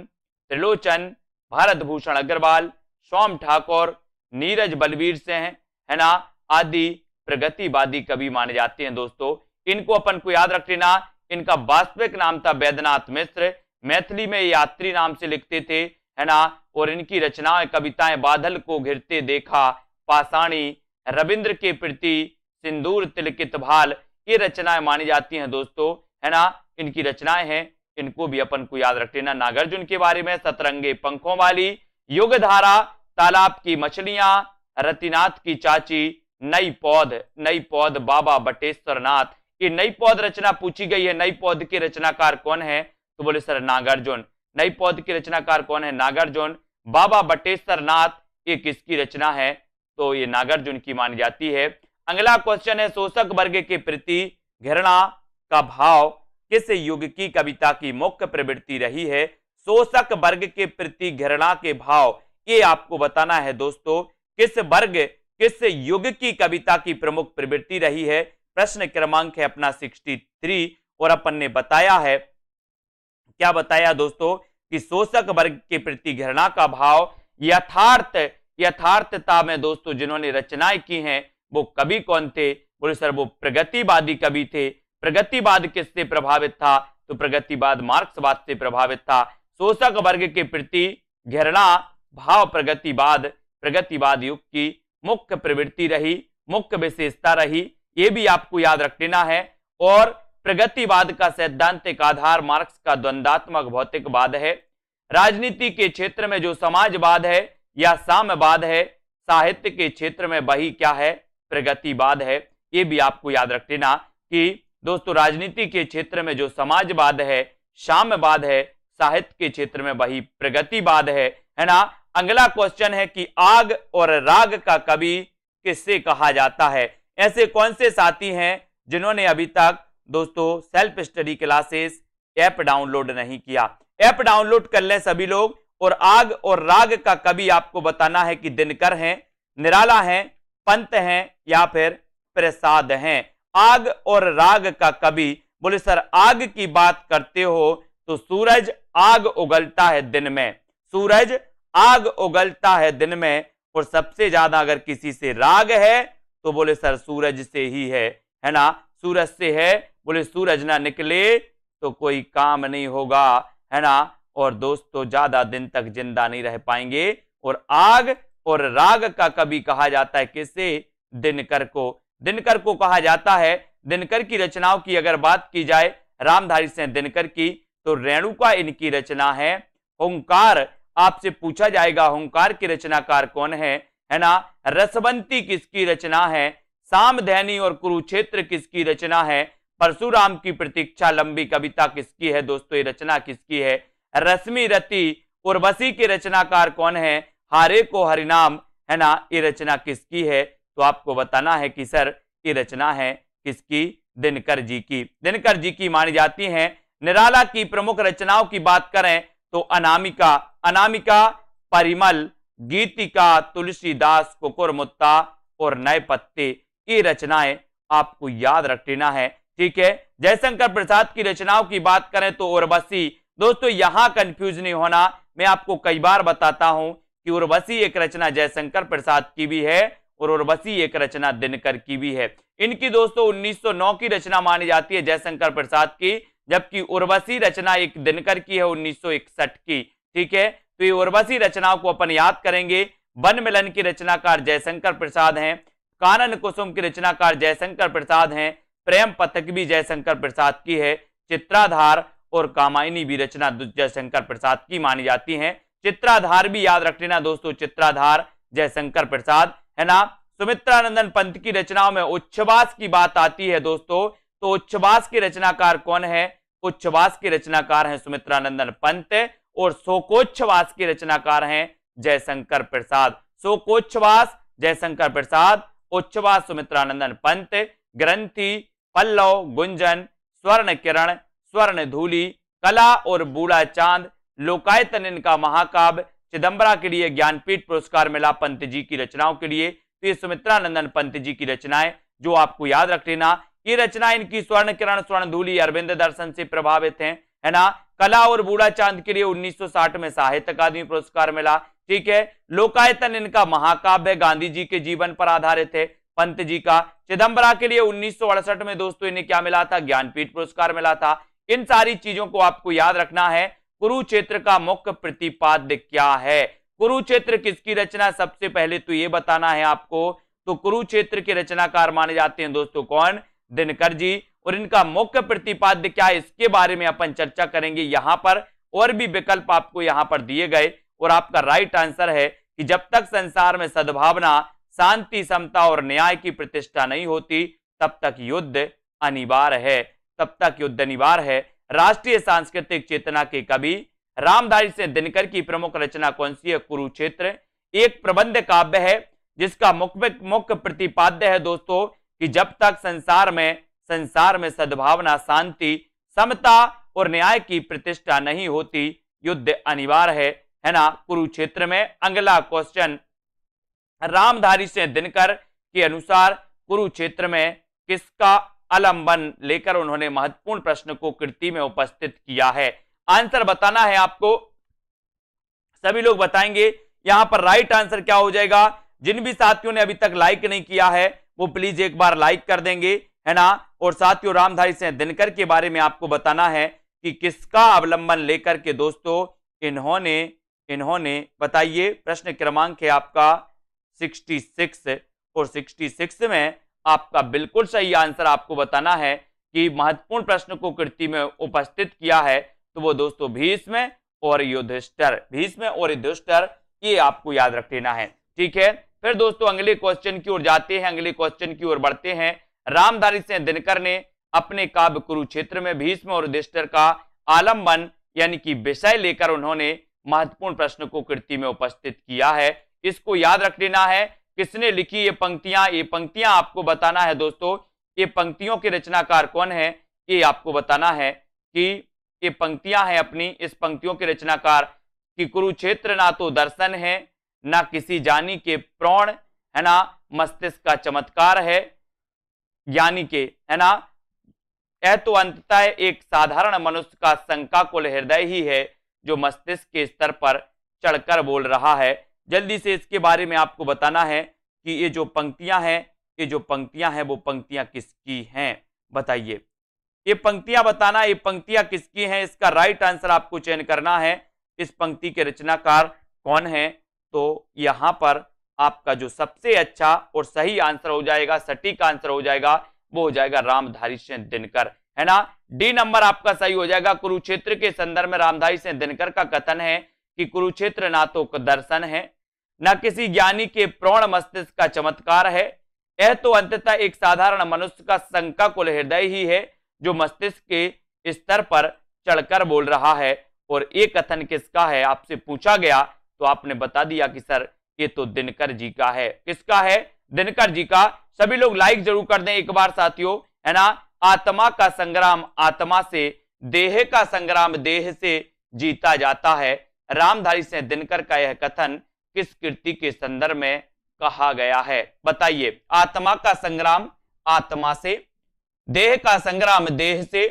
त्रिलोचन, भारत भूषण अग्रवाल, सोम ठाकुर, नीरज बलवीर सिंह, है ना, आदि प्रगतिवादी कवि माने जाते हैं दोस्तों। इनको अपन को याद रख लेना। इनका वास्तविक नाम था वैद्यनाथ मिश्र, मैथिली में यात्री नाम से लिखते थे, है ना। और इनकी रचनाएं कविताएं बादल को घिरते देखा, पाषाणी, रविंद्र के प्रति, सिंदूर तिलकित भाल, ये रचनाएं मानी जाती हैं दोस्तों, है ना। इनकी रचनाएं हैं, इनको भी अपन को याद रख लेना। नागार्जुन के बारे में सतरंगे पंखों वाली, युगधारा, तालाब की मछलियां, रतिनाथ की चाची, नई पौध बाबा बटेश्वर नाथ। ये नई पौध रचना पूछी गई है, नई पौध के रचनाकार कौन है? तो बोले सर नागार्जुन। नई पौध के रचनाकार कौन है? नागार्जुन। बाबा बटेश्वर नाथ ये किसकी रचना है? तो ये नागार्जुन की मानी जाती है। अगला क्वेश्चन है, शोषक वर्ग के प्रति घृणा का भाव किस युग की कविता की मुख्य प्रवृत्ति रही है? शोषक वर्ग के प्रति घृणा के भाव, ये आपको बताना है दोस्तों, किस वर्ग, किस युग की कविता की प्रमुख प्रवृत्ति रही है। प्रश्न क्रमांक है अपना 63। और अपन ने बताया है, क्या बताया दोस्तों, कि शोषक वर्ग के प्रति घृणा का भाव यथार्थता में दोस्तों जिन्होंने रचनाएं की हैं वो कवि कौन थे? बोले सर वो प्रगतिवादी कवि थे। प्रगतिवाद किससे प्रभावित था? तो प्रगतिवाद मार्क्सवाद से प्रभावित था। शोषक वर्ग के प्रति घृणा भाव प्रगतिवाद युग की मुख्य प्रवृत्ति रही, मुख्य विशेषता रही, ये भी आपको याद रख लेना है। और प्रगतिवाद का सैद्धांतिक आधार मार्क्स का द्वंद्वात्मक भौतिकवाद है। राजनीति के क्षेत्र में जो समाजवाद है या साम्यवाद है, साहित्य के क्षेत्र में वही क्या है? प्रगतिवाद है। ये भी आपको याद रख लेना कि दोस्तों राजनीति के क्षेत्र में जो समाजवाद है, साम्यवाद है, साहित्य के क्षेत्र में वही प्रगतिवाद है ना। अगला क्वेश्चन है कि आग और राग का कवि किससे कहा जाता है? ऐसे कौन से साथी हैं जिन्होंने अभी तक दोस्तों self study classes app download नहीं किया? ऐप डाउनलोड कर लें सभी लोग। और आग और राग का कवि आपको बताना है कि दिनकर हैं, निराला हैं, पंत हैं या फिर प्रसाद हैं। आग और राग का कवि, बोले सर आग की बात करते हो तो सूरज आग उगलता है दिन में, सूरज आग उगलता है दिन में। और सबसे ज्यादा अगर किसी से राग है तो बोले सर सूरज से ही है ना, सूरज से है। बोले सूरज ना निकले तो कोई काम नहीं होगा, है ना। और दोस्तों ज्यादा दिन तक जिंदा नहीं रह पाएंगे। और आग और राग का कवि कहा जाता है किसे? दिनकर को। दिनकर को कहा जाता है। दिनकर की रचनाओं की अगर बात की जाए रामधारी सिंह दिनकर की, तो रेणुका इनकी रचना है। हुंकार आपसे पूछा जाएगा हुंकार की रचनाकार कौन है ना। रसवंती किसकी रचना है? सामधैनी और कुरुक्षेत्र किसकी रचना है? परशुराम की प्रतीक्षा लंबी कविता किसकी है दोस्तों? ये रचना किसकी है? रश्मि रति उर्वशी के रचनाकार कौन है? हारे को हरिनाम, है ना, ये रचना किसकी है? तो आपको बताना है कि सर ये रचना है किसकी? दिनकर जी की। दिनकर जी की मानी जाती है। निराला की प्रमुख रचनाओं की बात करें तो अनामिका, अनामिका, परिमल, गीतिका, तुलसीदास, कुकुरमुत्ता और नए पत्ते, ये रचनाएं आपको याद रख लेना है। ठीक है, जयशंकर प्रसाद की रचनाओं की बात करें तो उर्वशी। दोस्तों यहां कंफ्यूज नहीं होना, मैं आपको कई बार बताता हूं कि उर्वशी एक रचना जयशंकर प्रसाद की भी है और उर्वशी एक रचना दिनकर की भी है। इनकी दोस्तों 1909 की रचना मानी जाती है जयशंकर प्रसाद की, जबकि उर्वशी रचना एक दिनकर की है 1961 की। ठीक है, तो ये उर्वशी रचनाओं को अपन याद करेंगे। वन मिलन की रचनाकार जयशंकर प्रसाद हैं, कानन कुसुम की रचनाकार जयशंकर प्रसाद हैं, प्रेम पथक भी जयशंकर प्रसाद की है, चित्राधार और कामायनी भी रचना जयशंकर प्रसाद की मानी जाती हैं। चित्राधार भी याद रख लेना दोस्तों, चित्राधार जयशंकर प्रसाद, है ना। सुमित्रानंदन पंत की रचनाओं में उच्छ्वास की बात आती है दोस्तों, तो उच्छ्वास के रचनाकार कौन है? उच्छ्वास के रचनाकार हैं सुमित्रानंदन पंत और शोकोच्छ्वास के रचनाकार हैं जयशंकर प्रसाद। शोकोच्छ्वास जयशंकर प्रसाद, उच्छ्वास सुमित्रानंदन पंत। ग्रंथि, पल्लव, गुंजन, स्वर्ण किरण, स्वर्ण धूलि, कला और बूढ़ा चांद, लोकायतन इनका महाकाव्य, चिदंबरा के लिए ज्ञानपीठ पुरस्कार मिला पंत जी की रचनाओं के लिए। तो ये सुमित्रानंदन पंत जी की रचनाएं जो आपको याद रख लेना। ये रचना इनकी स्वर्ण किरण, स्वर्ण धूलि अरविंद दर्शन से प्रभावित है ना। कला और बूढ़ा चांद के लिए 1960 में साहित्य अकादमी पुरस्कार मिला। ठीक है, लोकायतन इनका महाकाव्य गांधी जी के जीवन पर आधारित है पंत जी का। चिदंबरा के लिए 1968 में दोस्तों इन्हें क्या मिला था? ज्ञानपीठ पुरस्कार मिला था। इन सारी चीजों को आपको याद रखना है। कुरुक्षेत्र का मुख्य प्रतिपाद्य क्या है? कुरुक्षेत्र किसकी रचना? सबसे पहले तो ये बताना है आपको। तो कुरुक्षेत्र के रचनाकार माने जाते हैं दोस्तों कौन? दिनकर जी। और इनका मुख्य प्रतिपाद्य क्या है, इसके बारे में अपन चर्चा करेंगे यहां पर। और भी विकल्प आपको यहां पर दिए गए और आपका राइट आंसर है कि जब तक संसार में सद्भावना, शांति, समता और न्याय की प्रतिष्ठा नहीं होती तब तक युद्ध अनिवार्य है, तब तक युद्ध अनिवार्य है। राष्ट्रीय सांस्कृतिक चेतना के कवि रामधारी सिंह दिनकर की प्रमुख रचना कौन सी है? कुरुक्षेत्र। एक प्रबंध काव्य है जिसका मुख्य प्रतिपाद्य है दोस्तों कि जब तक संसार में सद्भावना, शांति, समता और न्याय की प्रतिष्ठा नहीं होती युद्ध अनिवार्य है ना। कुरुक्षेत्र में अगला क्वेश्चन, रामधारी सिंह दिनकर के अनुसार कुरुक्षेत्र में किसका आलंबन लेकर उन्होंने महत्वपूर्ण प्रश्न को कृति में उपस्थित किया है? आंसर बताना है आपको, सभी लोग बताएंगे। यहां पर राइट आंसर क्या हो जाएगा? जिन भी साथियों ने अभी तक लाइक नहीं किया है वो प्लीज एक बार लाइक कर देंगे, है ना। और साथियों रामधारी सिंह दिनकर के बारे में आपको बताना है कि किसका अवलंबन लेकर के दोस्तों इन्होंने बताइए। प्रश्न क्रमांक है आपका 66 और 66 में आपका बिल्कुल सही आंसर आपको बताना है कि महत्वपूर्ण प्रश्न को कृति में उपस्थित किया है तो वो दोस्तों भीष्म और युधिष्ठिर, भीष्म और युधिष्ठिर, ये आपको याद रख लेना है। ठीक है, फिर दोस्तों अगले क्वेश्चन की ओर जाते हैं, अगले क्वेश्चन की ओर बढ़ते हैं। रामधारी सिंह दिनकर ने अपने काव्य कुरुक्षेत्र में भीष्म और युधिष्ठिर का आलंबन यानी कि विषय लेकर उन्होंने महत्वपूर्ण प्रश्न को कृति में उपस्थित किया है। इसको याद रख लेना है। किसने लिखी ये पंक्तियां? ये पंक्तियां आपको बताना है दोस्तों, ये पंक्तियों के रचनाकार कौन है ये आपको बताना है कि ये पंक्तियां हैं अपनी। इस पंक्तियों के रचनाकार कि कुरुक्षेत्र ना तो दर्शन है, ना किसी जानी के प्राण, है ना, मस्तिष्क का चमत्कार है, यानी के, है ना, यह तो अंततः एक साधारण मनुष्य का शंकाकुल हृदय ही है जो मस्तिष्क के स्तर पर चढ़कर बोल रहा है। जल्दी से इसके बारे में आपको बताना है कि ये जो पंक्तियां हैं वो पंक्तियां किसकी हैं, बताइए। ये पंक्तियां बताना, ये पंक्तियां किसकी हैं, इसका राइट आंसर आपको चयन करना है। इस पंक्ति के रचनाकार कौन है? तो यहां पर आपका जो सबसे अच्छा और सही आंसर हो जाएगा, सटीक आंसर हो जाएगा, वो हो जाएगा रामधारी सिंह दिनकर, है ना। डी नंबर आपका सही हो जाएगा। कुरुक्षेत्र के संदर्भ में रामधारी सिंह दिनकर का कथन है कि कुरुक्षेत्र ना तो दर्शन है, ना किसी ज्ञानी के प्रौढ़ मस्तिष्क का चमत्कार है, यह तो अंततः एक साधारण मनुष्य का शंकाकुल हृदय ही है जो मस्तिष्क के स्तर पर चढ़कर बोल रहा है। और ये कथन किसका है आपसे पूछा गया तो आपने बता दिया कि सर ये तो दिनकर जी का है। किसका है? दिनकर जी का। सभी लोग लाइक जरूर कर दें एक बार साथियों, है ना। आत्मा का संग्राम आत्मा से, देह का संग्राम देह से जीता जाता है। रामधारी सिंह दिनकर का यह कथन किस कृति के संदर्भ में कहा गया है? बताइए। आत्मा का संग्राम आत्मा से, देह का संग्राम देह से,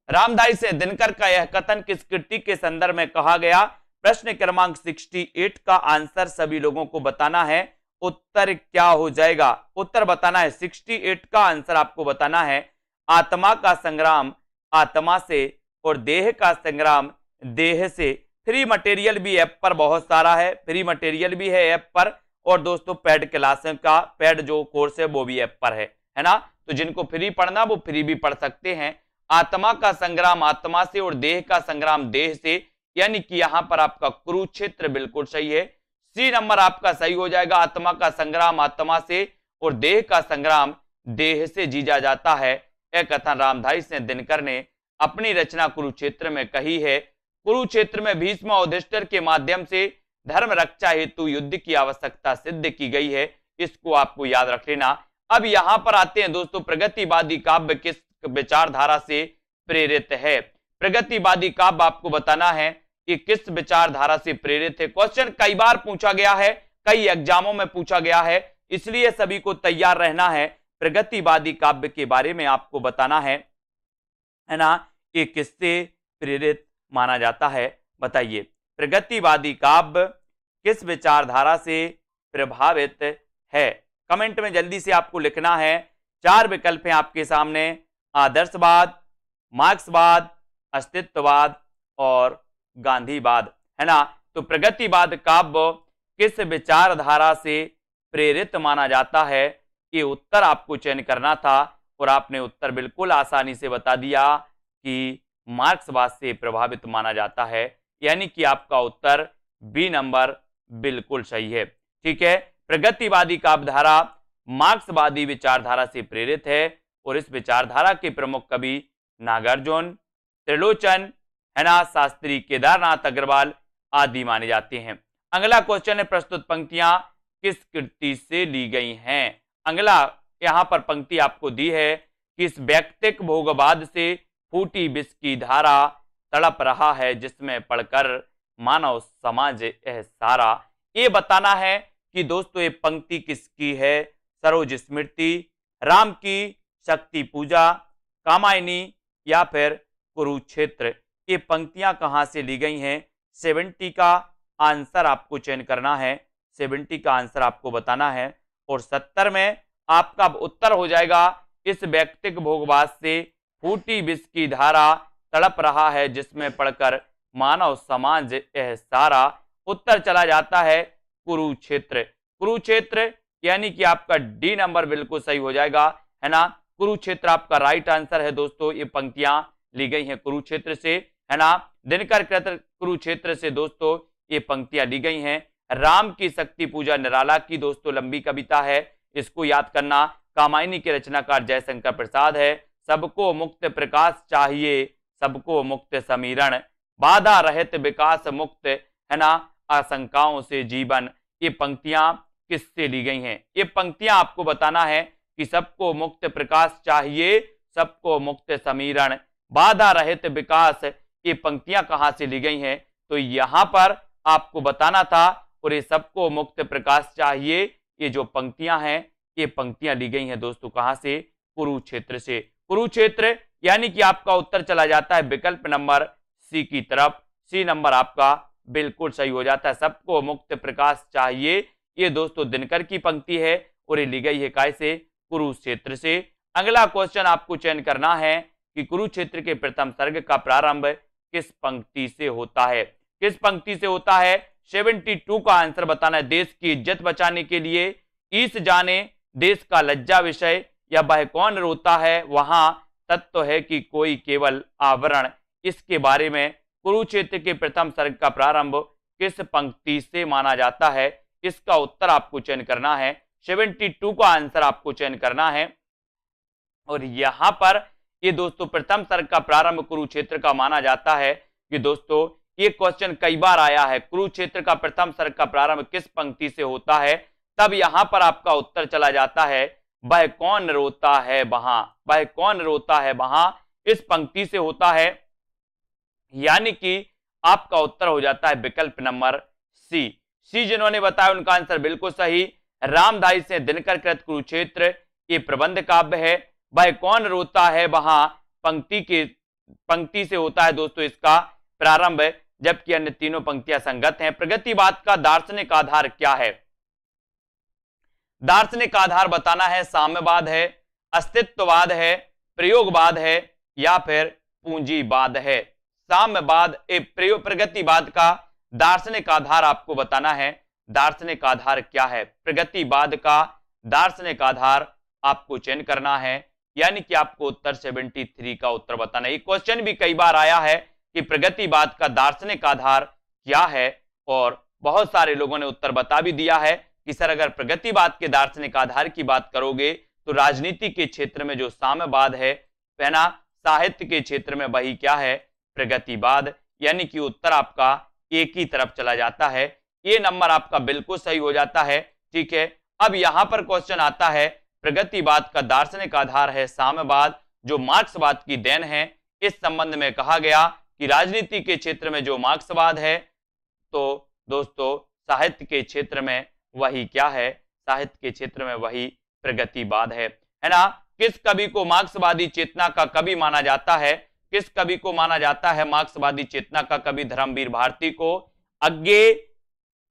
रामधारी सिंह दिनकर का यह कथन किस कृति के संदर्भ में कहा गया? प्रश्न क्रमांक 68 का आंसर सभी लोगों को बताना है। उत्तर क्या हो जाएगा? उत्तर बताना है। 68 का आंसर आपको बताना है। आत्मा का संग्राम आत्मा से और देह का संग्राम देह से। फ्री मटेरियल भी ऐप पर बहुत सारा है, फ्री मटेरियल भी है ऐप पर, और दोस्तों पेड क्लासेस का पेड जो कोर्स है वो भी ऐप पर है ना। तो जिनको फ्री पढ़ना वो फ्री भी पढ़ सकते हैं। आत्मा का संग्राम आत्मा से और देह का संग्राम देह से, यानी कि यहां पर आपका कुरुक्षेत्र बिल्कुल सही है। सी नंबर आपका सही हो जाएगा। आत्मा का संग्राम आत्मा से और देह का संग्राम देह से जीता जाता है। यह कथन रामधारी सिंह दिनकर ने अपनी रचना कुरुक्षेत्र में कही है। कुरुक्षेत्र में भीष्म और युधिष्ठिर के माध्यम से धर्म रक्षा हेतु युद्ध की आवश्यकता सिद्ध की गई है। इसको आपको याद रख लेना। अब यहां पर आते हैं दोस्तों, प्रगतिवादी काव्य किस विचारधारा से प्रेरित है? प्रगतिवादी काव्य आपको बताना है कि किस विचारधारा से प्रेरित है। क्वेश्चन कई बार पूछा गया है, कई एग्जामों में पूछा गया है, इसलिए सभी को तैयार रहना है। प्रगतिवादी काव्य के बारे में आपको बताना है ना, कि किससे प्रेरित माना जाता है? बताइए। प्रगतिवादी काव्य किस विचारधारा से प्रभावित है? कमेंट में जल्दी से आपको लिखना है। 4 विकल्प हैं आपके सामने, आदर्शवाद, मार्क्सवाद, अस्तित्ववाद और गांधीवाद, है ना। तो प्रगतिवाद काव्य किस विचारधारा से प्रेरित माना जाता है, ये उत्तर आपको चयन करना था और आपने उत्तर बिल्कुल आसानी से बता दिया कि मार्क्सवाद से प्रभावित माना जाता है, यानी कि आपका उत्तर बी नंबर बिल्कुल सही है। ठीक है। प्रगतिवादी काव्यधारा मार्क्सवादी विचारधारा से प्रेरित है और इस विचारधारा के प्रमुख कवि नागार्जुन, त्रिलोचन, है ना, शास्त्री, केदारनाथ अग्रवाल आदि माने जाते हैं। अगला क्वेश्चन है, प्रस्तुत पंक्तियां किस कृति से ली गई हैं? अगला यहां पर पंक्ति आपको दी है कि इस व्यक्तिक भोगवाद से फूटी विष की धारा तड़प रहा है जिसमें पढ़कर मानव समाज यह सारा। ये बताना है कि दोस्तों ये पंक्ति किसकी है? सरोज स्मृति, राम की शक्ति पूजा, कामायनी या फिर कुरुक्षेत्र। ये पंक्तियां कहां से ली गई हैं? 70 का आंसर आपको चयन करना है। 70 का आंसर आपको बताना है और 70 में आपका उत्तर हो जाएगा, इस व्यक्तिक भोगवाद से फूटी विष की धारा तड़प रहा है जिसमें पढ़कर मानव समाज यह सारा। उत्तर चला जाता है कुरुक्षेत्र। कुरुक्षेत्र यानी कि आपका डी नंबर बिल्कुल सही हो जाएगा, है ना। कुरुक्षेत्र आपका राइट आंसर है दोस्तों। ये पंक्तियां ली गई हैं कुरुक्षेत्र से, है ना। दिनकर कृत कुरुक्षेत्र से दोस्तों ये पंक्तियां ली गई हैं। राम की शक्ति पूजा निराला की दोस्तों लंबी कविता है, इसको याद करना। कामायनी के रचनाकार जयशंकर प्रसाद है। सबको मुक्त प्रकाश चाहिए, सबको मुक्त समीरण, बाधा रहित विकास मुक्त, है ना, आशंकाओं से जीवन। ये पंक्तियां किससे ली गई हैं? ये पंक्तियां आपको बताना है कि सबको मुक्त प्रकाश चाहिए, सबको मुक्त समीरण, बाधा रहित विकास। ये पंक्तियां कहां से ली गई हैं? तो यहां पर आपको बताना था। और ये सबको मुक्त प्रकाश चाहिए, ये जो पंक्तियां हैं ये पंक्तियां ली गई हैं दोस्तों कहां से? कुरुक्षेत्र से। कुरुक्षेत्र यानी कि आपका उत्तर चला जाता है विकल्प नंबर सी की तरफ। सी नंबर आपका बिल्कुल सही हो जाता है। सबको मुक्त प्रकाश चाहिए, ये दोस्तों दिनकर की पंक्ति है और ये ली गई है काय से? कुरुक्षेत्र से। अगला क्वेश्चन आपको चयन करना है कि कुरुक्षेत्र के प्रथम सर्ग का प्रारंभ किस पंक्ति से होता है? किस पंक्ति से होता है? 72 का आंसर बताना है। देश की इज्जत बचाने के लिए ईस जाने देश का लज्जा विषय, या वह कौन रोता है वहां तत्व है कि कोई केवल आवरण। इसके बारे में कुरुक्षेत्र के प्रथम सर्ग का प्रारंभ किस पंक्ति से माना जाता है? इसका उत्तर आपको चयन करना है। 72 का आंसर आपको चयन करना है। और यहां पर ये दोस्तों प्रथम सर्ग का प्रारंभ कुरुक्षेत्र का माना जाता है कि दोस्तों ये क्वेश्चन कई बार आया है, कुरुक्षेत्र का प्रथम सर्ग का प्रारंभ किस पंक्ति से होता है? तब यहां पर आपका उत्तर चला जाता है वह कौन रोता है वहां, वह कौन रोता है वहां, इस पंक्ति से होता है। यानी कि आपका उत्तर हो जाता है विकल्प नंबर सी। सी जिन्होंने बताया उनका आंसर बिल्कुल सही। रामधारी से दिनकर कृत कुरुक्षेत्र ये प्रबंध काव्य है। वह कौन रोता है वहां पंक्ति से होता है दोस्तों इसका प्रारंभ, जबकि अन्य तीनों पंक्तियां संगत हैं। प्रगतिवाद का दार्शनिक आधार क्या है? दार्शनिक आधार बताना है साम्यवाद है, अस्तित्ववाद है, प्रयोगवाद है या फिर पूंजीवाद है। साम्यवाद प्रगतिवाद का दार्शनिक आधार आपको बताना है। दार्शनिक आधार क्या है? प्रगतिवाद का दार्शनिक आधार आपको चयन करना है, यानी कि आपको उत्तर 73 का उत्तर बताना है। ये क्वेश्चन भी कई बार आया है कि प्रगतिवाद का दार्शनिक आधार क्या है, और बहुत सारे लोगों ने उत्तर बता भी दिया है कि सर अगर प्रगतिवाद के दार्शनिक आधार की बात करोगे तो राजनीति के क्षेत्र में जो साम्यवाद है ना, साहित्य के क्षेत्र में वही क्या है? प्रगतिवाद। यानी कि उत्तर आपका एक ही तरफ चला जाता है। ये नंबर आपका बिल्कुल सही हो जाता है। ठीक है, अब यहां पर क्वेश्चन आता है प्रगतिवाद का दार्शनिक आधार है साम्यवाद, जो मार्क्सवाद की देन है। इस संबंध में कहा गया कि राजनीति के क्षेत्र में जो मार्क्सवाद है, तो दोस्तों साहित्य के क्षेत्र में वही क्या है? साहित्य के क्षेत्र में वही प्रगतिवाद है ना। किस कवि को मार्क्सवादी चेतना का कवि माना जाता है? किस कवि को माना जाता है मार्क्सवादी चेतना का कवि? धर्मवीर भारती को, अज्ञे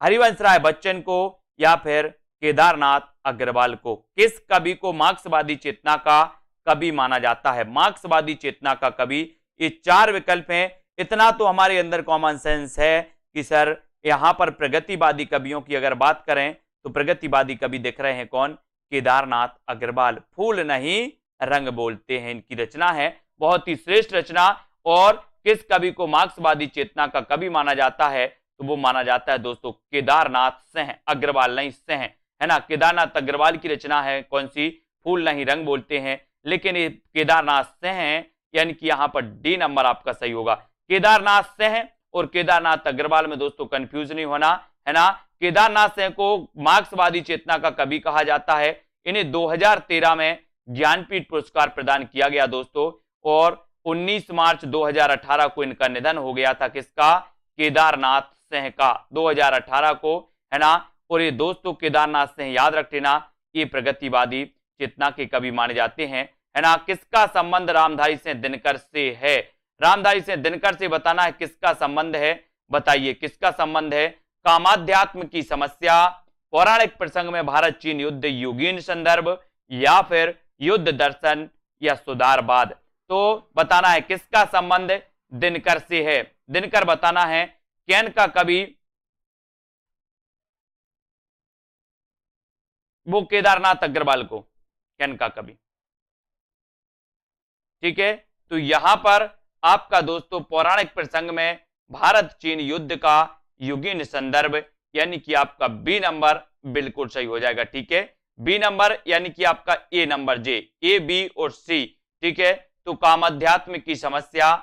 हरिवंश राय बच्चन को या फिर केदारनाथ अग्रवाल को? किस कवि को मार्क्सवादी चेतना का कवि माना जाता है? मार्क्सवादी चेतना का कवि। ये चार विकल्प हैं। इतना तो हमारे अंदर कॉमन सेंस है कि सर यहां पर प्रगतिवादी कवियों की अगर बात करें तो प्रगतिवादी कवि दिख रहे हैं कौन? केदारनाथ अग्रवाल। फूल नहीं रंग बोलते हैं इनकी रचना है, बहुत ही श्रेष्ठ रचना। और किस कवि को मार्क्सवादी चेतना का कवि माना जाता है? तो वो माना जाता है दोस्तों केदारनाथ सिंह अग्रवाल, नहीं सिंह, है ना। केदारनाथ अग्रवाल की रचना है कौन सी? फूल नहीं रंग बोलते हैं। लेकिन ये केदारनाथ सिंह है, यानी कि यहां पर डी नंबर आपका सही होगा। केदारनाथ सिंह और केदारनाथ अग्रवाल में दोस्तों कंफ्यूज नहीं होना, है ना। केदारनाथ सिंह को मार्क्सवादी चेतना का कवि कहा जाता है। इन्हें 2013 में ज्ञानपीठ पुरस्कार प्रदान किया गया दोस्तों, और 19 मार्च 2018 को इनका निधन हो गया था। किसका? केदारनाथ सिंह का, 2018 को, है ना। और ये दोस्तों केदारनाथ सिंह याद रख लेना, ये प्रगतिवादी चेतना के कवि माने जाते हैं, है ना। किसका संबंध रामधारी सिंह दिनकर से है? रामधारी सिंह दिनकर से बताना है किसका संबंध है, बताइए किसका संबंध है? कामाध्यात्म की समस्या, पौराणिक प्रसंग में भारत चीन युद्ध युगीन संदर्भ, या फिर युद्ध दर्शन या सुधारवाद? तो बताना है किसका संबंध दिनकर से है। दिनकर बताना है कैन का कवि, वो केदारनाथ अग्रवाल को कैन का कवि। ठीक है, तो यहां पर आपका दोस्तों पौराणिक प्रसंग में भारत चीन युद्ध का युगीन संदर्भ, यानी कि आपका बी नंबर बिल्कुल सही हो जाएगा। ठीक है, बी नंबर यानी कि आपका ए नंबर जे, ए बी और सी। ठीक है, तो कामाध्यात्म की समस्या,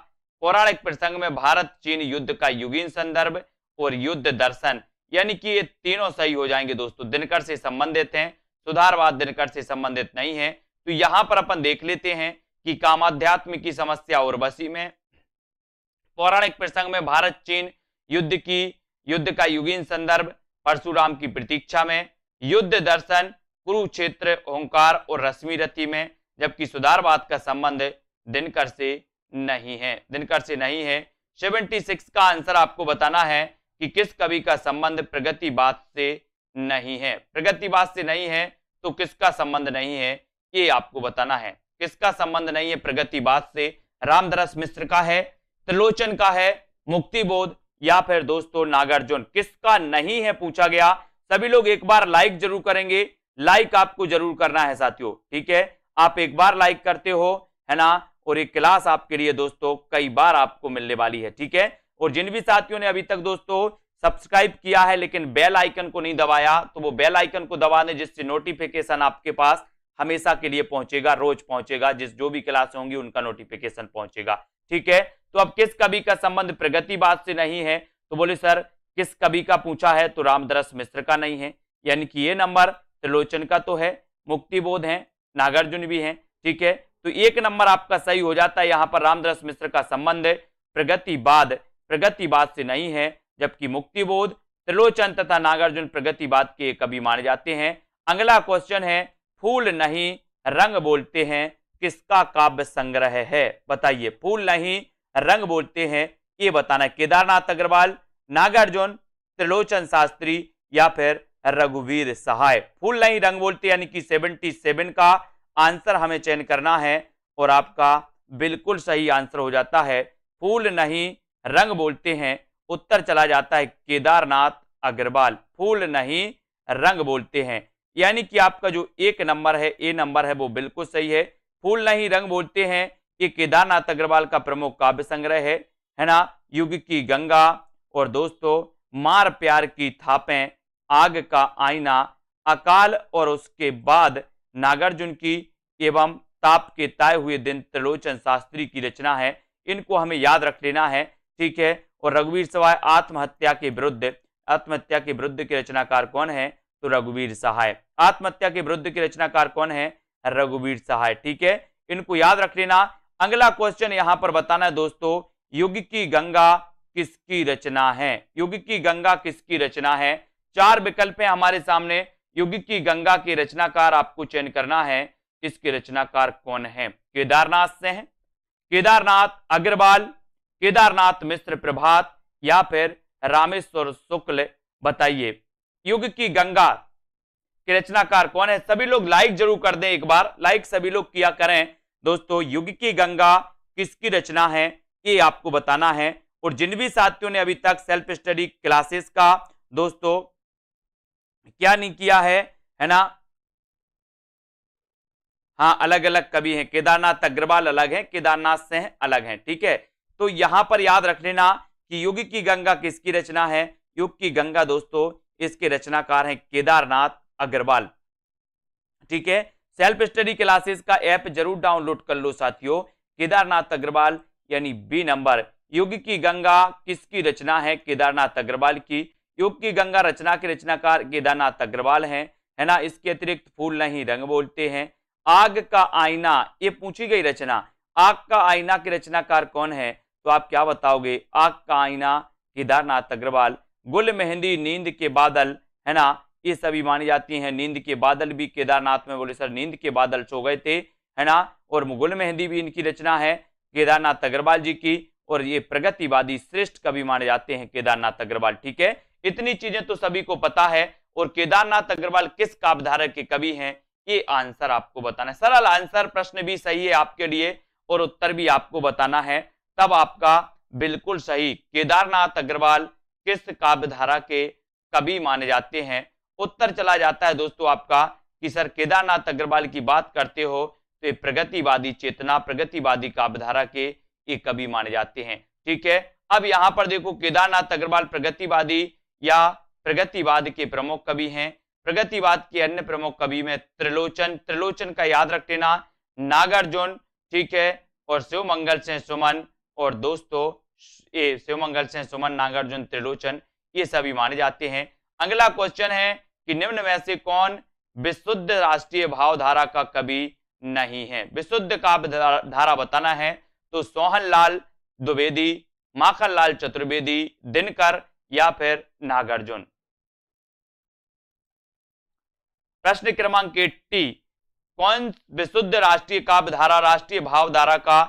पौराणिक प्रसंग में भारत चीन युद्ध का युगीन संदर्भ और युद्ध दर्शन, यानी कि ये तीनों सही हो जाएंगे दोस्तों। दिनकर से संबंधित हैं, सुधारवाद दिनकर से संबंधित नहीं है। तो यहां पर अपन देख लेते हैं कि कामाध्यात्म की समस्या और बसी में, पौराणिक प्रसंग में भारत चीन युद्ध का युगीन संदर्भ, परशुराम की प्रतीक्षा में, युद्ध दर्शन कुरुक्षेत्र ओंकार और रश्मि रथी में, जबकि सुधारवाद का संबंध दिनकर से नहीं है, दिनकर से नहीं है। 76 का आंसर आपको बताना है कि किस कवि का संबंध प्रगतिवाद से नहीं है। प्रगतिवाद से नहीं है तो किसका संबंध नहीं है, ये आपको बताना है। किसका संबंध नहीं है प्रगतिवाद से? रामधरस मिश्र का है, त्रिलोचन का है, मुक्तिबोध या फिर दोस्तों नागार्जुन? किसका नहीं है पूछा गया। सभी लोग एक बार लाइक जरूर करेंगे, लाइक आपको जरूर करना है साथियों। ठीक है, आप एक बार लाइक करते हो, है ना, और एक क्लास आपके लिए दोस्तों कई बार आपको मिलने वाली है। ठीक है, और जिन भी साथियों ने अभी तक दोस्तों सब्सक्राइब किया है लेकिन बेल आइकन को नहीं दबाया, तो वो बेल आइकन को दबा दें, जिससे नोटिफिकेशन आपके पास हमेशा के लिए पहुंचेगा, रोज पहुंचेगा। जो भी क्लास होंगी उनका नोटिफिकेशन पहुंचेगा। ठीक है, तो अब किस कवि का संबंध प्रगतिवाद से नहीं है? तो बोले सर किस कवि का पूछा है? तो रामदरस मिश्र का नहीं है, यानी कि ये नंबर त्रिलोचन का तो है, मुक्तिबोध है, नागार्जुन भी है, ठीक है। तो एक नंबर आपका सही हो जाता है। यहाँ पर रामदरस मिश्र का संबंध प्रगतिवाद से नहीं है, जबकि मुक्तिबोध, त्रिलोचन तथा नागार्जुन प्रगतिवाद के कवि माने जाते हैं। अगला क्वेश्चन है, फूल नहीं रंग बोलते हैं किसका काव्य संग्रह है? बताइए, फूल नहीं रंग बोलते हैं, ये बताना। केदारनाथ अग्रवाल, नागार्जुन, त्रिलोचन शास्त्री या फिर रघुवीर सहाय। फूल नहीं रंग बोलते यानी कि 77 का आंसर हमें चयन करना है और आपका बिल्कुल सही आंसर हो जाता है फूल नहीं रंग बोलते हैं। उत्तर चला जाता है केदारनाथ अग्रवाल, फूल नहीं रंग बोलते हैं, यानी कि आपका जो एक नंबर है, ए नंबर है, वो बिल्कुल सही है। फूल नहीं रंग बोलते हैं ये केदारनाथ अग्रवाल का प्रमुख काव्य संग्रह है ना। युग की गंगा और दोस्तों मार प्यार की थापें, आग का आईना, अकाल और उसके बाद नागार्जुन की एवं ताप के ताए हुए दिन त्रिलोचन शास्त्री की रचना है। इनको हमें याद रख लेना है, ठीक है। और रघुवीर सहाय आत्महत्या के विरुद्ध के रचनाकार कौन है? तो रघुवीर सहाय। आत्महत्या के विरुद्ध के रचनाकार कौन है? रघुवीर सहाय, ठीक है। इनको याद रख लेना। अगला क्वेश्चन यहां पर बताना है दोस्तों, युग की गंगा किसकी रचना है? युग की गंगा किसकी रचना है? चार विकल्प हैं हमारे सामने। युग की गंगा के रचनाकार आपको चयन करना है, इसके रचनाकार कौन है? केदारनाथ से हैं, केदारनाथ अग्रवाल, केदारनाथ मिश्र प्रभात या फिर रामेश्वर शुक्ल। बताइए युग की गंगा के रचनाकार कौन है? सभी लोग लाइक जरूर कर दें, एक बार लाइक सभी लोग किया करें दोस्तों। युग की गंगा किसकी रचना है ये आपको बताना है। और जिन भी साथियों ने अभी तक सेल्फ स्टडी क्लासेस का दोस्तों क्या नहीं किया है ना, हाँ अलग अलग कवि हैं, केदारनाथ अग्रवाल अलग है, केदारनाथ से हैं अलग हैं, ठीक है। तो यहां पर याद रख लेना कि युग की गंगा किसकी रचना है? युग की गंगा दोस्तों इसके रचनाकार हैं केदारनाथ अग्रवाल, ठीक है। सेल्फ स्टडी क्लासेस का ऐप जरूर डाउनलोड कर लो साथियों। केदारनाथ अग्रवाल यानी बी नंबर। युग की गंगा किसकी रचना है? केदारनाथ अग्रवाल की। युग की गंगा रचना के रचनाकार केदारनाथ अग्रवाल हैं, है ना। इसके अतिरिक्त फूल नहीं रंग बोलते हैं, आग का आईना ये पूछी गई रचना, आग का आईना के रचनाकार कौन है? तो आप क्या बताओगे? आग का आईना केदारनाथ अग्रवाल। गुल मेहंदी, नींद के बादल, है ना, ये सभी मानी जाती हैं। नींद के बादल भी केदारनाथ में, बोले सर नींद के बादल सो गए थे, है ना। और गुल मेहंदी भी इनकी रचना है केदारनाथ अग्रवाल जी की। और ये प्रगतिवादी श्रेष्ठ कवि माने जाते हैं केदारनाथ अग्रवाल, ठीक है। इतनी चीजें तो सभी को पता है। और केदारनाथ अग्रवाल किस काव्यधारा के कवि हैं ये आंसर आपको बताना है। सरल आंसर, प्रश्न भी सही है आपके लिए और उत्तर भी आपको बताना है, तब आपका बिल्कुल सही। केदारनाथ अग्रवाल किस काव्यधारा के कवि माने जाते हैं? उत्तर चला जाता है दोस्तों आपका कि सर केदारनाथ अग्रवाल की बात करते हो तो प्रगतिवादी चेतना, प्रगतिवादी काव्यधारा के ये कवि माने जाते हैं, ठीक है। अब यहां पर देखो केदारनाथ अग्रवाल प्रगतिवादी या प्रगतिवाद के प्रमुख कवि हैं। प्रगतिवाद के अन्य प्रमुख कवि में त्रिलोचन का याद रख लेना, नागार्जुन, ठीक है, और शिवमंगल सिंह सुमन। और दोस्तों ये शिवमंगल सिंह सुमन, नागार्जुन, त्रिलोचन ये सभी माने जाते हैं। अगला क्वेश्चन है कि निम्न में से कौन विशुद्ध राष्ट्रीय भावधारा का कवि नहीं है? विशुद्ध काव्य धारा बताना है तो सोहनलाल द्विवेदी, माखनलाल चतुर्वेदी, दिनकर या फिर नागार्जुन। प्रश्न क्रमांक 80, कौन विशुद्ध राष्ट्रीय काव्य धारा, राष्ट्रीय भावधारा का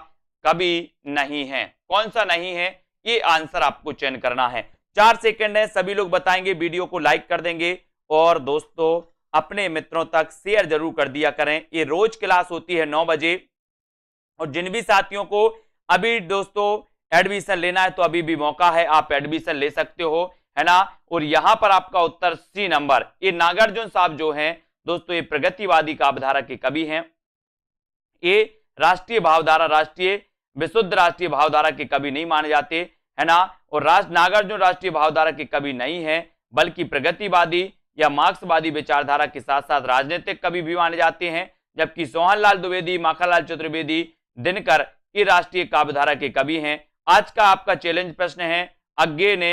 कवि नहीं है? कौन सा नहीं है ये आंसर आपको चयन करना है। 4 सेकंड है, सभी लोग बताएंगे, वीडियो को लाइक कर देंगे और दोस्तों अपने मित्रों तक शेयर जरूर कर दिया करें। ये रोज क्लास होती है 9 बजे। और जिन भी साथियों को अभी दोस्तों एडमिशन लेना है तो अभी भी मौका है, आप एडमिशन ले सकते हो, है ना। और यहां पर आपका उत्तर सी नंबर, ये नागार्जुन साहब जो हैं दोस्तों ये प्रगतिवादी काव्यधारा के कवि हैं। ये राष्ट्रीय भावधारा, विशुद्ध राष्ट्रीय भावधारा के कवि नहीं माने जाते, है ना। और नागार्जुन राष्ट्रीय भावधारा के कवि नहीं है, बल्कि प्रगतिवादी या मार्क्सवादी विचारधारा के साथ साथ राजनीतिक कवि भी माने जाते हैं। जबकि सोहनलाल द्विवेदी, माखनलाल चतुर्वेदी, दिनकर ये राष्ट्रीय काव्यधारा के कवि हैं आज का आपका चैलेंज प्रश्न है, अज्ञे ने